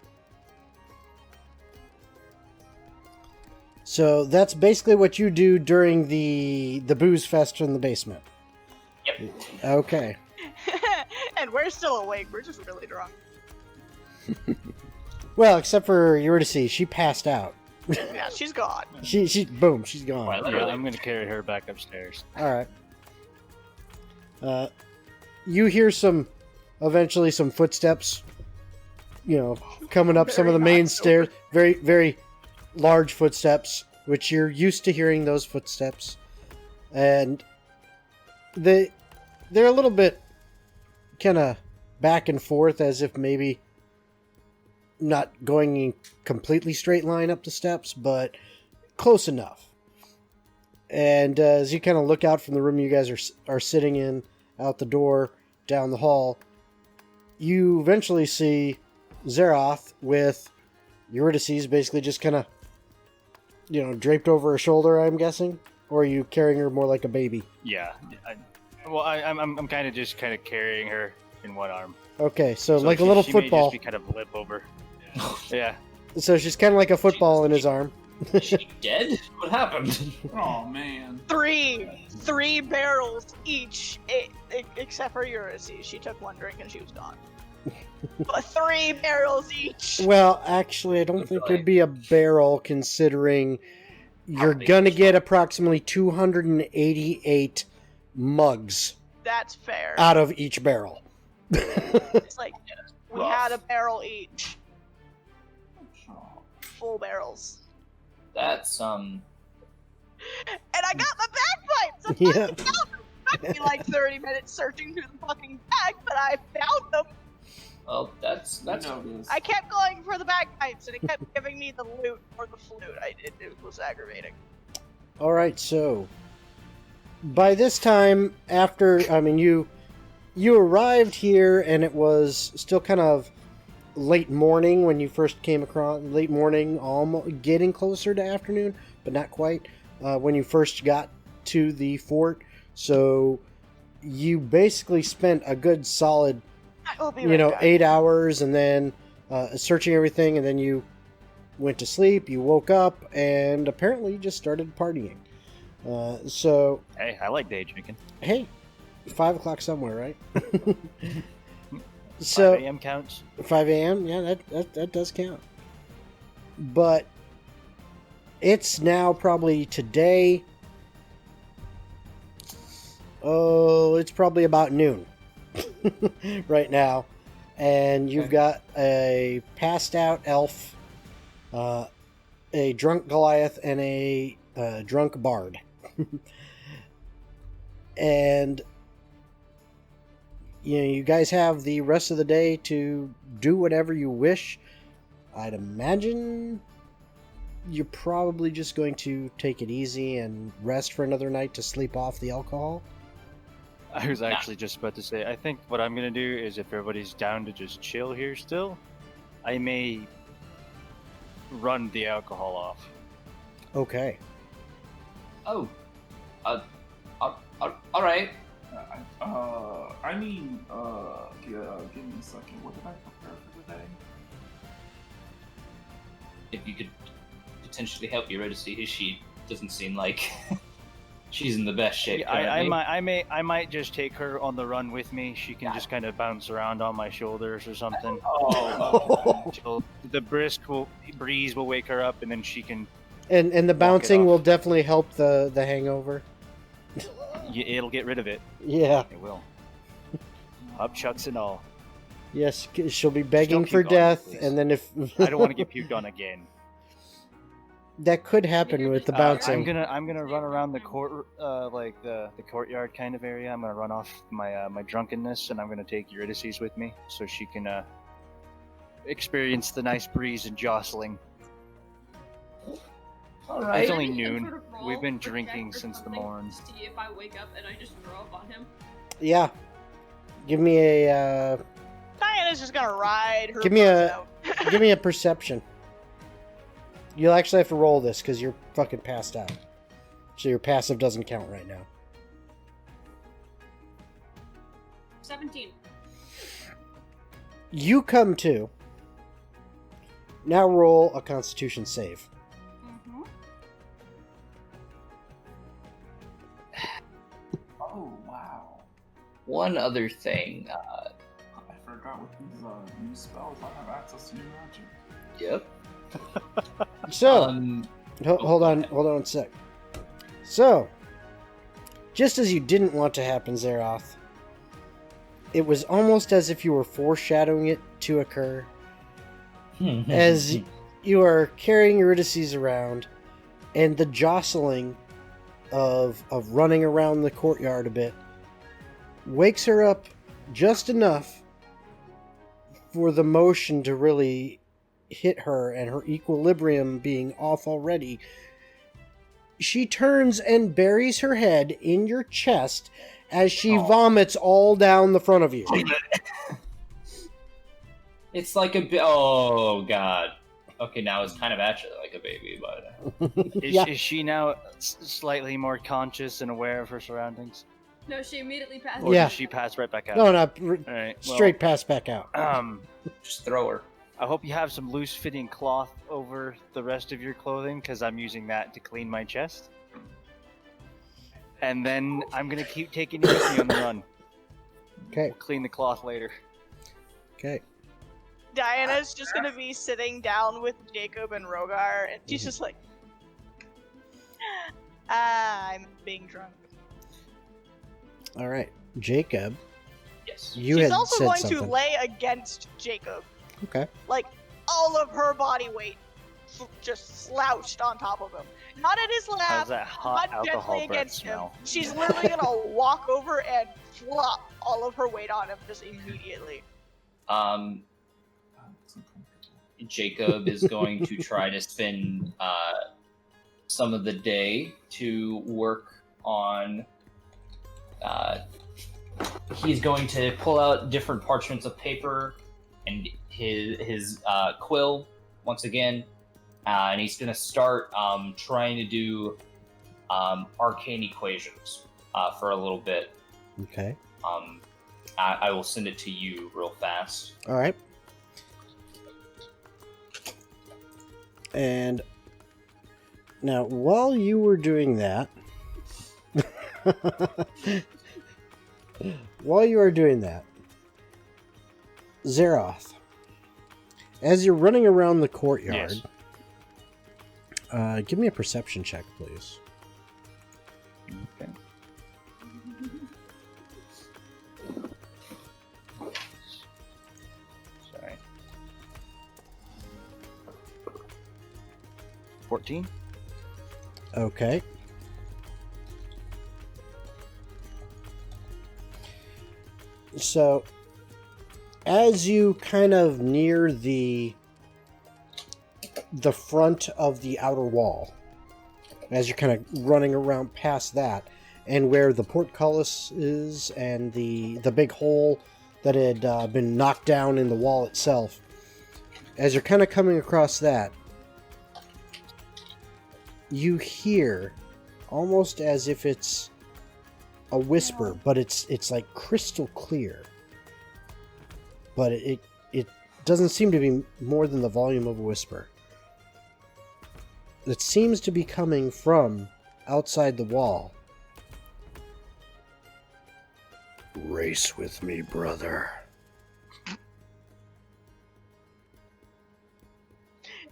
So that's basically what you do during the booze fest in the basement. Yep. Okay. And we're still awake. We're just really drunk. Well, except for Eurydice, she passed out. Yeah, she's gone. She's gone. Right, Yeah, I'm gonna carry her back upstairs. All right. You hear eventually some footsteps, coming up some of the main stairs. Very, very large footsteps, which you're used to hearing those footsteps. And they're a little bit kind of back and forth, as if maybe not going in completely straight line up the steps, but close enough. And as you kind of look out from the room you guys are sitting in, out the door, down the hall, you eventually see Zeroth with Eurydice basically just kind of, draped over her shoulder, I'm guessing? Or are you carrying her more like a baby? Yeah. I'm kind of carrying her in one arm. Okay, so like a little she football. May just be kind of limp over. Yeah. So she's kind of like a football in his arm. Is she dead? What happened? Oh, man. Three barrels each, except for Eurydice. She took one drink and she was gone. But 3 barrels each. Well, actually, I don't think it'd be a barrel, considering you're gonna get approximately 288 mugs That's fair. out of each barrel. It's like we rough. had a barrel each. Full barrels. That's And I got my bagpipes! I Yeah. fucking found them! It took me like 30 minutes searching through the fucking bag, but I found them! Well, that's You know this. I kept going for the bagpipes, and it kept giving me the lute or the flute. It was aggravating. All right, so by this time, you arrived here, and it was still kind of late morning when you first came across. Late morning, almost getting closer to afternoon, but not quite. When you first got to the fort, so you basically spent a good solid, I will be right back. 8 hours, and then searching everything, and then you went to sleep. You woke up, and apparently you just started partying. So Hey, I like day drinking. hey, 5 o'clock somewhere, right? So 5 a.m. counts. 5 a.m. Yeah, that does count. But it's now probably today. Oh, it's probably about noon right now, and you've got a passed out elf, a drunk Goliath, and a drunk bard, and you guys have the rest of the day to do whatever you wish. I'd imagine you're probably just going to take it easy and rest for another night to sleep off the alcohol. I was actually just about to say, I think what I'm gonna do is if everybody's down to just chill here still, I may run the alcohol off. Okay. Oh. All right. Give me a second. What did I prepare for today? If you could potentially help Eurydice, she doesn't seem like she's in the best shape. I might just take her on the run with me. She can just kind of bounce around on my shoulders or something. Oh. The breeze will wake her up, and then she can. And the Walk bouncing it will off. definitely help the hangover. It'll get rid of it. Yeah. It will. Upchucks and all. Yes, she'll be begging Don't for puke on me, death, please. and then if I don't want to get puked on again. that could happen with the bouncing. I'm gonna run around the court, like the courtyard kind of area. I'm gonna run off my drunkenness, and I'm gonna take Eurydice with me so she can experience the nice breeze and jostling. All It's right. only Any noon. sort of roll We've been for drinking check or since the something morn. to See if I wake up and I just throw up on him. Yeah. Give me a Diana's just gonna ride her. Give me butt a- out. give me a perception. You'll actually have to roll this because you're fucking passed out. So your passive doesn't count right now. 17. You come to. Now roll a Constitution save. Mm-hmm. Oh wow! One other thing. I forgot with these new spells I have access to new magic. Yep. So, hold on a sec. So, just as you didn't want to happen, Zeroth, it was almost as if you were foreshadowing it to occur. As you are carrying Eurydice around, and the jostling of running around the courtyard a bit wakes her up just enough for the motion to really hit her, and her equilibrium being off already. She turns and buries her head in your chest as she vomits all down the front of you. It's like a bit. Oh god. Okay, now it's kind of actually like a baby, but Is she now slightly more conscious and aware of her surroundings? No, she immediately passed. Or Yeah. does she pass right back out? No, All right, right. straight pass back out. just throw her. I hope you have some loose-fitting cloth over the rest of your clothing, because I'm using that to clean my chest. And then I'm gonna keep taking you with me on the run. Okay, We'll clean the cloth later. okay. Diana's just gonna be sitting down with Jacob and Rogar, and she's just like, I'm being drunk. All right, Jacob. Yes. You She's had also said going something. to lay against Jacob, Okay. like all of her body weight just slouched on top of him. Not at his How's lap, that hot not alcohol gently breath against him. smell? She's literally gonna walk over and flop all of her weight on him just immediately. Jacob is going to try to spend some of the day to work on. He's going to pull out different parchments of paper and his quill once again, and he's going to start trying to do arcane equations for a little bit. Okay. I will send it to you real fast. All right. And now, while you were doing that, Zeroth, as you're running around the courtyard, give me a perception check, please. Okay. Sorry. 14. Okay. So, as you kind of near the front of the outer wall, as you're kind of running around past that, and where the portcullis is, and the big hole that had been knocked down in the wall itself, as you're kind of coming across that, you hear, almost as if it's a whisper, but it's like crystal clear. But it doesn't seem to be more than the volume of a whisper. It seems to be coming from outside the wall. Race with me, brother.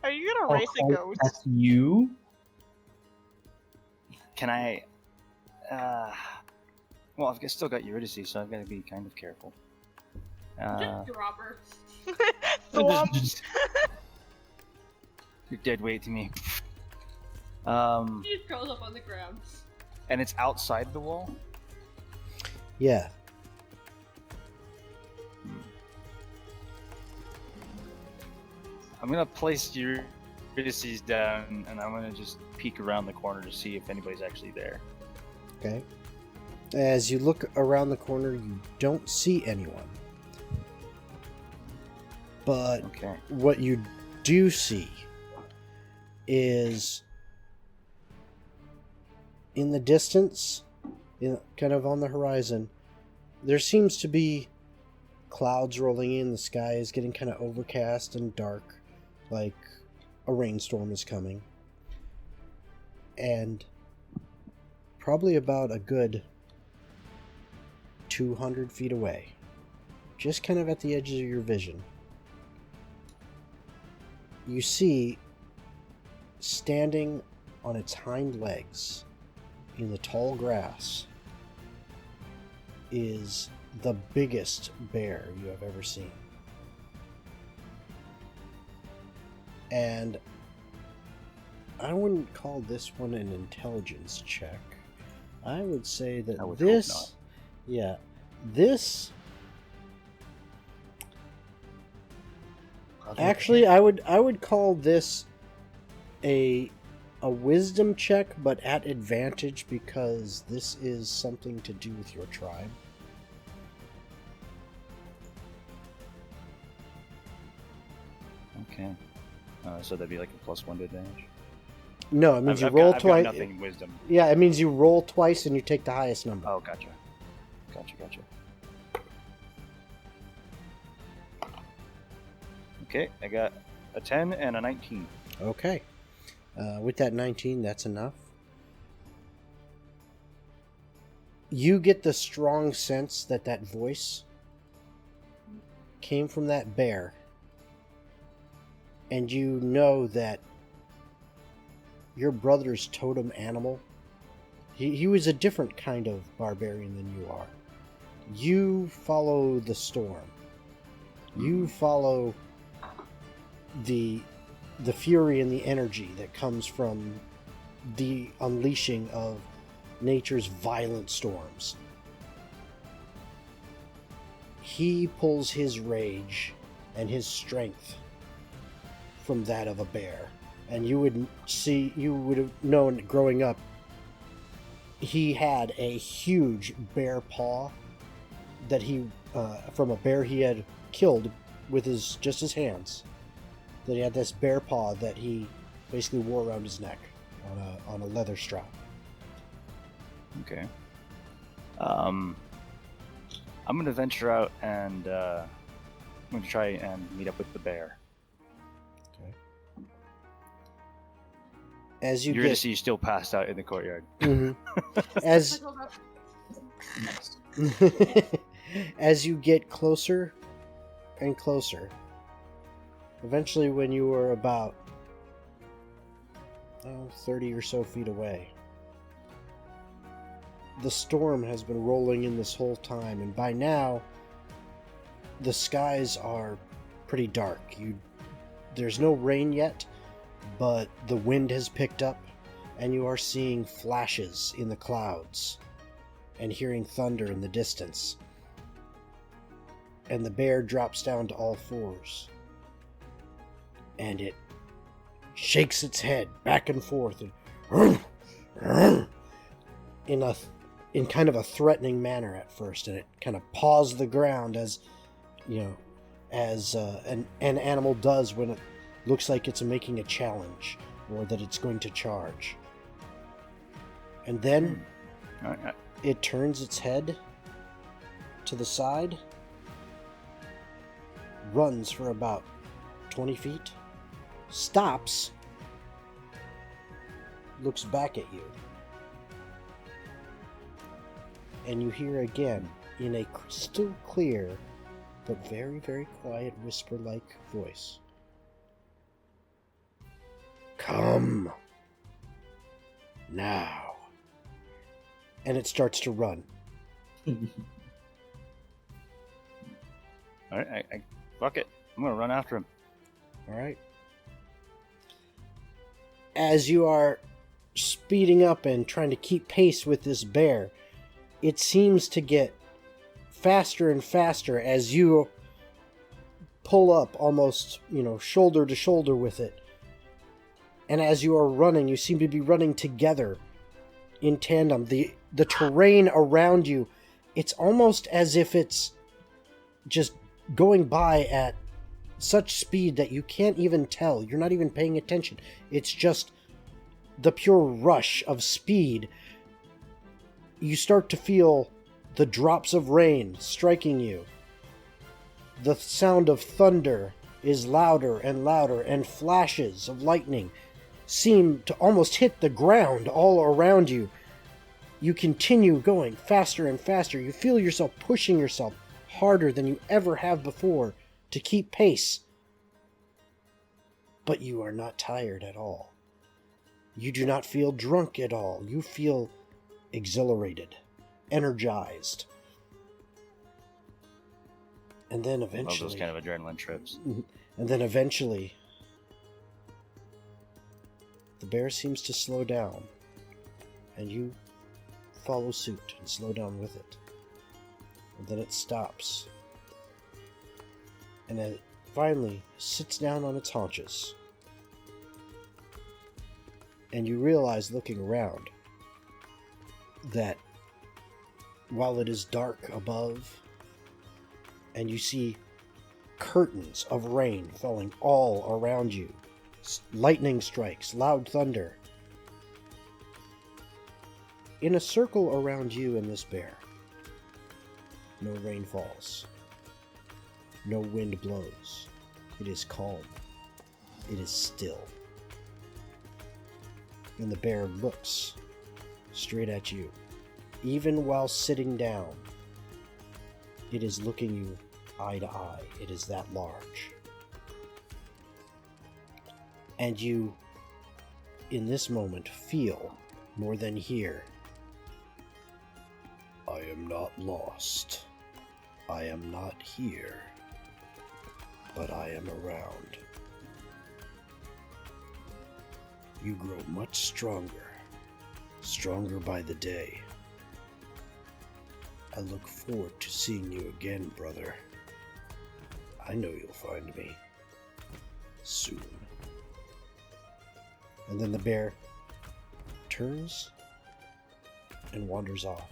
Are you gonna race a ghost? That's you? Can I? Well, I've still got Eurydice, so I've got to be kind of careful. Just drop her. Thwomp. You're dead weight to me. She just curls up on the ground. And it's outside the wall? Yeah. I'm gonna place Eurydice down, and I'm gonna just peek around the corner to see if anybody's actually there. Okay. As you look around the corner, you don't see anyone. But Okay. what you do see is in the distance, kind of on the horizon, there seems to be clouds rolling in. The sky is getting kind of overcast and dark, like a rainstorm is coming. And probably about a good 200 feet away, just kind of at the edges of your vision, you see, standing on its hind legs in the tall grass, is the biggest bear you have ever seen. And I wouldn't call this one an intelligence check. I would say that I would this... hope not. Yeah, this... Actually, I would call this a wisdom check, but at advantage, because this is something to do with your tribe. Okay. So that'd be like a +1 to advantage. No, it means I've you roll got twice. nothing in wisdom. Yeah, it means you roll twice and you take the highest number. Oh, gotcha. Gotcha. Okay, I got a 10 and a 19. Okay. With that 19, that's enough. You get the strong sense that that voice came from that bear. And you know that your brother's totem animal, he was a different kind of barbarian than you are. You follow the storm. You follow the fury and the energy that comes from the unleashing of nature's violent storms. he pulls his rage and his strength from that of a bear. And you would have known growing up, he had a huge bear paw that he, from a bear he had killed with just his hands. That he had this bear paw that he basically wore around his neck on a leather strap. Okay. I'm gonna venture out and I'm gonna try and meet up with the bear. Okay. As you You're gonna see he's still passed out in the courtyard. Mhm. As as you get closer and closer, eventually when you were about 30 or so feet away, the storm has been rolling in this whole time, and by now the skies are pretty dark. There's no rain yet, but the wind has picked up, and you are seeing flashes in the clouds and hearing thunder in the distance. And the bear drops down to all fours, and it shakes its head back and forth and in kind of a threatening manner at first, and it kind of paws the ground as an animal does when it looks like it's making a challenge or that it's going to charge. And then it turns its head to the side, runs for about 20 feet, stops, looks back at you, and you hear again, in a crystal clear but very, very quiet whisper-like voice, "Come now." And it starts to run. Alright, fuck it. I'm gonna run after him. Alright. As you are speeding up and trying to keep pace with this bear, it seems to get faster and faster as you pull up almost, shoulder to shoulder with it. And as you are running, you seem to be running together in tandem. The terrain around you, it's almost as if it's just going by at such speed that you can't even tell. You're not even paying attention. It's just the pure rush of speed. You start to feel the drops of rain striking you. The sound of thunder is louder and louder, and flashes of lightning seem to almost hit the ground all around you. You continue going faster and faster. You feel yourself pushing yourself harder than you ever have before to keep pace. But you are not tired at all. You do not feel drunk at all. You feel exhilarated, energized. And then eventually... Love those kind of adrenaline trips. And then eventually, the bear seems to slow down, and you follow suit and slow down with it. And then it stops, and it finally sits down on its haunches. And you realize, looking around, that while it is dark above, and you see curtains of rain falling all around you, lightning strikes, loud thunder, in a circle around you and this bear, no rain falls, no wind blows. It is calm. It is still. And the bear looks straight at you. Even while sitting down, it is looking you eye to eye. It is that large. And you, in this moment, feel more than hear, "I am not lost. I am not here. But I am around." You grow much stronger, stronger by the day. I look forward to seeing you again, brother. I know you'll find me. Soon. And then the bear turns and wanders off.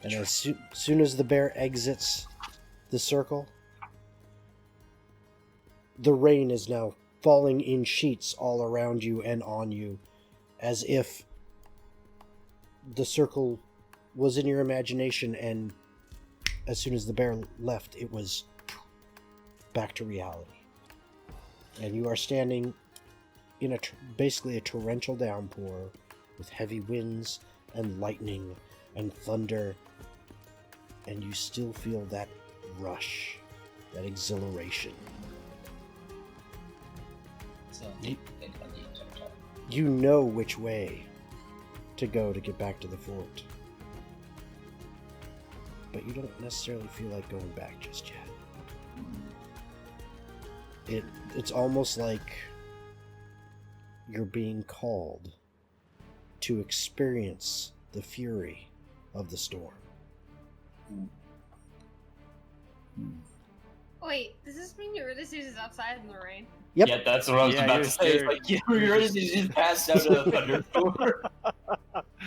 And as soon as the bear exits the circle, the rain is now falling in sheets all around you and on you, as if the circle was in your imagination, and as soon as the bear left, it was back to reality. And you are standing in basically a torrential downpour with heavy winds and lightning and thunder, and you still feel that rush, that exhilaration. You know which way to go to get back to the fort, but you don't necessarily feel like going back just yet. It's almost like you're being called to experience the fury of the storm. Wait, does this mean Eurydice is outside in the rain? Yep. Yeah, that's what I was Yeah, about you're to say. It's scared. like, Eurydice just passed out of the thunderstorm.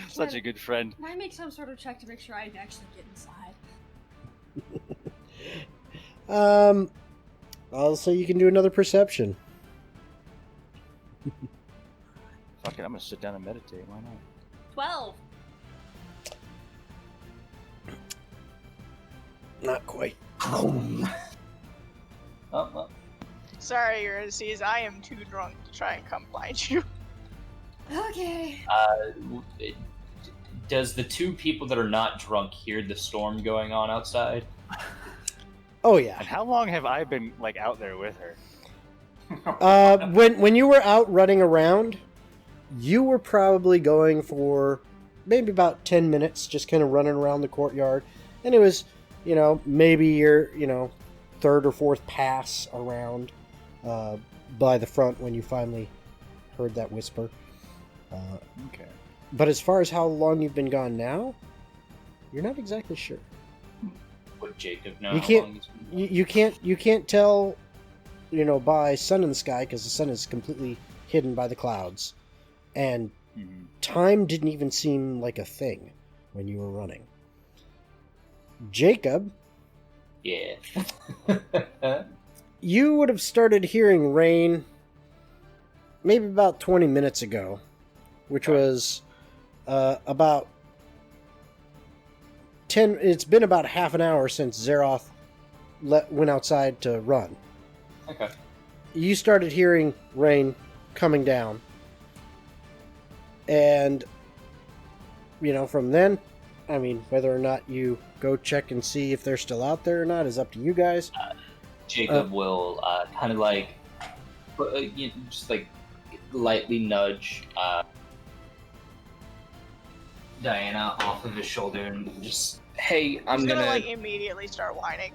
Such a good friend. Can I make some sort of check to make sure I actually get inside? Also, you can do another perception. Fuck it, I'm gonna sit down and meditate. Why not? 12. Not quite. Oh, well. Sorry, Eurydice, I am too drunk to try and come find you. Okay. Does the two people that are not drunk hear the storm going on outside? Oh yeah. And how long have I been like out there with her? When you were out running around, you were probably going for maybe about 10 minutes, just kind of running around the courtyard, and it was, maybe your, third or fourth pass around by the front when you finally heard that whisper. Okay. But as far as how long you've been gone now, you're not exactly sure. Would Jacob know You how can't- long he's been? You can't tell, by sun in the sky, because the sun is completely hidden by the clouds, and Mhm. time didn't even seem like a thing when you were running. Jacob, Yeah. you would have started hearing rain maybe about 20 minutes ago, which was about 10. It's been about half an hour since Zeroth went outside to run. Okay. You started hearing rain coming down, and from then, whether or not you go check and see if they're still out there or not is up to you guys. Jacob will kind of like, just like lightly nudge Diana off of his shoulder and just, hey, I'm gonna like immediately start whining.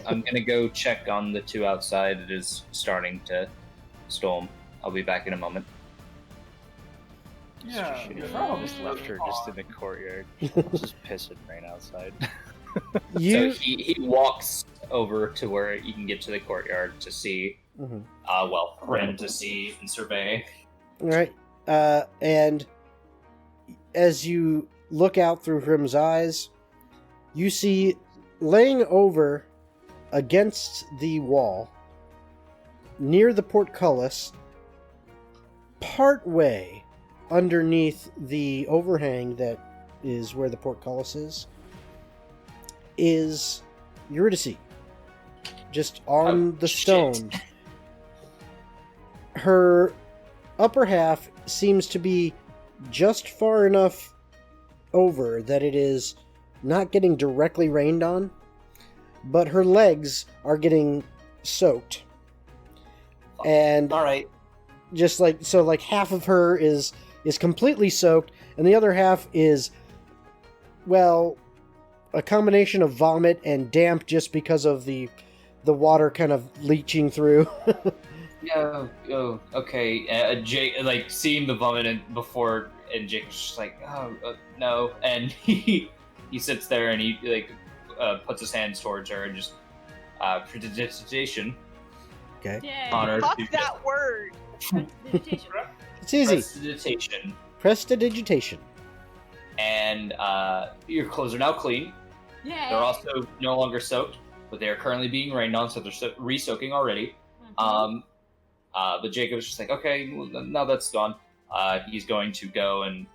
I'm gonna go check on the two outside. It is starting to storm. I'll be back in a moment. Yeah, Shitty. you're I probably just left her just in the courtyard. Just pissing rain outside. You So he walks over to where you can get to the courtyard to see, Mhm. Ren to see and survey. All right. And as you look out through Hrim's eyes, you see laying over against the wall near the portcullis, partway underneath the overhang that is where the portcullis is Eurydice. Just on Oh, the shit. stone. Her upper half seems to be just far enough over that it is not getting directly rained on, but her legs are soaked. And All right. just like half of her is completely soaked, and the other half is, well, a combination of vomit and damp just because of the water kind of leaching through. Yeah. Oh, okay. Jake, like seeing the vomit and Jake's just like, no, and he sits there and he puts his hands towards her and just prestidigitation. Okay. Yay. Honor Fuck to that word. Meditation. It's easy. prestidigitation. Prestidigitation. And your clothes are now clean. Yay. They're also no longer soaked, but they are currently being rained on, so they're re-soaking already. Mhm. But Jacob's just like, okay, well, now that's done. He's going to go and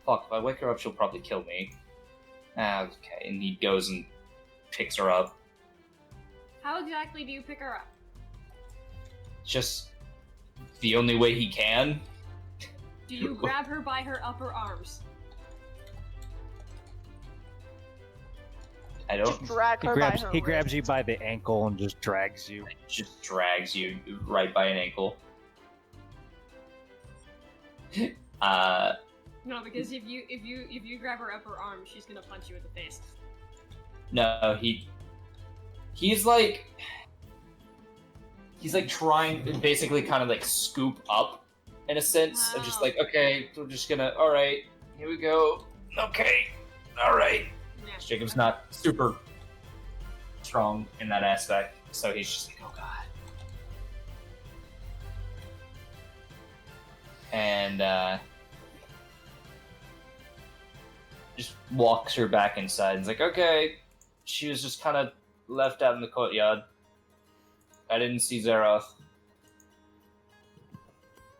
fuck. If I wake her up, she'll probably kill me. Okay, and he goes and picks her up. How exactly do you pick her up? Just the only way he can. Do you grab her by her upper arms? I Just don't. drag her by her He grabs wrist. you by the ankle and just drags you. Just drags you right by an ankle. No, because if you grab her upper arm, she's gonna punch you in the face. No, he's like trying basically kind of like scoop up in a sense of just Wow. like, okay, we're just gonna, all right, here we go, okay, all right. Yeah. Jacob's not super strong in that aspect, so he's just like, oh god. And just walks her back inside. And's like, okay, she was just kind of left out in the courtyard. I didn't see Zeroth.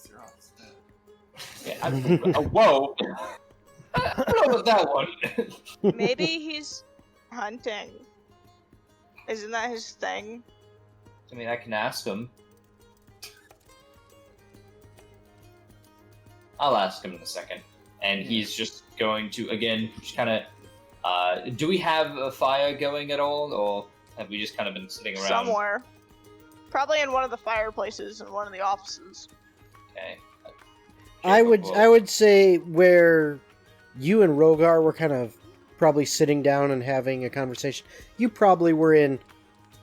Zeroth's dead. Yeah, whoa! I don't know about that one. Maybe he's hunting. Isn't that his thing? I mean, I can ask him. I'll ask him in a second. And he's just going to, again, just kind of... do we have a fire going at all, or have we just kind of been sitting around? Somewhere. Probably in one of the fireplaces in one of the offices. Okay. I Well, would say where you and Rogar were kind of probably sitting down and having a conversation. You probably were in,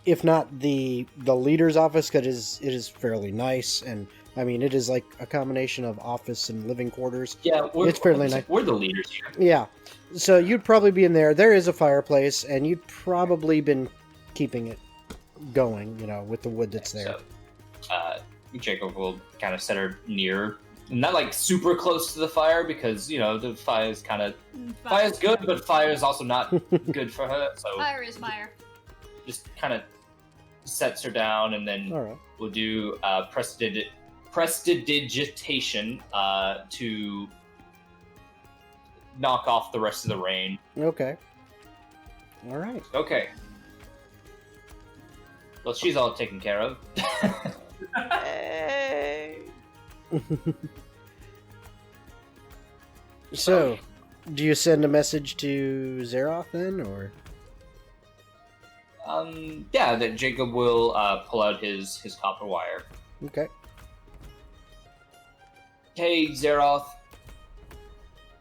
if not the leader's office, because it is fairly nice, and I mean it is like a combination of office and living quarters. Yeah, It's fairly nice. We're the leaders here. Yeah, so you'd probably be in there. There is a fireplace, and you'd probably been keeping it going, with the wood that's there. So, Jacob will kind of set her near, not like super close to the fire, because the fire is kind of fire's good, but fire is also not good for her. So Fire is fire. just kind of sets her down, and then All right. we'll do prestidigitation to knock off the rest of the rain. Okay. All right. Okay. Well, she's all taken care of. Hey. So, do you send a message to Zeroth then, or? Yeah, that Jacob will pull out his copper wire. Okay. Hey, Zeroth.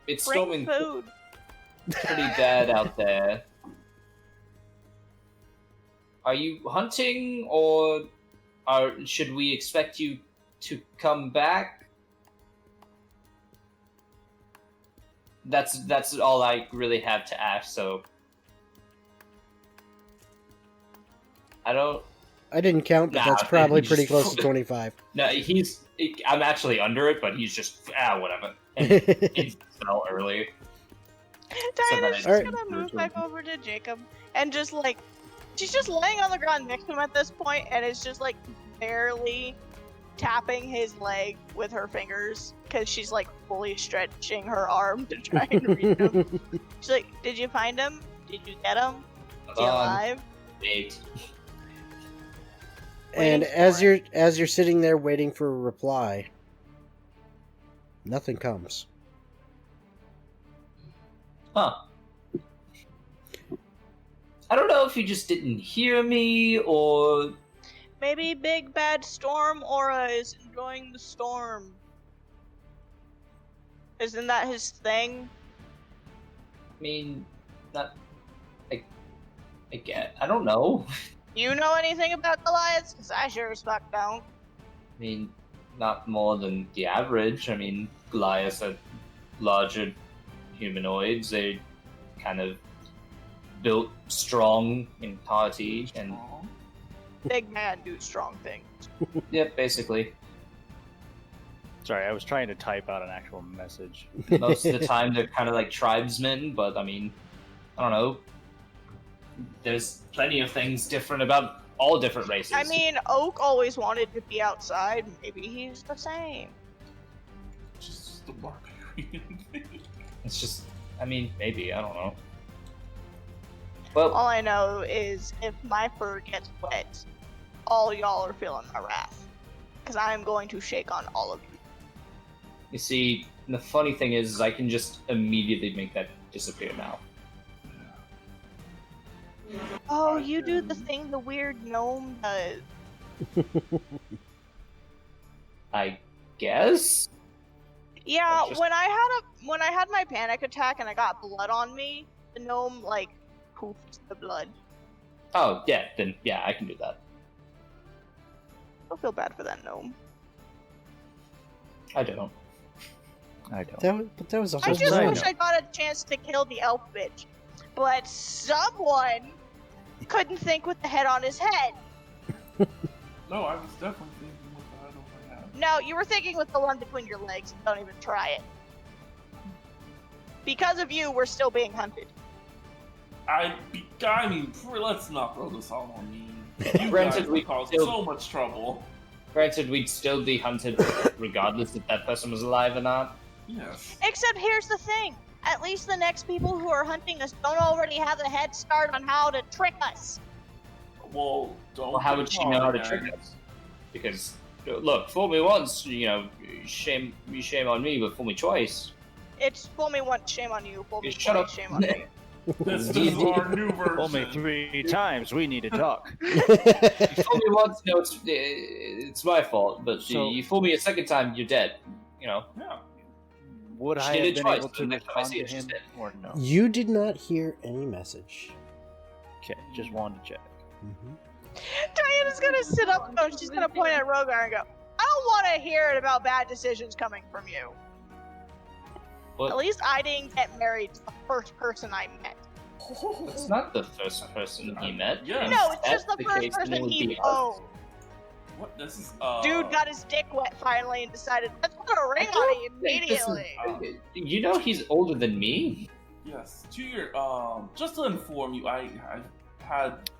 It's Bring storming food. pretty bad out there. Are you hunting, or should we expect you to come back? That's all I really have to ask. So I don't. I didn't count, but Nah, that's probably he's pretty just- close to 25. No, I'm actually under it, but he's just whatever. And he's fell early. Diana's just Alright. gonna move back over to Jacob and just like, she's just laying on the ground next to him at this point, and is just like barely tapping his leg with her fingers because she's like fully stretching her arm to try and reach him. She's like, "Did you find him? Did you get him? Is he alive?" Wait. And Waiting as for you're sitting there waiting for a reply, nothing comes. Huh. I don't know if you just didn't hear me, or Maybe Big Bad Storm Aura is enjoying the storm. Isn't that his thing? I mean, not. I get. I don't know. You know anything about Goliaths? Because I sure as fuck don't. I mean, not more than the average. I mean, Goliaths are larger humanoids. They kind of built, strong, and hearty, and Aw. Big man do strong things. yeah, basically. Sorry, I was trying to type out an actual message. Most of the time, they're kind of like tribesmen, but I mean, I don't know. There's plenty of things different about all different races. I mean, Oak always wanted to be outside. Maybe he's the same. Just the barbarian thing. it's just, I mean, maybe, I don't know. Well, All I know is if my fur gets wet, all y'all are feeling my wrath. Because I am going to shake on all of you. you see, the funny thing is I can just immediately make that disappear now. Oh, you do the thing the weird gnome does. I guess? Yeah, Just- when I had my panic attack and I got blood on me, the gnome like poofed the blood. Oh, yeah, then, yeah, I can do that. I feel bad for that gnome. I don't. I don't. But that was a I whole just I wish know. I got a chance to kill the elf bitch, but someone couldn't think with the head on his head. No, I was definitely thinking with the head over head. No, you were thinking with the one between your legs. Don't even try it. Because of you, we're still being hunted. I mean, let's not throw this all on me. You Granted, guys we caused still- so much trouble. Granted, we'd still be hunted regardless if that person was alive or not. Yes. Except here's the thing. At least the next people who are hunting us don't already have a head start on how to trick us. Well, don't. Well, how get would she caught know how to again. trick us? Because, look, fool me once, shame on me, but fool me twice. It's fool me once, shame on you. Fool me Shut twice, up. shame on me. This is our new version. Only 3 times. We need to talk. You fool me once, no, it's my fault, but So- you fool me a second time, you're dead. You know. Yeah. Would She I did have it been twice, able but to next time I respond see to it, she's him dead. or no? You did not hear any message. Okay, just wanted to check. Mhm. Diana's gonna sit up though, and she's gonna point at Rogar and go, I don't want to hear it about bad decisions coming from you. But At least I didn't get married to the first person I met. it's not the first person he met. Yeah. No, it's If just that's the first case, then it person would he be us. owned. What? This is. Dude got his dick wet finally and decided, let's put a ring on it immediately. You know he's older than me. Yes. To your just to inform you, I've had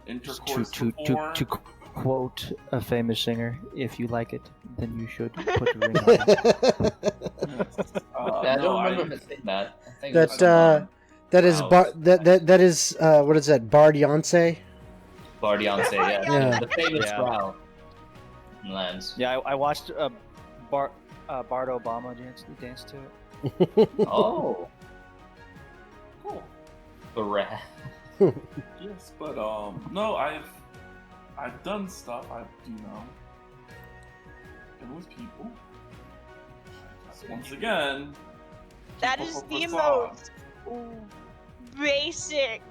intercourse To before. quote a famous singer, if you like it, then you should put a ring on it. Yes. I no, don't remember him saying that. I think That, it was that is Wow. that is what is that? Bardionce? Bardionce, yeah. Yeah. The famous Yeah. growl. Lands. Yeah, I watched Bart Obama dance to it. Oh. Cool. Barra. Yes, but no, I've done stuff. I do know. Been with people. Once again. That keep is up a the facade. most basic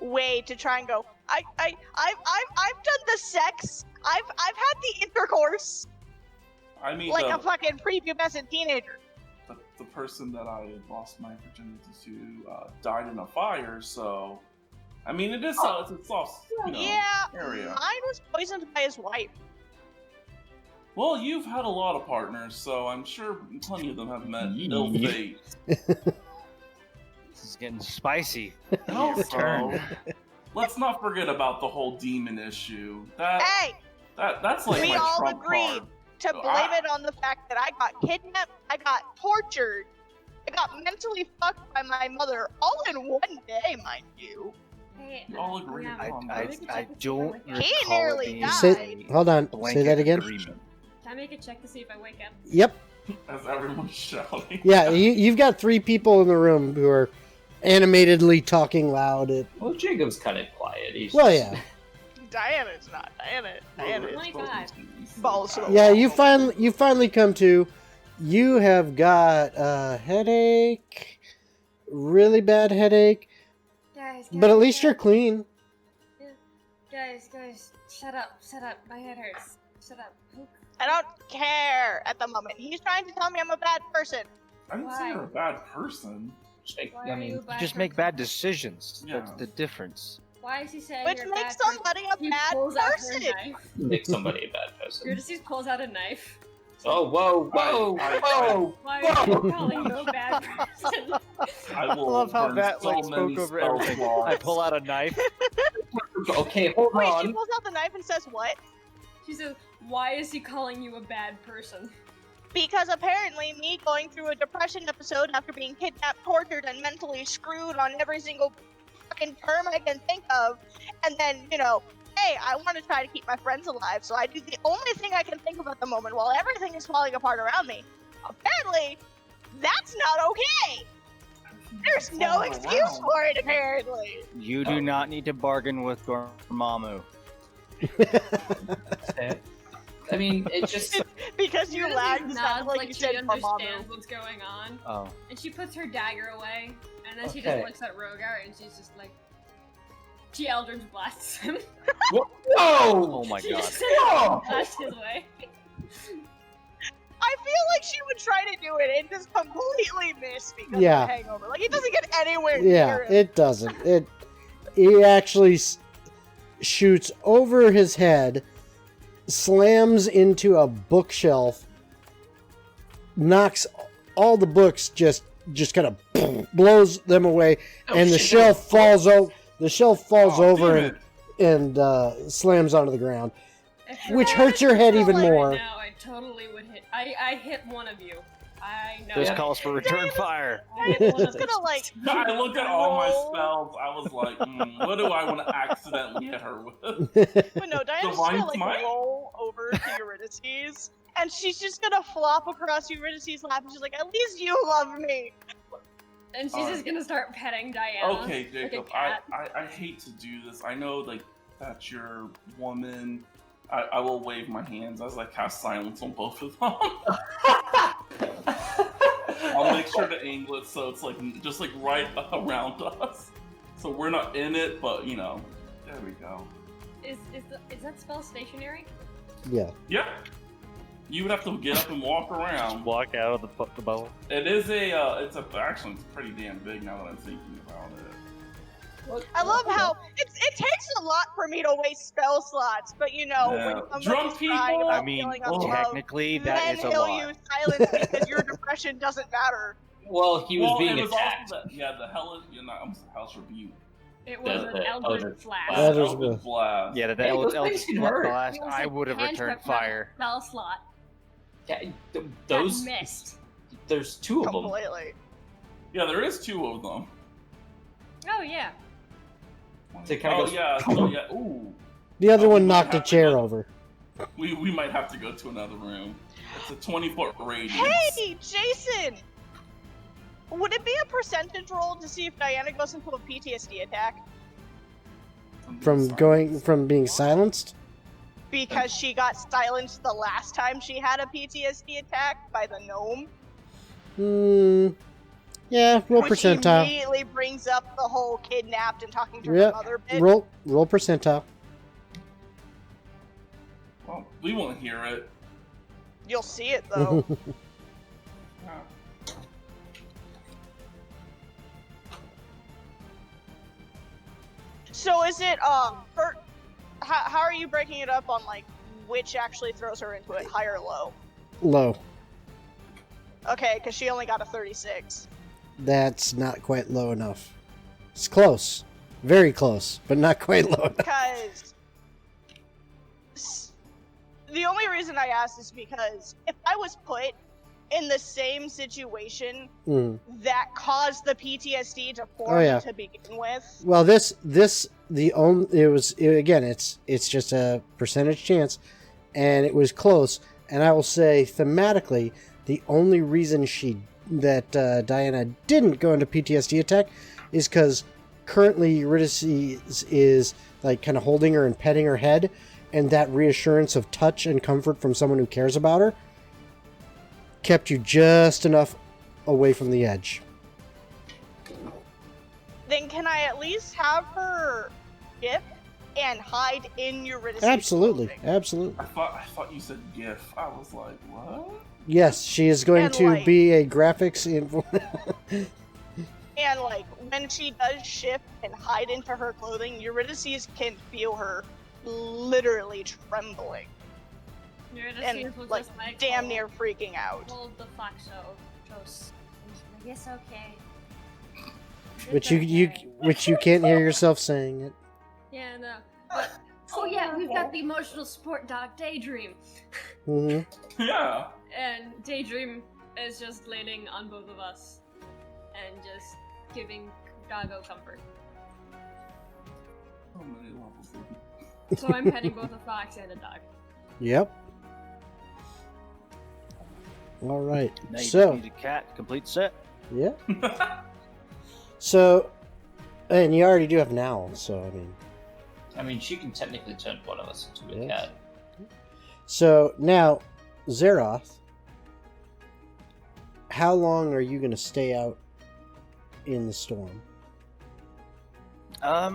way to try and go. I've done the sex. I've had the intercourse I mean, like the, a fucking prepubescent teenager. the person that I lost my virginity to died in a fire, so I mean, it's a soft, Yeah, area. mine was poisoned by his wife. Well, you've had a lot of partners, so I'm sure plenty of them have met Yee. ill fate. This is getting spicy. And also, Turn. let's not forget about the whole demon issue. Hey, That's like we my all trump agreed card. to blame it on the fact that I got kidnapped, I got tortured, I got mentally fucked by my mother, all in one day, mind you. Hey, We all agree yeah, upon I that. don't He recall nearly it being died. Say, hold on. Say blanket that again. agreement. Can I make a check to see if I wake up? Yep. As everyone's shouting. Yeah, you've got 3 people in the room who are animatedly talking loud. Well, Jacob's kind of quiet. He's Well, just- yeah. Diana's not. Diana is 25. balls to the Yeah, wall. you finally come to. You have got a headache, really bad headache, Guys, but at least you're clean. Guys, shut up, my head hurts. Shut up. I don't care at the moment. He's trying to tell me I'm a bad person. I didn't say you're a bad person. Why I are you mean, a You bad just make person? bad decisions. Yeah. That's the difference. Why is he saying Which you're a makes bad person? somebody a He bad pulls out her person. knife. make somebody a bad person. Eurydice pulls out a knife. Oh, whoa, whoa, whoa! Why are you calling you a bad person? I will love how burn that so like many spoke over spell everything. slots. I pull out a knife. Okay, hold Wait, she on. pulls out the knife and says what? She says, why is he calling you a bad person? Because apparently me going through a depression episode after being kidnapped, tortured, and mentally screwed on every single fucking term I can think of, and then, hey, I want to try to keep my friends alive, so I do the only thing I can think of at the moment while everything is falling apart around me. Apparently, that's not okay! There's no Fall excuse around. for it, apparently! You do not need to bargain with Dormammu. I mean, it just. Because you Eurydice lagged, nods sounded like you she said understands Dormammu. what's going on. Oh. And she puts her dagger away, and then she Okay. just looks at Rogar, and she's just like... She Eldritch blasts him. Whoa! Oh my She god. just Oh! blasts his way. I feel like she would try to do it and just completely miss because Yeah. of the hangover. Like, it doesn't get anywhere Yeah, near him. it doesn't. He actually shoots over his head, slams into a bookshelf, knocks all the books just kind of blows them away, and the shit, shelf falls over. The shelf falls Oh, over damn and it. slams onto the ground, If which Rogar hurts your head was even right more. Now, I totally would hit. I hit one of you. I know. This Yeah. calls for return fire. I hit one of It's gonna, like, I looked at all my roll. spells. I was like, what do I want to accidentally hit her with? But no, Diana's just Divine gonna, like, Smite? roll over to Eurydice, and she's just gonna flop across Eurydice's lap, and she's like, at least you love me! And she's just gonna start petting Diana. Okay, like Jacob, a cat. I hate to do this. I know, like, that's your woman. I will wave my hands as I cast silence on both of them. I'll make sure to angle it so it's, like, just, like, right around us. So we're not in it, but, there we go. Is that spell stationary? Yeah. Yeah. You would have to get up and walk around. Walk out of the bubble. It is actually it's pretty damn big now that I'm thinking about it. I love how it takes a lot for me to waste spell slots, but Yeah. when somebody's Drunk crying people? about I mean, feeling unloved, technically, that then is a he'll lot. use silence because your depression doesn't matter. Well, he was being it was attacked. Also the hellish, hellish rebuke. It was an Eldritch blast. Eldritch Eldritch blast. Yeah, Hey, those things can hurt. blast. It was I a would have cantrip, returned not a fire. Spell slot. Yeah, That those. missed. There's two of them. Completely. Yeah, there is two of them. Oh yeah. So it kinda goes- yeah. Ooh. The other Oh, one we might knocked a have to chair go- over. We might have to go to another room. It's a 20-foot radius. Hey, Jason! Would it be a percentage roll to see if Diana goes into a PTSD attack? From being silenced? Because she got silenced the last time she had a PTSD attack by the gnome? Yeah, roll Which percentile. immediately brings up the whole kidnapped and talking to Yep. her mother bit. Roll percentile. Well, we won't hear it. You'll see it though. Yeah. So is it how are you breaking it up on like which actually throws her into it, high or low? Low. Okay, because she only got a 36. That's not quite low enough. It's close. Very close, but not quite low enough. Because the only reason I asked is because if I was put in the same situation that caused the PTSD to form to begin with. Well, it's just a percentage chance, and it was close. And I will say, thematically, the only reason Diana didn't go into PTSD attack is because currently Eurydice is like kind of holding her and petting her head, and that reassurance of touch and comfort from someone who cares about her kept you just enough away from the edge. Then can I at least have her dip and hide in Eurydice's Absolutely, clothing? absolutely. I thought you said GIF. I was like, what? Yes, she is going And, to like- be a graphics And like when she does shift and hide into her clothing, Eurydice can feel her literally trembling Eurydice and will like just damn near freaking out. hold the Foxo close. Like, it's okay. which It's you okay. which you can't hear yourself saying it. Yeah, no. But, oh yeah, we've got the emotional support dog, Daydream. Hmm. Yeah. And Daydream is just leaning on both of us and just giving Doggo comfort. So many levels. So I'm petting both a fox and a dog. Yep. All right. Now you So just need a cat, complete set. yeah. So, and you already do have an owl. So I mean, she can technically turn one of us into a Yes. cat. so now, Zeroth, how long are you going to stay out in the storm? I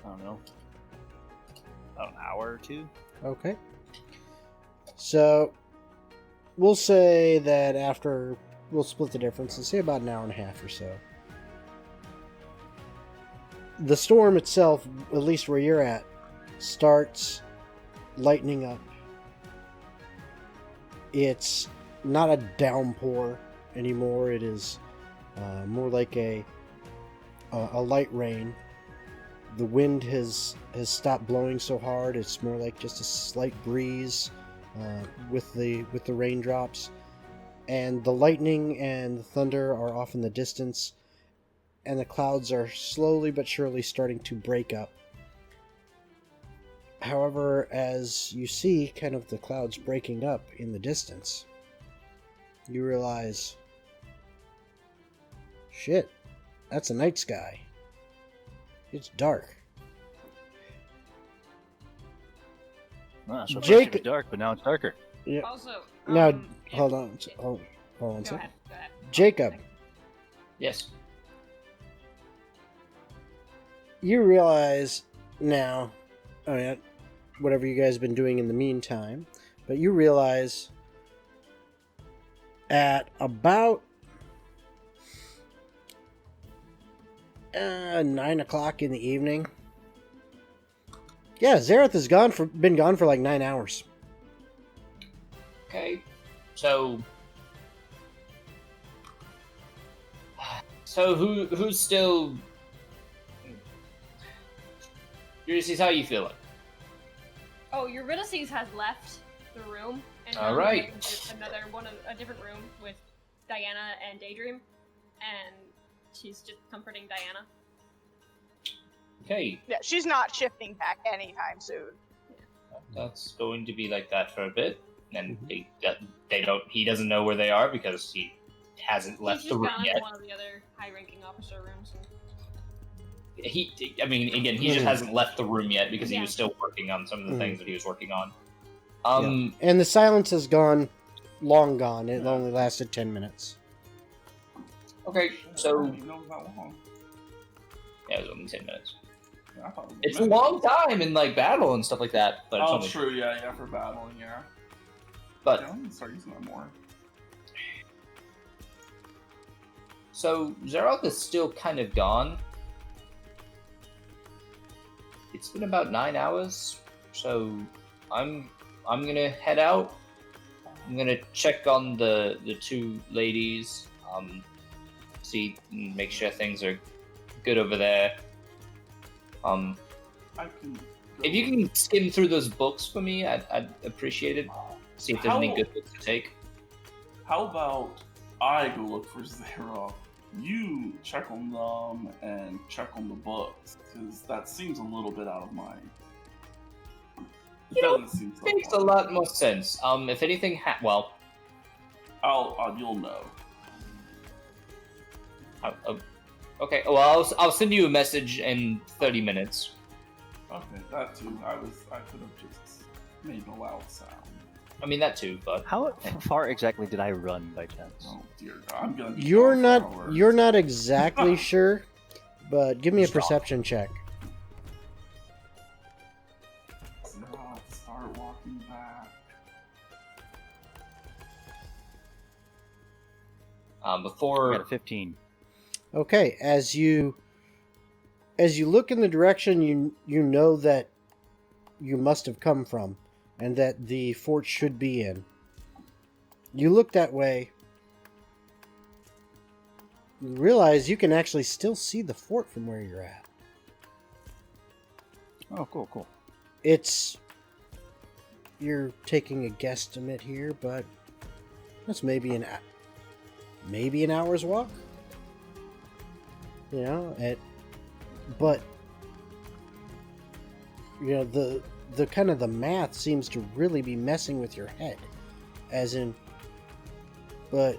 don't know. About an hour or two. Okay. So, we'll say that after, we'll split the difference and say about an hour and a half or so. The storm itself, at least where you're at, starts lightening up. It's not a downpour anymore. It is more like a light rain. The wind has stopped blowing so hard. It's more like just a slight breeze with the raindrops, and the lightning and the thunder are off in the distance, and the clouds are slowly but surely starting to break up. However, as you see kind of the clouds breaking up in the distance, you realize, shit, that's a night sky. It's dark. So first Jake- it was dark, but now it's darker. Yeah. Also, Now, if- hold on one Go second. ahead, go ahead. Jacob, Yes. you realize now, I mean, whatever you guys have been doing in the meantime, but you realize at about 9 o'clock in the evening. Yeah, Zeroth has been gone for like 9 hours. Okay. So who's still? Ulysses, how you feeling? Oh, Eurydice has left the room and All gone right. into a different room with Diana and Daydream, and she's just comforting Diana. Okay, Yeah, she's not shifting back anytime soon. that's going to be like that for a bit, and they don't. He doesn't know where they are because he hasn't left He's the just room gone yet. to one of the other high-ranking officer rooms. I mean, again, he just hasn't left the room yet because he Yeah. was still working on some of the Mhm. things that he was working on. And the silence has long gone. It only lasted 10 minutes. Okay, so I didn't know it was that long. yeah, it was only 10 minutes. Yeah, I thought it was It's a minutes. long time in like battle and stuff like that, but it's Oh, only. true. Yeah, for battling. Yeah. But Yeah, I'm gonna start using that more. so Zeroth is still kind of gone. It's been about 9 hours, so I'm gonna head out. I'm gonna check on the two ladies, see, make sure things are good over there. I can. Go If you can skim through those books for me, I'd appreciate it. See if there's any How- good books to take. How about I go look for Zeroth? You check on them and check on the books, because that seems a little bit out of my. It You know, doesn't seem so Makes a fun. lot more sense. If anything, well, You'll know. okay. Well, I'll send you a message in 30 minutes. Okay, that too. I could have just made a loud sound. I mean that too, but How far exactly did I run by chance? Oh dear God, I'm gonna. Be You're gone for hours. you're not exactly sure, but give me a Stop. perception check. Zeroth, start walking back. I got a Before 15. Okay, as you look in the direction you know that you must have come from, and that the fort should be in, you look that way. You realize you can actually still see the fort from where you're at. Oh, cool. You're taking a guesstimate here, but that's maybe an hour's walk. You know, but you know the kind of the math seems to really be messing with your head, as in, but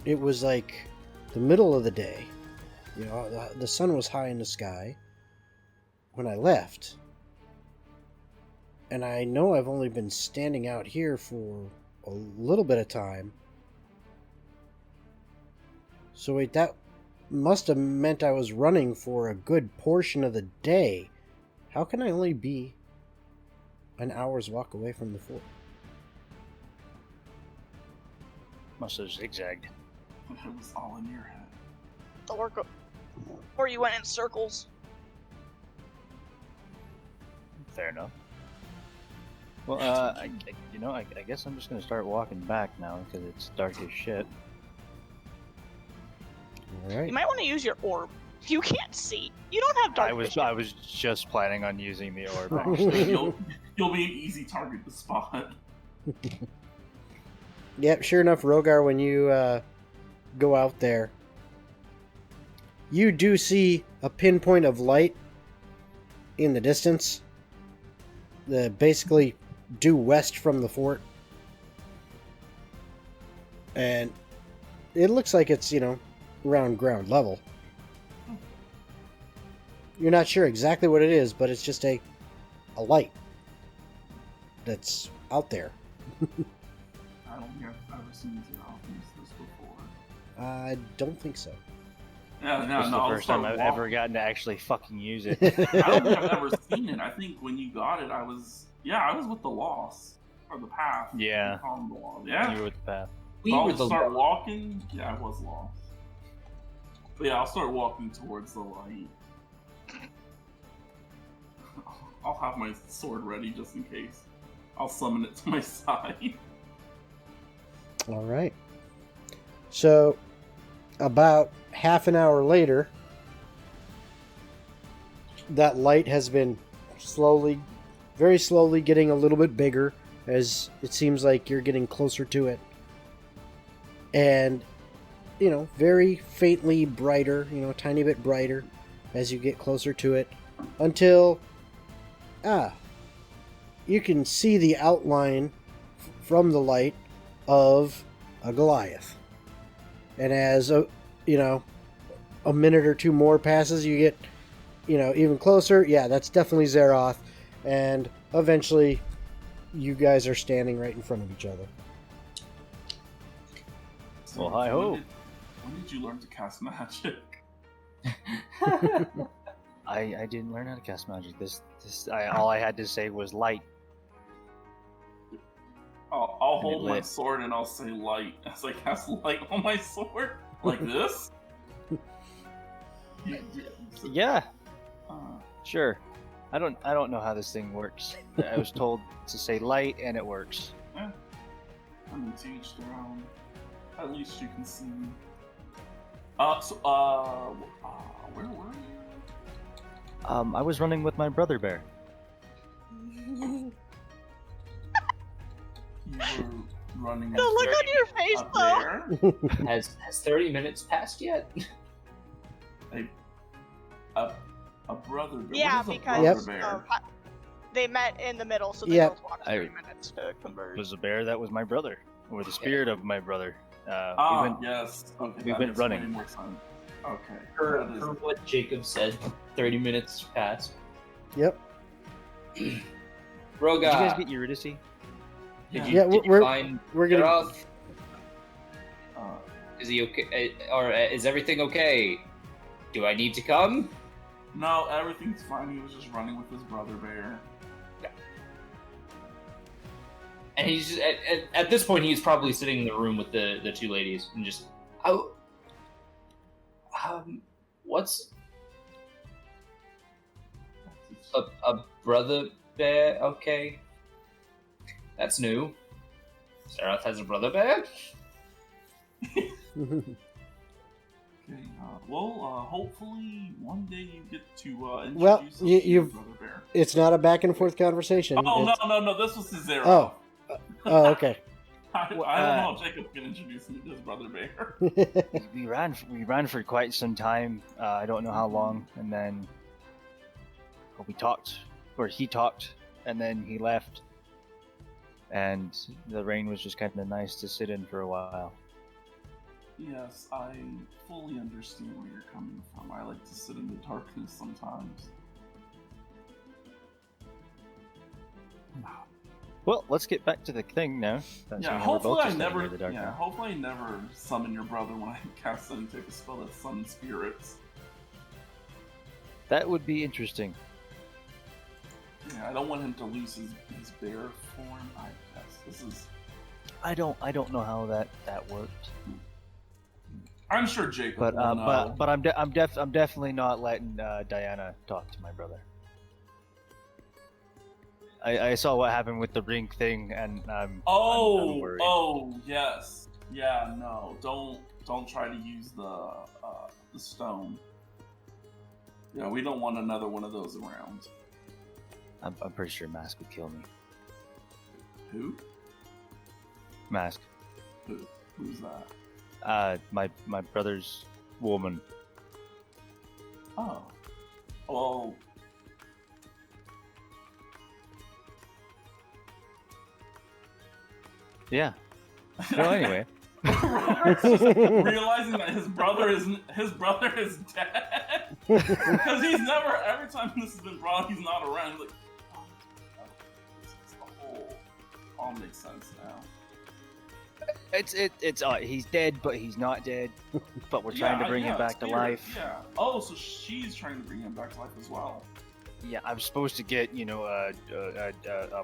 it was like the middle of the day. You know, the sun was high in the sky when I left. And I know I've only been standing out here for a little bit of time. So wait, that must have meant I was running for a good portion of the day. How can I only be an hour's walk away from the fort? Must have zigzagged. It was all in your head. Or you went in circles. Fair enough. Well, I guess I'm just gonna start walking back now because it's dark as shit. All right. You might want to use your orb. You can't see. You don't have dark vision. I was just planning on using the orb. Oh, Actually. you'll be an easy target to spot. Yep, sure enough, Rogar, when you go out there, you do see a pinpoint of light in the distance, basically due west from the fort. And it looks like it's, around ground level. You're not sure exactly what it is, but it's just a light that's out there. I don't think I've ever seen Zeroth use this before. I don't think so. Yeah, This is the I'll first time start I've ever gotten to actually fucking use it. I don't think I've ever seen it. I think when you got it, I was with the Lost. Or the Path. Yeah. You call them the Lost. Yeah. You were with the path. we I'll were the start walking. Yeah, I was lost. But yeah, I'll start walking towards the light. I'll have my sword ready just in case. I'll summon it to my side. All right. So, about half an hour later, that light has been very slowly getting a little bit bigger as it seems like you're getting closer to it. And, very faintly brighter, a tiny bit brighter as you get closer to it until, you can see the outline from the light of a Goliath. And as a minute or two more passes, you get, even closer. Yeah, that's definitely Zeroth. And eventually, you guys are standing right in front of each other. Well, hi-ho. When did you learn to cast magic? I didn't learn how to cast magic. All I had to say was light. I'll hold my lit. sword and I'll say light as I cast light on my sword. Like this? Yeah, Uh, sure. I don't know how this thing works. I was told to say light, and it works. I mean, to each their own. At least you can see me. Where were you? I was running with my brother bear. You were running. The look on your face, though. There. has 30 minutes passed yet? A brother bear. Yeah, What is a because brother bear? they met in the middle, so they Yep. both walked 30 minutes to converge. It was a bear that was my brother, or the spirit of my brother. Yes. Okay, we that went makes running. way more sense. Okay. Per That is- what Jacob said, 30 minutes passed. Yep. Roga, Did you guys get Eurydice? did Yeah. you, Yeah, did you we're- find we're gonna- Zeroth? uh, Is he okay? Or is everything okay? Do I need to come? no, everything's fine. He was just running with his brother bear. And he's just, at this point, he's probably sitting in the room with the two ladies and just Oh, what's a brother bear? Okay, that's new. Zeroth has a brother bear. Okay. Well, hopefully one day you get to introduce Well, us to you- your you've- brother bear. It's not a back and forth conversation. Oh It's- no! This was to Zeroth. Oh. Oh, okay. I don't know if Jacob can introduce me to his brother bear. We ran for quite some time. I don't know how long, and then we talked, or he talked, and then he left. And the rain was just kind of nice to sit in for a while. Yes, I fully understand where you're coming from. I like to sit in the darkness sometimes. Well, let's get back to the thing now. That's Yeah, when we're hopefully both I just sitting never. in the dark Yeah, now. hopefully I never summon your brother when I cast and take a spell that summons spirits. That would be interesting. Yeah, I don't want him to lose his bear form. I guess this is. I don't know how that worked. I'm sure Jacob But will know. but I'm definitely not letting Diana talk to my brother. I saw what happened with the ring thing, and I'm worried. Oh, yes. Yeah, no, don't try to use the stone. Yeah, we don't want another one of those around. I'm pretty sure Mask would kill me. Who? Mask. Who's that? My brother's woman. Oh. Well. Yeah. So anyway, Robert's just realizing that his brother is dead because he's never. Every time this has been brought up, he's not around. He's like, oh, it's the whole. All makes sense now. it's he's dead, but he's not dead. But we're trying to bring him back to spirit, life. Yeah. Oh, so she's trying to bring him back to life as well. Yeah, I'm supposed to get a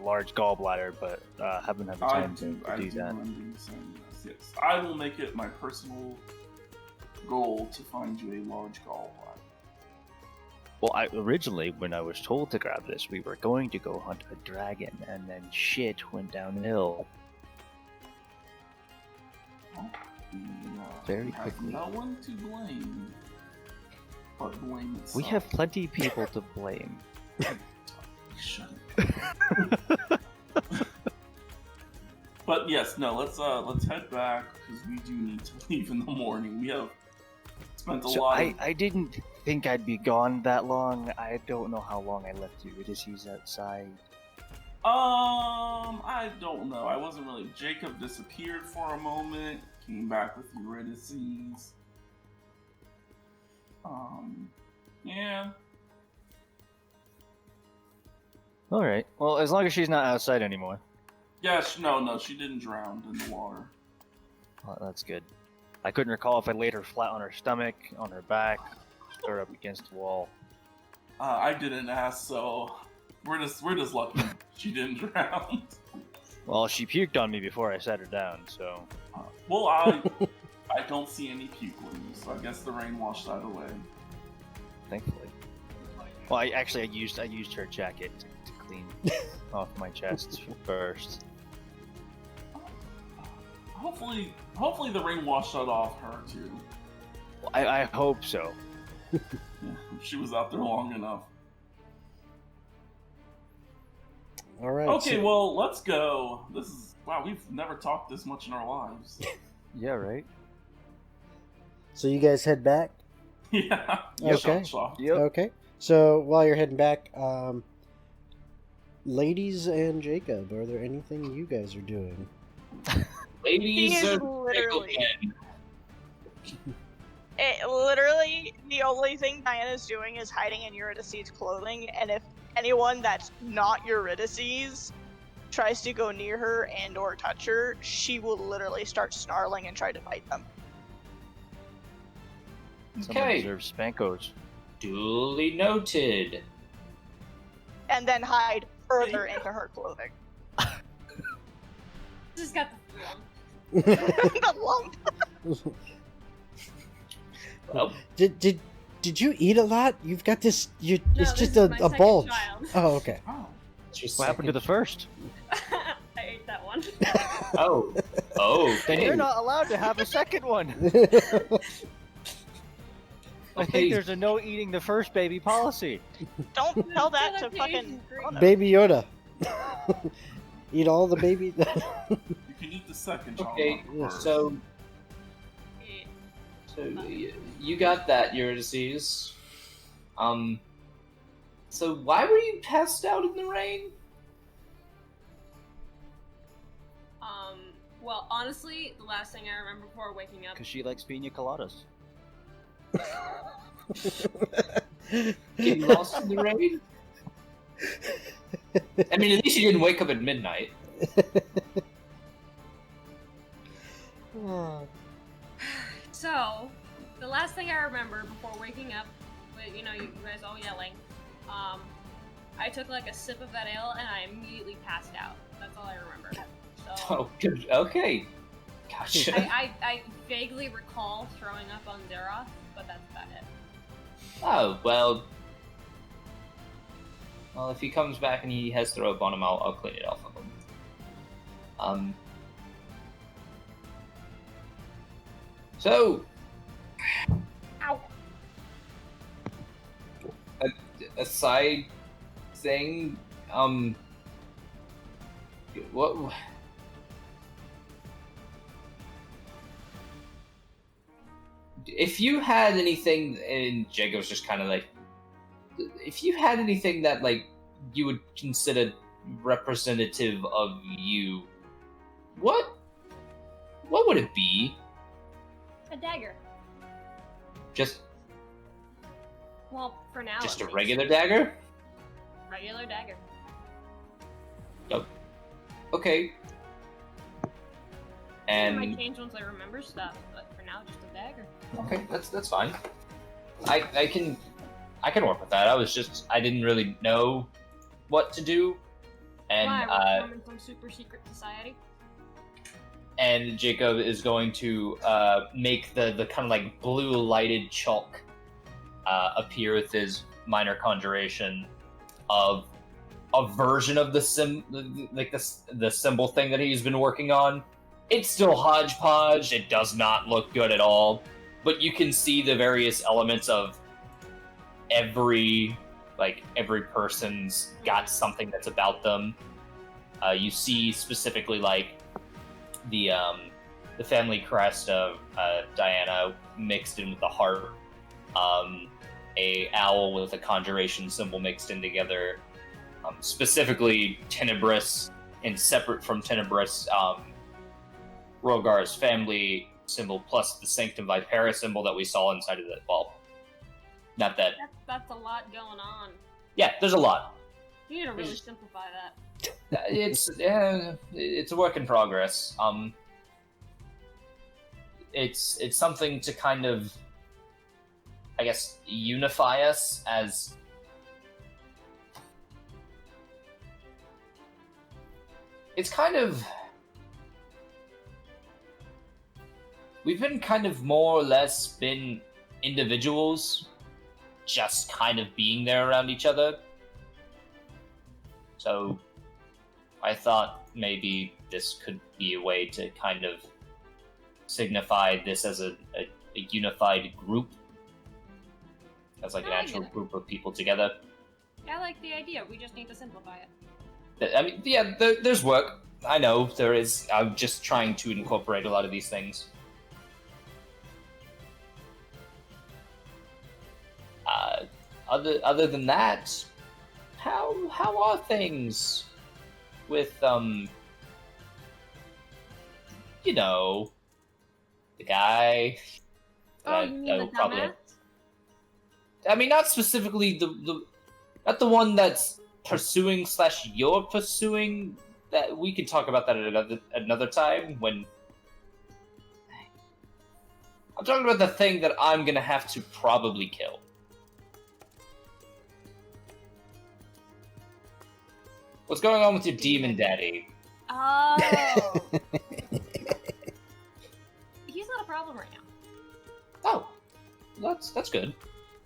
large gallbladder, but haven't had the I time do to do that. remember you saying this. Yes, I will make it my personal goal to find you a large gallbladder. Well, originally, when I was told to grab this, we were going to go hunt a dragon, and then shit went downhill. Very have quickly. No one to blame, but blame itself. We have plenty of people to blame. Shut up. But yes, no. Let's head back because we do need to leave in the morning. We have spent a lot. I didn't think I'd be gone that long. I don't know how long I left Eurydice outside. I don't know. I wasn't really. Jacob disappeared for a moment. Came back with Eurydice. Yeah. All right. Well, as long as she's not outside anymore. Yeah, no, she didn't drown in the water. Well, that's good. I couldn't recall if I laid her flat on her stomach, on her back, or up against the wall. I didn't ask, so we're just lucky she didn't drown. Well, she puked on me before I sat her down, so. Well, I don't see any puke wounds, so I guess the rain washed that away. Thankfully. Well, I used her jacket to clean off my chest first. Hopefully the rain washed that off her too. Well, I hope so. Yeah, she was out there long enough. All right. Okay, so- well, let's go. Wow, we've never talked this much in our lives. Yeah, right? So you guys head back? Yeah. Okay. Shock. Yep. Okay. So while you're heading back, ladies and Jacob, are there anything you guys are doing? He Ladies is are literally, again. literally the only thing Diana's doing is hiding in Eurydice's clothing, and if anyone that's not Eurydice's tries to go near her and or touch her, she will literally start snarling and try to bite them. Someone Okay, deserves spankos. duly noted. And then hide further into her clothing. Just got the lump. The lump. Well, Did you eat a lot? You've got this. No, it's this just is a my a second bulge. child. Oh, okay. Oh. it's your What happened to the first? I ate that one. Oh. Oh. Then Okay. you're not allowed to have a second one. I Okay. think there's a no eating the first baby policy. Don't tell that to Connotation fucking. green. Oh, no. Baby Yoda. Eat all the baby. You can eat the second child. Okay. not the first. So Eh, you got that Eurydice. So why were you passed out in the rain? Well, honestly, the last thing I remember before waking up. Because she likes pina coladas. Getting lost in the rain? I mean, at least you didn't wake up at midnight. So, the last thing I remember before waking up, with you guys all yelling, I took like a sip of that ale and I immediately passed out. That's all I remember. So, Oh, good. Okay. Gotcha. I vaguely recall throwing up on Zeroth, but that's about it. Oh, well. Well, if he comes back and he has throw up on him, I'll clean it off of him. So. Ow! A side thing, what? If you had anything, and Jacob's just kind of like, if you had anything that like you would consider representative of you, what would it be? A dagger. Just Well, for now. just at a least. regular dagger? Regular dagger. Okay. It might And change once I remember stuff, but for now, just a dagger. okay, that's fine. I can work with that. I didn't really know what to do, and Why? We're from some super secret society. and Jacob is going to make the kind of like blue lighted chalk appear with his minor conjuration of a version of the the symbol thing that he's been working on. It's still hodgepodge. It does not look good at all, but you can see the various elements of every person's got something that's about them. You see specifically like the family crest of Diana mixed in with the heart, a owl with a conjuration symbol mixed in together, specifically Tenebrous, and separate from Tenebrous, Rogar's family symbol plus the Sanctum Vipera symbol that we saw inside of that ball. Not that. That's a lot going on. Yeah, there's a lot. You need to really There's- simplify that. It's a work in progress. It's something to kind of, I guess, unify us as. It's kind of. We've been kind of more or less been individuals, just kind of being there around each other. So, I thought maybe this could be a way to kind of signify this as a unified group, as like an I actual get it. group of people together. I like the idea. We just need to simplify it. I mean, yeah, there's work. I know there is. I'm just trying to incorporate a lot of these things. Other than that, how are things with the guy? Oh, you mean the dumbass? I mean, not specifically not the one that's pursuing / you're pursuing. That we can talk about that at another time when. I'm talking about the thing that I'm gonna have to probably kill. What's going on with your demon daddy? Oh. He's not a problem right now. Oh, That's good.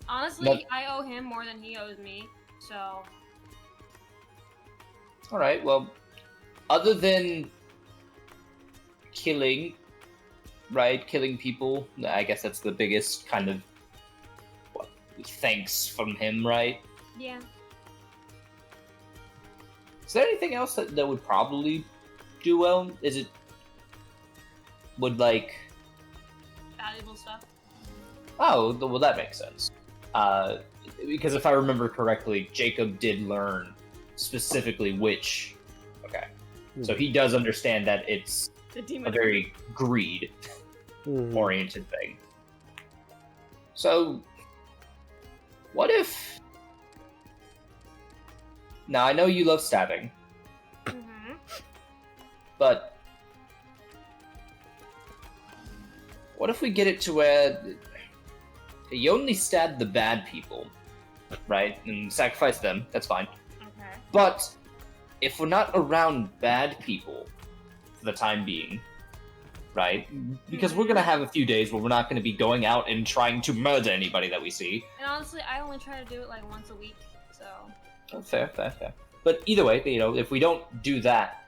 Honestly, But- I owe him more than he owes me, so All right. Well, other than killing, right? Killing people. I guess that's the biggest kind of thanks from him, right? yeah. Is there anything else that would probably do well? Would like? Valuable stuff. Oh, well, that makes sense. Because if I remember correctly, Jacob did learn specifically which. Okay, so he does understand that it's The a demon. very greed Mhm. oriented thing. So, what if? Now I know you love stabbing, Mm-hmm. but what if we get it to where you only stab the bad people, right, and sacrifice them? That's fine. Okay. But if we're not around bad people for the time being, right? Because we're gonna have a few days where we're not gonna be going out and trying to murder anybody that we see. And honestly, I only try to do it like once a week, so Oh, fair. But either way, if we don't do that,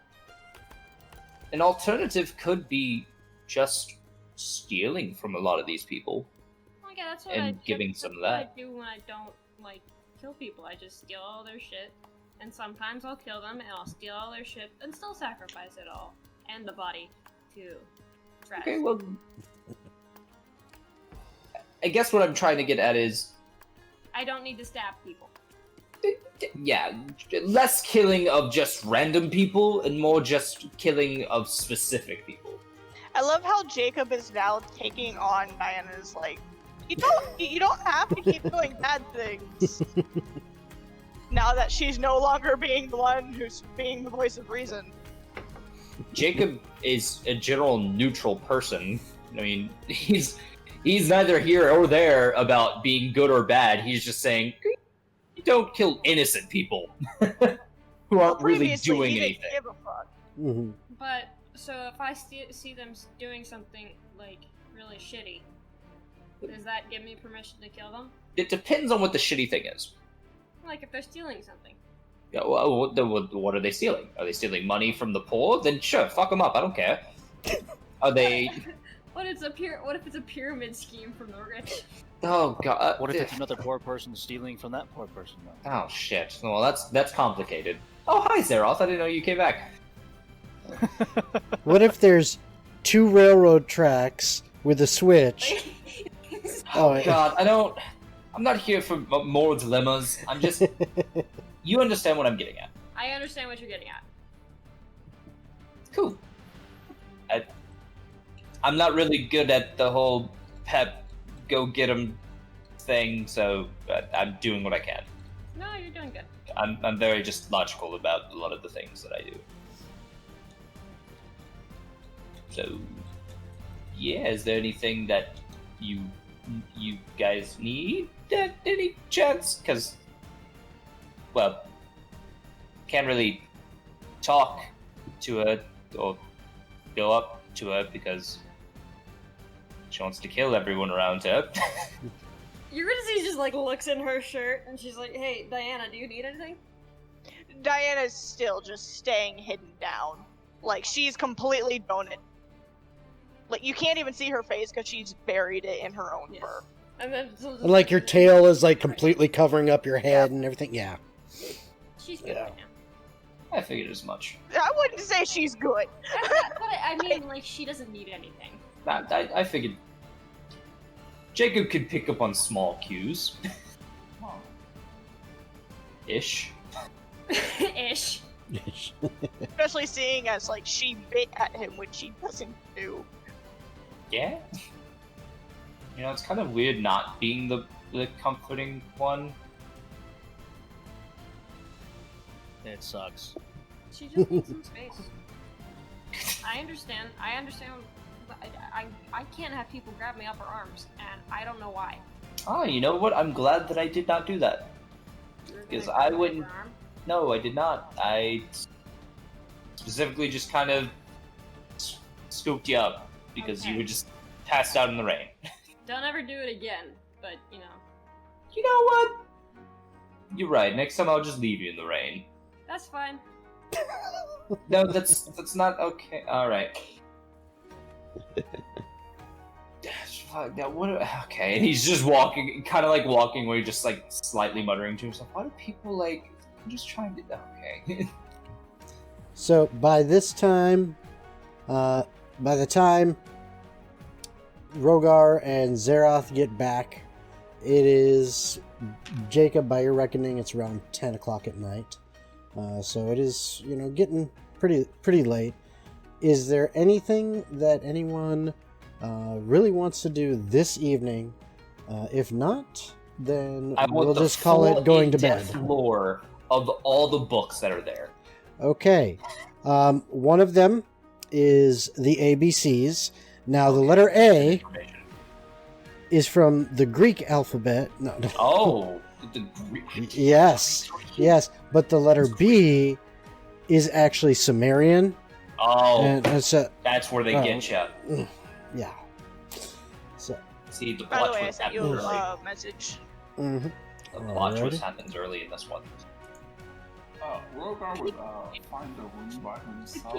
an alternative could be just stealing from a lot of these people. well, yeah, that's what And I giving that's some of what I that. do when I don't like kill people. I just steal all their shit, and sometimes I'll kill them and I'll steal all their shit and still sacrifice it all and the body to trash. Okay, well, I guess what I'm trying to get at is, I don't need to stab people. yeah, less killing of just random people and more just killing of specific people. I love how Jacob is now taking on Diana's like, you don't have to keep doing bad things. Now that she's no longer being the one who's being the voice of reason. Jacob is a general neutral person. I mean, he's neither here or there about being good or bad. He's just saying, don't kill innocent people who aren't really Previously, doing he didn't anything. give a fuck. Mhm. But so if I see them doing something like really shitty, does that give me permission to kill them? It depends on what the shitty thing is. Like if they're stealing something. Yeah, well, what are they stealing? Are they stealing money from the poor? Then sure, fuck them up. I don't care. Are they? What if it's a pyramid scheme from the rich? Oh god. What if it's another poor person stealing from that poor person? Though? Oh shit. Well, that's complicated. Oh hi Zeroth. I didn't know you came back. What if there's 2 railroad tracks with a switch? Oh, God, I'm not here for moral dilemmas. I'm just. You understand what I'm getting at. I understand what you're getting at. Cool. I'm not really good at the whole pep, go get 'em thing, so I'm doing what I can. No, you're doing good. I'm very just logical about a lot of the things that I do. So, yeah, is there anything that you guys need at any chance? Because, well, can't really talk to her or go up to her because she wants to kill everyone around her. You're gonna see she just like looks in her shirt and she's like, "Hey, Diana, do you need anything?" Diana's still just staying hidden down. Like, she's completely donut. Like, you can't even see her face because she's buried it in her own Yeah. fur. And then And like your tail is like completely covering up your head and everything. Yeah. She's good Yeah. right now. I figured as much. I wouldn't say she's good. But I mean, like, she doesn't need anything. I figured Jacob could pick up on small cues. Ish. Ish. Especially seeing as, like, she bit at him, which she doesn't do. Yeah. You know, it's kind of weird not being the comforting one. It sucks. She just needs some space. I understand. But I can't have people grab me up her arms, and I don't know why. Ah, you know what? I'm glad that I did not do that. You're gonna Because grab I me up wouldn't. her arm? No, I did not. I specifically just kind of scooped you up because you Okay. were just passed out in the rain. Don't ever do it again. but you know, You know what? You're right. Next time I'll just leave you in the rain. that's fine. No, that's not okay. All right. Fuck that. What? Okay, and he's just walking, kind of like walking, where he's just like slightly muttering to himself. Why do people like? I'm just trying to. Okay. So by this time, by the time Rogar and Zeroth get back, it is, Jacob, by your reckoning, it's around 10 o'clock at night. So it is, getting pretty late. Is there anything that anyone really wants to do this evening? If not, then I want we'll the just call full it going to bed. in-depth lore of all the books that are there. Okay. One of them is the ABCs. Now, the letter A Information. is from the Greek alphabet. No. Oh, the Greek. Yes. Yes. But the letter B is actually Sumerian. Oh, And so, that's where they get you. yeah. So, See, the By plot the way, I twist sent you happens early. a message. mhm. The plot Alrighty. twist happens early in this one. Rogar would find a room by himself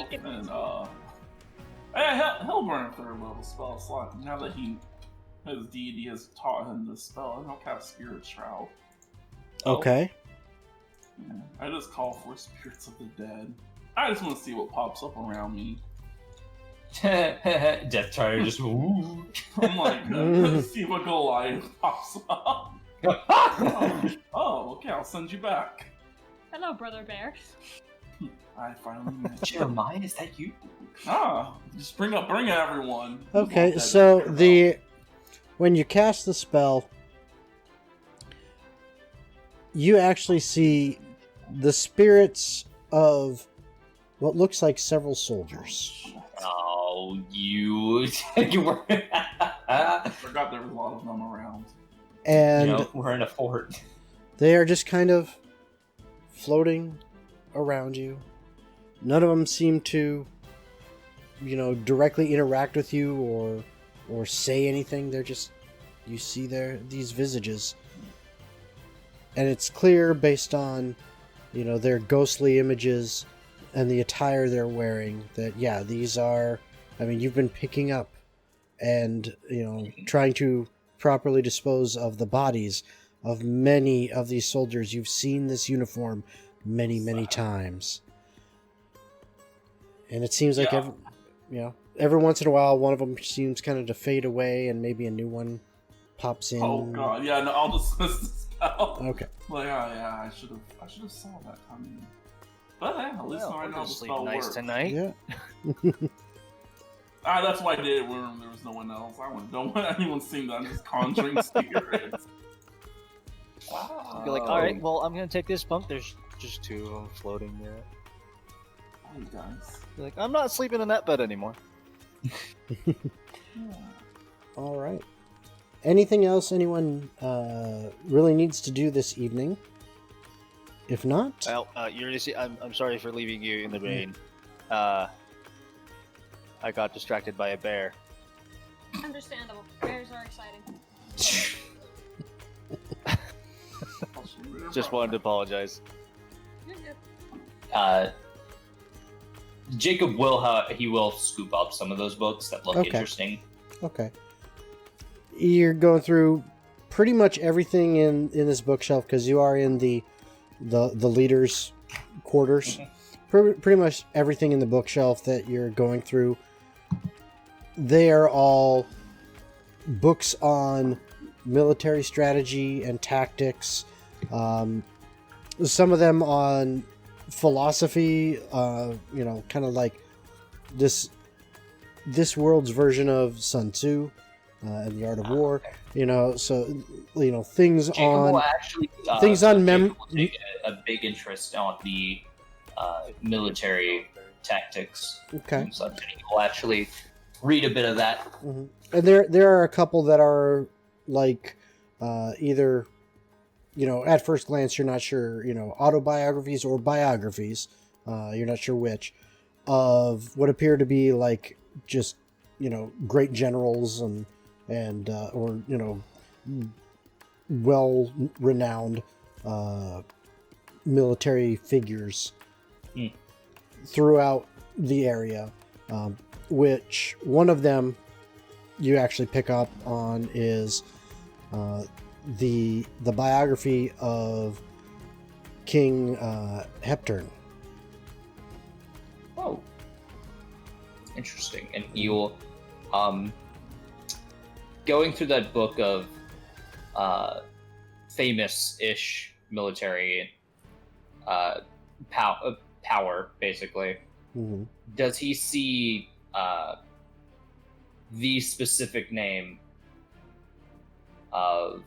and he'll burn a third level spell slot now that his deity has taught him this spell, and he'll cast Spirit Shroud. Okay. Yeah, I just call for spirits of the dead. I just want to see what pops up around me. Death Trier just. Ooh. I'm like, let's see what Goliath pops up. Oh, okay, I'll send you back. Hello, brother bear. I finally met you. Jeremiah, is that you? Just bring everyone. Okay, so when you cast the spell, you actually see the spirits of what looks like several soldiers. Oh, you were. I forgot there was a lot of them around. And we're in a fort. they are just kind of floating around you. None of them seem to, directly interact with you or say anything. They're just, you see these visages. And it's clear based on, their ghostly images and the attire they're wearing that, yeah, these are, you've been picking up and, trying to properly dispose of the bodies of many of these soldiers. You've seen this uniform many times. And it seems like every once in a while, one of them seems kind of to fade away and maybe a new one pops in. Oh god, yeah, no, I'll dismiss the spell. Okay. Like, I should have saw that coming. But at least now I know the sleep spell nice works. tonight. Yeah. That's why I did it when there was no one else. Don't want anyone seeing that I'm just conjuring spirits. Be like, all right, well, I'm gonna take this bunk. There's just two of them floating there. Hey guys. Be like, I'm not sleeping in that bed anymore. All right. Anything else anyone really needs to do this evening? If not, Well, I'm sorry for leaving you in the rain. I got distracted by a bear. Understandable. Bears are exciting. Just wanted to apologize. You're good. Jacob will scoop up some of those books that look Okay. interesting. okay. You're going through pretty much everything in this bookshelf because you are in the leaders' quarters. Pretty much everything in the bookshelf that you're going through. They are all books on military strategy and tactics. Some of them on philosophy, kind of like this world's version of Sun Tzu and the Art of War. Things Jacob on will actually Jacob will take a big interest on the military tactics. Okay. And such, and he will actually read a bit of that. Mhm. And there are a couple that are like either, at first glance you're not sure, autobiographies or biographies. You're not sure which of what appear to be like just great generals and or well-renowned military figures throughout the area, which one of them you actually pick up on is the biography of King Hepturn. Oh, interesting. And you'll going through that book of famous-ish military power, basically. Mm-hmm. Does he see the specific name of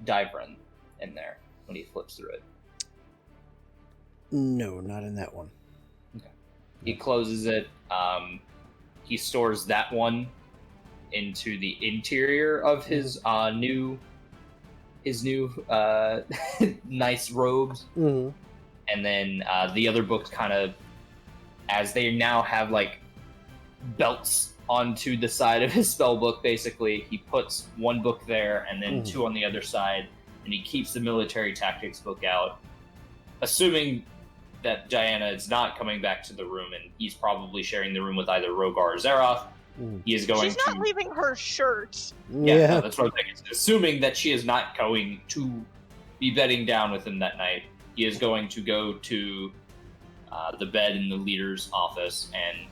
Divrin in there when he flips through it? No, not in that one. Okay. He closes it. He stores that one into the interior of his new nice robes. Mm-hmm. And then the other books kind of, as they now have like belts onto the side of his spell book, basically, he puts one book there and then two on the other side, and he keeps the military tactics book out, assuming that Diana is not coming back to the room, and he's probably sharing the room with either Rogar or Zeroth. He is going She's not leaving her shirt. Yeah, no, that's what I'm thinking. Assuming that she is not going to be bedding down with him that night, he is going to go to the bed in the leader's office, and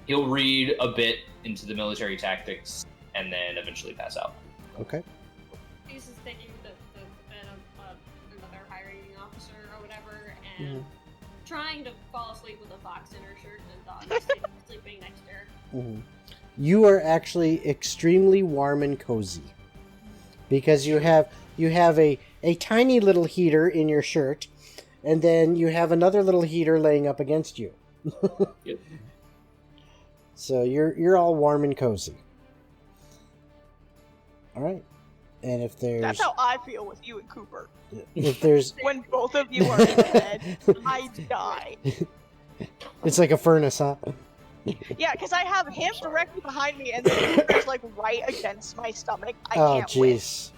he'll read a bit into the military tactics, and then eventually pass out. Okay. He's just taking the bed of another hiring officer or whatever, and trying to fall asleep with a fox in her shirt, and Dog is sleeping next to her. Mm-hmm. You are actually extremely warm and cozy because you have a tiny little heater in your shirt, and then you have another little heater laying up against you. Yep. So you're all warm and cozy. All right. And if there's That's how I feel with you and Cooper. if there's When both of you are in bed, I die. it's like a furnace, huh? Yeah, because I have him directly behind me, and then Cooper's like right against my stomach. I Oh, can't win. jeez.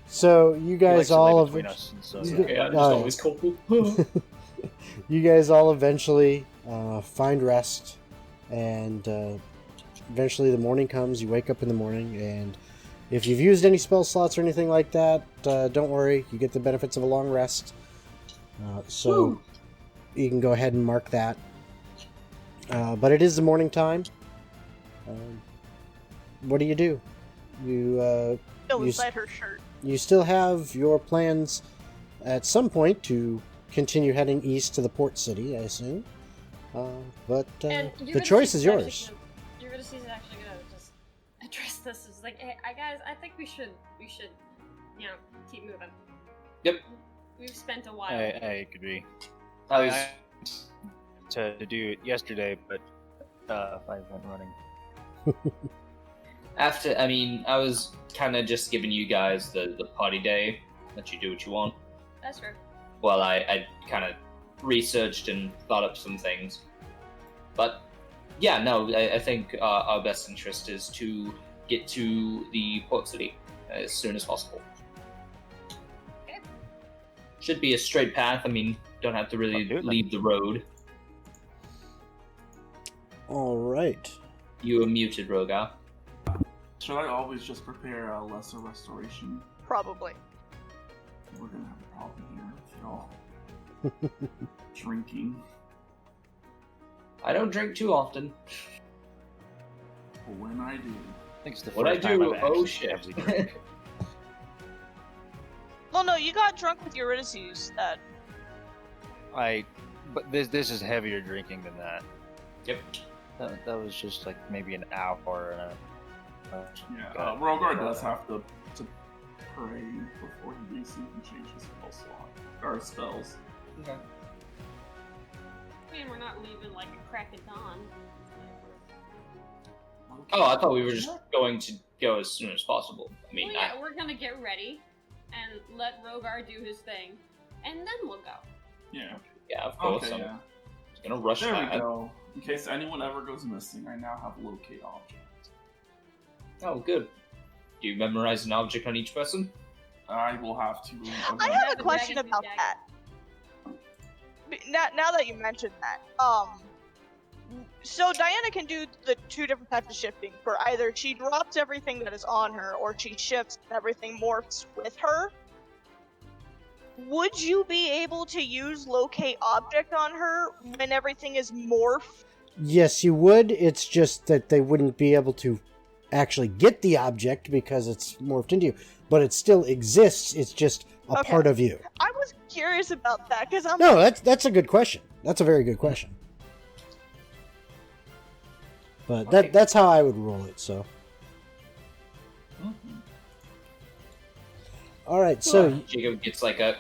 So you guys all between us, and so, you- Okay, I'm just oh, always cold. you guys all eventually find rest, and eventually the morning comes. You wake up in the morning, and if you've used any spell slots or anything like that, don't worry. You get the benefits of a long rest. So you can go ahead and mark that. But it is the morning time. What do? You Still You inside her shirt. you still have your plans at some point to continue heading east to the port city, I assume. But And the choice is yours. You're gonna see is actually gonna just address this. It's like, hey, guys, I think we should, keep moving. Yep. We've spent a while. I agree. I was To do it yesterday, but I went running. I was kind of just giving you guys the party day, let you do what you want. That's true. Well, I kind of researched and thought up some things. But, yeah, no, I think our best interest is to get to the port city as soon as possible. Okay. Should be a straight path. Don't have to really leave the road. All right. You are muted, Rogar. Should I always just prepare a lesser restoration? Probably. We're gonna have a problem here with y'all drinking. I don't drink too often. But when I do, I think it's the What first I time do, I've oh actually shit. heavily drank. Well, no, you got drunk with Eurydice. But this is heavier drinking than that. Yep. That was just like maybe an hour and a. yeah, Rogar does have to pray before he leaves so he can change his spell slot or spells. Okay. I mean, we're not leaving like a crack at dawn. Oh, I thought we were just going to go as soon as possible. Well, yeah, we're gonna get ready and let Rogar do his thing, and then we'll go. Yeah. Yeah, of course. Okay, I'm yeah. just gonna rush There we that. go. In case anyone ever goes missing, I now have locate object. Oh, good. Do you memorize an object on each person? I will have to. I Yeah, have a the question dragon about food that. Now that you mentioned that, so Diana can do the two different types of shifting, for either she drops everything that is on her, or she shifts and everything morphs with her. Would you be able to use locate object on her when everything is morphed? Yes, you would. It's just that they wouldn't be able to actually get the object because it's morphed into you. But it still exists. It's just a Okay. part of you. I was curious about that because I'm No, that's a good question. That's a very good question. But Okay. that's how I would roll it. So, all right. So Jacob gets like a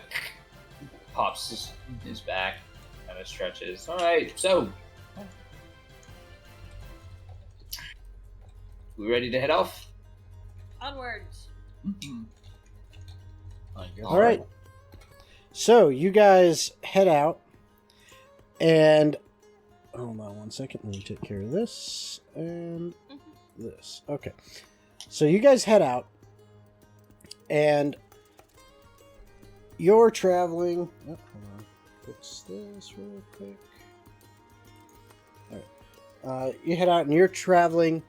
pops his back, kind of stretches. All right, so we ready to head off? Onwards. all right. So you guys head out, and hold on one second. Let me take care of this and this. Okay. So you guys head out, and you're traveling. Oh, hold on. Fix this real quick. All right. You head out, and you're traveling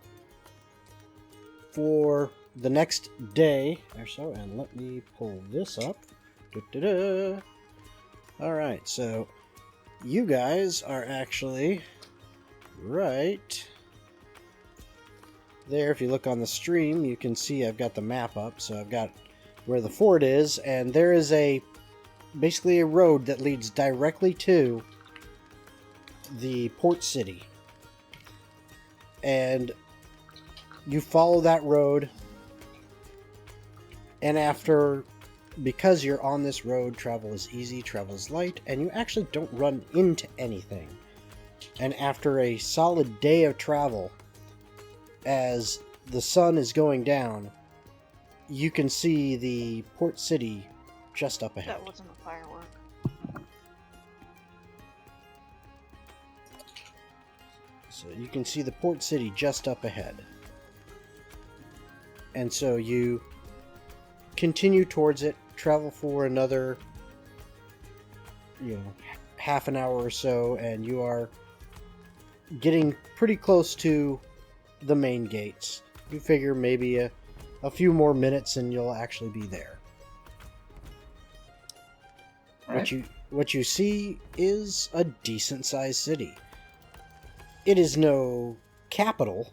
for the next day or so. And let me pull this up. Da-da-da. All right. So you guys are actually right there. If you look on the stream, you can see I've got the map up. So I've got where the fort is, and there is basically a road that leads directly to the port city. And you follow that road, and because you're on this road, travel is easy, travel is light, and you actually don't run into anything. And after a solid day of travel, as the sun is going down, you can see the port city just up ahead. That wasn't a firework. So you can see the port city just up ahead. And so you continue towards it, travel for another, half an hour or so, and you are getting pretty close to the main gates. You figure maybe a few more minutes and you'll actually be there. What you see is a decent sized city. It is no capital,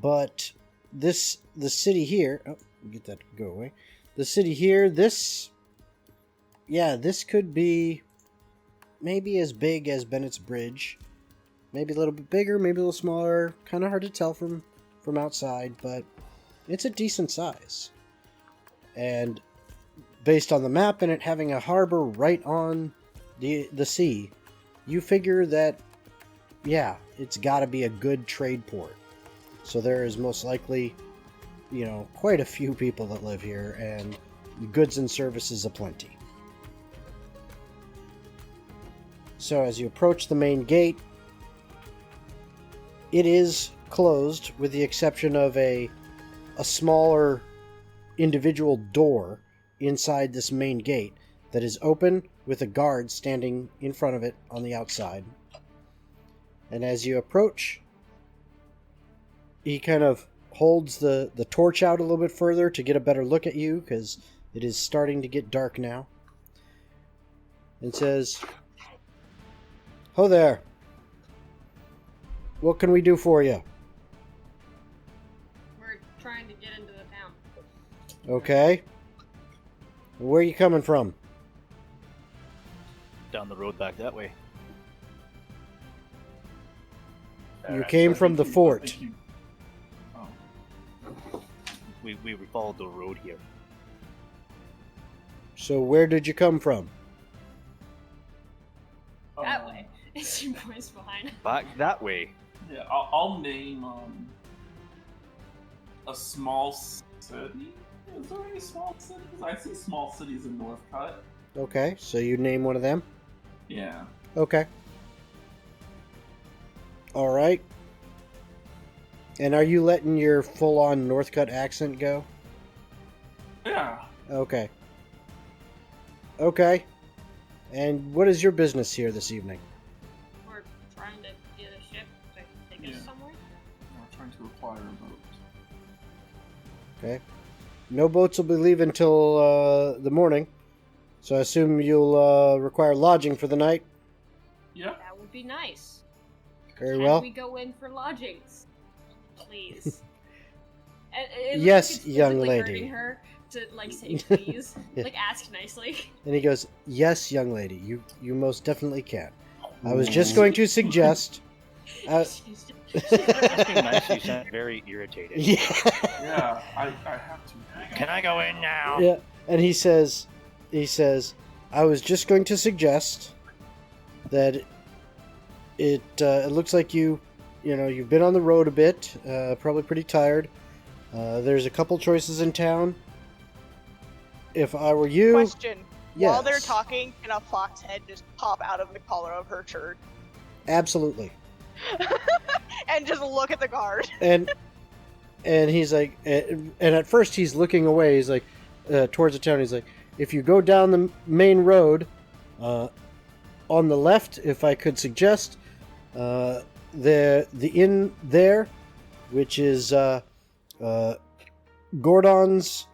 but the city here, get that to go away. The city here, this could be maybe as big as Bennett's Bridge. Maybe a little bit bigger, maybe a little smaller. Kind of hard to tell from outside, but it's a decent size. And based on the map and it having a harbor right on the sea, you figure that, it's got to be a good trade port. So there is most likely, quite a few people that live here, and goods and services aplenty. So as you approach the main gate, it is closed with the exception of a smaller individual door inside this main gate that is open with a guard standing in front of it on the outside. And as you approach, he kind of holds the torch out a little bit further to get a better look at you, because it is starting to get dark now. And says, "Ho there. What can we do for you?" We're trying to get into the town. Okay. Where are you coming from? Down the road back that way. You came from the fort. We followed the road here. So where did you come from? That way. It's your boys behind. Back that way. Yeah, I'll name a small city. Is there any small cities? I see small cities in Northcutt. Okay, so you name one of them? Yeah. Okay. Alright. And are you letting your full-on Northcut accent go? Yeah. Okay. Okay. And what is your business here this evening? We're trying to get a ship to take us Yeah. somewhere. We're trying to acquire a boat. Okay. No boats will be leaving till the morning, so I assume you'll require lodging for the night. Yeah. That would be nice. Very Can well. we go in for lodgings, please? And it looks Yes, like it's young physically lady. hurting her to like say please, Yeah. like ask nicely. And he goes, "Yes, young lady, you most definitely can. I was just going to suggest." She's Asking nice, you sound very irritated. Yeah. Yeah, I have to. Can I go in now? Yeah. And he says, "I was just going to suggest that it looks like you've been on the road a bit, probably pretty tired. There's a couple choices in town. If I were you, Question. While they're yes. talking, can a fox head just pop out of the collar of her shirt Absolutely." and just look at the guard? And he's like, and at first he's looking away. He's like, towards the town. He's like, if you go down the main road, on the left, if I could suggest, the inn there, which is Gordon's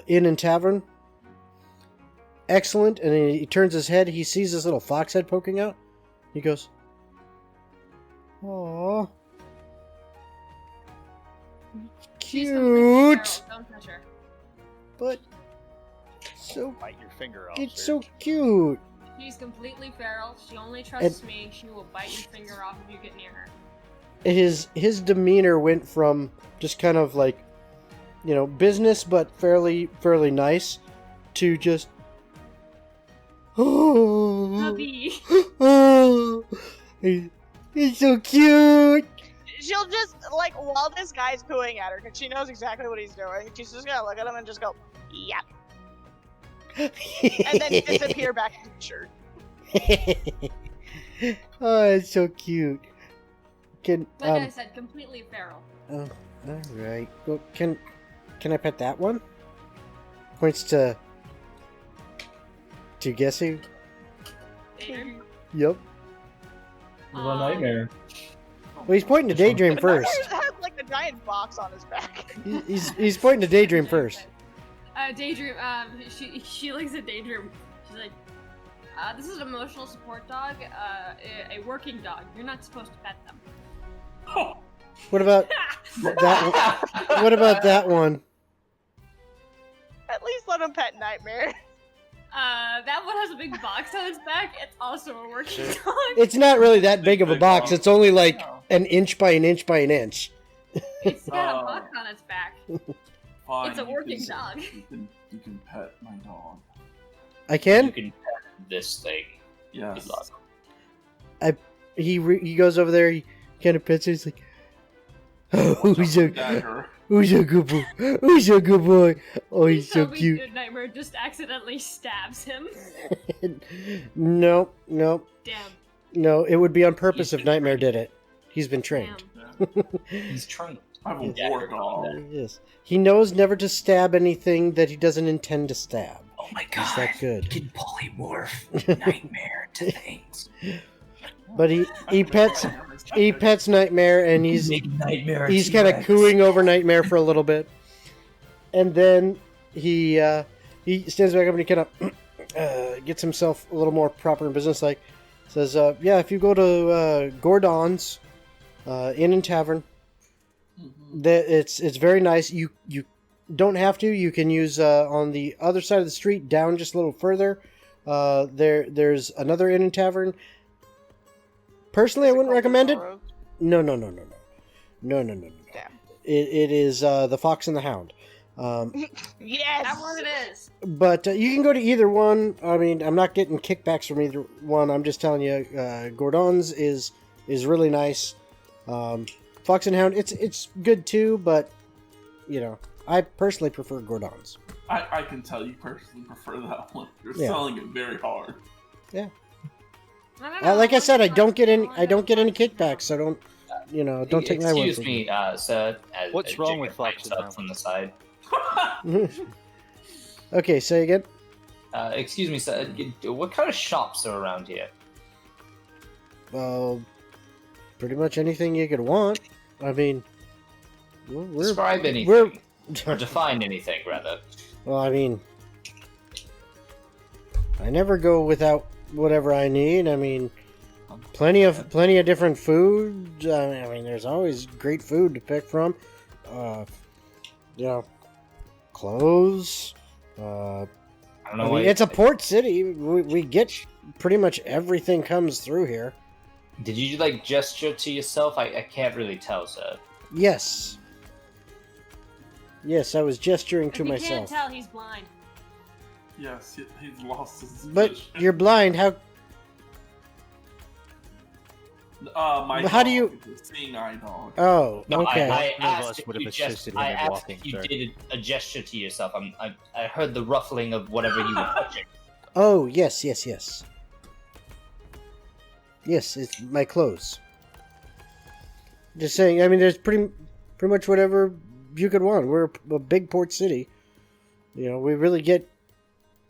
Inn and Tavern. Excellent. And he turns his head. He sees this little fox head poking out. He goes, "Aww. She's completely Cute, feral. Don't touch her. but so Bite your finger off. it's sir. so cute." She's completely feral. She only trusts me. She will bite your finger off if you get near her. His demeanor went from just kind of like, business but fairly nice, to just, oh, Hubby. oh, he's so cute. She'll just, like, while this guy's cooing at her, because she knows exactly what he's doing, she's just gonna look at him and just go, yep. And then disappear back into the shirt. Oh, it's so cute. Can Like I said, completely feral. oh, all right. Well, can I pet that one? Points to guess who? Daydream. Yep. Little nightmare. Well, he's pointing to Daydream The first. guy has, like, a giant box on his back. He's pointing to Daydream first. Daydream. She looks at Daydream. She's like, "This is an emotional support dog. A working dog. You're not supposed to pet them." What about that? What about that one? At least let him pet Nightmare. That one has a big box on its back. It's also a working dog. It's not really that big of a Big box. box. It's only like No. an inch by an inch by an inch. It's got a box on its back. Fine, It's a you working can- dog. You can pet my dog. I You can. can pet this thing. Yes. Good luck. He goes over there. He kind of pets her. He's like, "Oh, he's a Dagger. good boy. Who's a good boy? Oh, he's so Tell me cute." Good Nightmare just accidentally stabs him. No. Damn. It would be on purpose He's if been Nightmare trained. did it. He's been trained. Damn. He's trained. I have a Yeah, war you're dog. wrong. Yes. He knows never to stab anything that he doesn't intend to stab. Oh my He's that good. Can polymorph Nightmare to things. But he pets Nightmare, and he's Nightmare. kind of cooing over Nightmare for a little bit, and then he stands back up and he kind of gets himself a little more proper and businesslike. Says, "Yeah, if you go to Gordon's Inn and Tavern, it's very nice. You don't have to. You can use on the other side of the street, down just a little further. There's another Inn and Tavern. Personally, I wouldn't recommend it. No. Damn. It is the Fox and the Hound. Yes! That one it is. But you can go to either one. I mean, I'm not getting kickbacks from either one. I'm just telling you, Gordon's is really nice. Fox and Hound, it's good too, but I personally prefer Gordon's. I can tell you personally prefer that one. You're Yeah. selling it very hard. I don't know, Like I said, I don't get any one kickbacks, so don't take my word Excuse for me, sir. As, What's as wrong Jacob with Fox pipes and up Hound? from the side? it. Okay, say again. Excuse me, sir. What kind of shops are around here? Well, pretty much anything you could want. I mean, we're Describe anything. we're Or define anything, rather. well, I mean, I never go without whatever I need. I mean, plenty of different food. I mean, there's always great food to pick from. You know, clothes. I don't I know mean, why. it's a port city. We get pretty much everything comes through here. Did you like gesture to yourself? I can't really tell, sir. Yes. Yes, I was gesturing If to you can't myself. tell, he's blind. Yes, he's lost his But vision. you're blind. How? My how do dog you- is a seeing eye dog. Oh, No, okay. I None of asked us if would have you assisted him I in asked walking, if you sir. did a gesture to yourself. I heard the ruffling of whatever you were touching. Oh, yes. Yes, it's my clothes. Just saying. I mean, there's pretty much whatever you could want. We're a big port city. We really get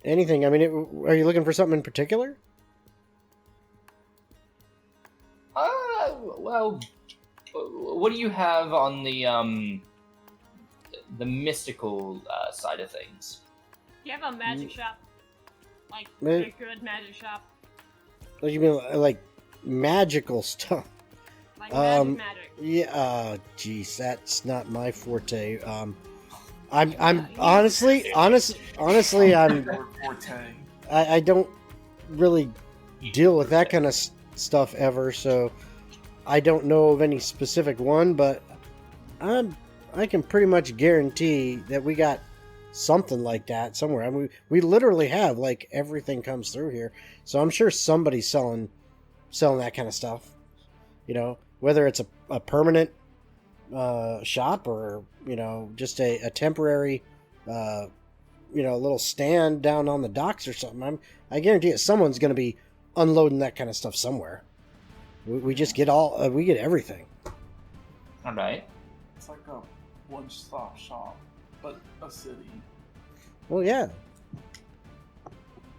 anything. I mean, are you looking for something in particular? Well, what do you have on the mystical side of things? Do you have a magic shop? Like, Ma- a good magic shop? What do you mean, like magical stuff? Like Um, magic. Yeah. Geez, that's not my forte. I'm honestly, I'm. Your forte. I don't really deal with that kind of stuff ever, so I don't know of any specific one, but I can pretty much guarantee that we got something like that somewhere. I mean, we literally have like everything comes through here, so I'm sure somebody's selling that kind of stuff. Whether it's a permanent shop or just a temporary little stand down on the docks or something. I guarantee it, someone's going to be unloading that kind of stuff somewhere. We just get we get everything. All right. It's like a one-stop shop, but a city. Well, yeah.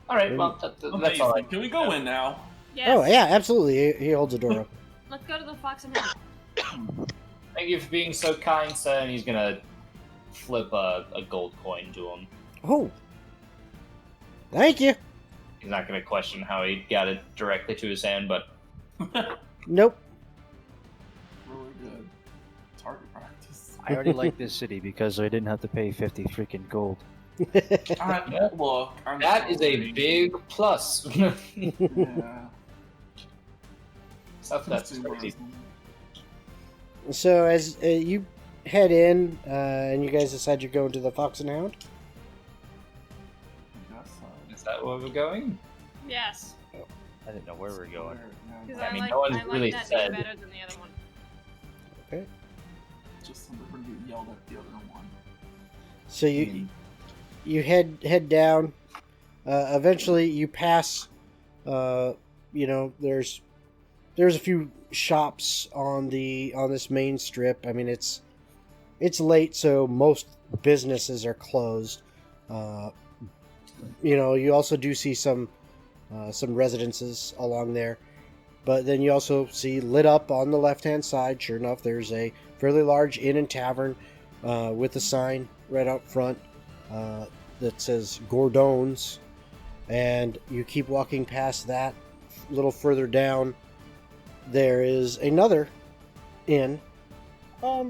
All right. Well, that's Amazing. all right. Can we go in now? Yes. Oh, yeah, absolutely. He holds the door up. Let's go to the Fox and Hound. Thank you for being so kind, sir. And he's gonna flip a gold coin to him. Oh, thank you. He's not gonna question how he got it directly to his hand, but Nope. Really good. Target practice. I already like this city because I didn't have to pay 50 freaking gold. Look, I'm that is a sorry. big plus. Yeah. Stuff that's Too crazy. much. So as you head in, and you guys decide you're going to the Fox and Hound. I guess so. Is that where we're going? Yes. I didn't know where we were going. Yeah, Because I I, mean, like, no one I like really that said- name better than the other one. Okay. just something when you yelled at the other one. So you head down. Eventually, you pass. There's a few shops on this main strip. I mean, it's late, so most businesses are closed. You also do see some residences along there, but then you also see lit up on the left-hand side. Sure enough, there's a fairly large inn and tavern with a sign right out front that says Gordon's, and you keep walking past that. A little further down, there is another inn, a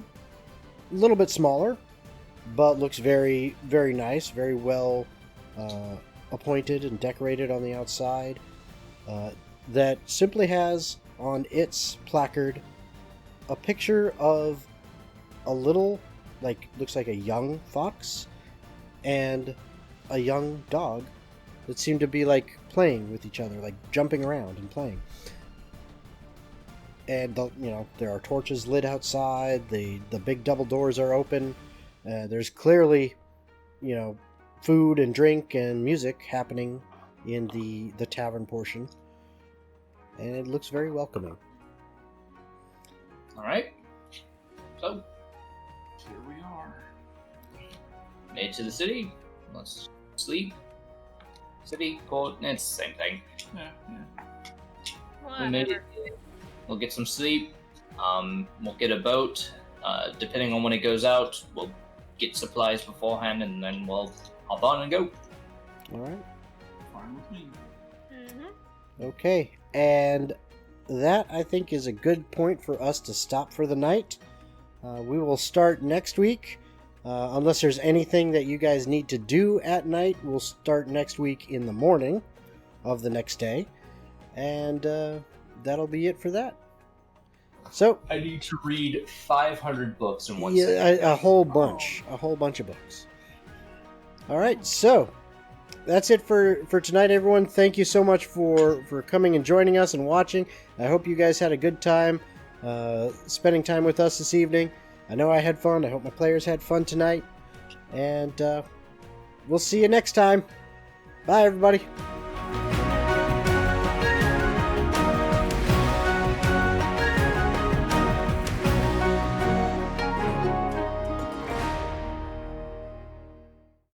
little bit smaller, but looks very, very nice, very well appointed and decorated on the outside. That simply has on its placard a picture of a little, looks like a young fox and a young dog that seem to be playing with each other, jumping around and playing. And there are torches lit outside. The big double doors are open. There's clearly, food and drink and music happening in the tavern portion, and it looks very welcoming. All right. So, Here we are. made to the city. Let's sleep. City, port, it's the same thing. Yeah, We made Whatever. it. We'll get some sleep. We'll get a boat. Depending on when it goes out, we'll get supplies beforehand, and then we'll hop on and go. All right. fine with me. Mm-hmm. Okay, and that I think is a good point for us to stop for the night. We will start next week. Unless there's anything that you guys need to do at night, we'll start next week in the morning of the next day. And that'll be it for that. So, I need to read 500 books in one yeah, sitting. a whole bunch of books. All right, so that's it for tonight, everyone. Thank you so much for coming and joining us and watching. I hope you guys had a good time spending time with us this evening. I know I had fun. I hope my players had fun tonight. And we'll see you next time. Bye, everybody.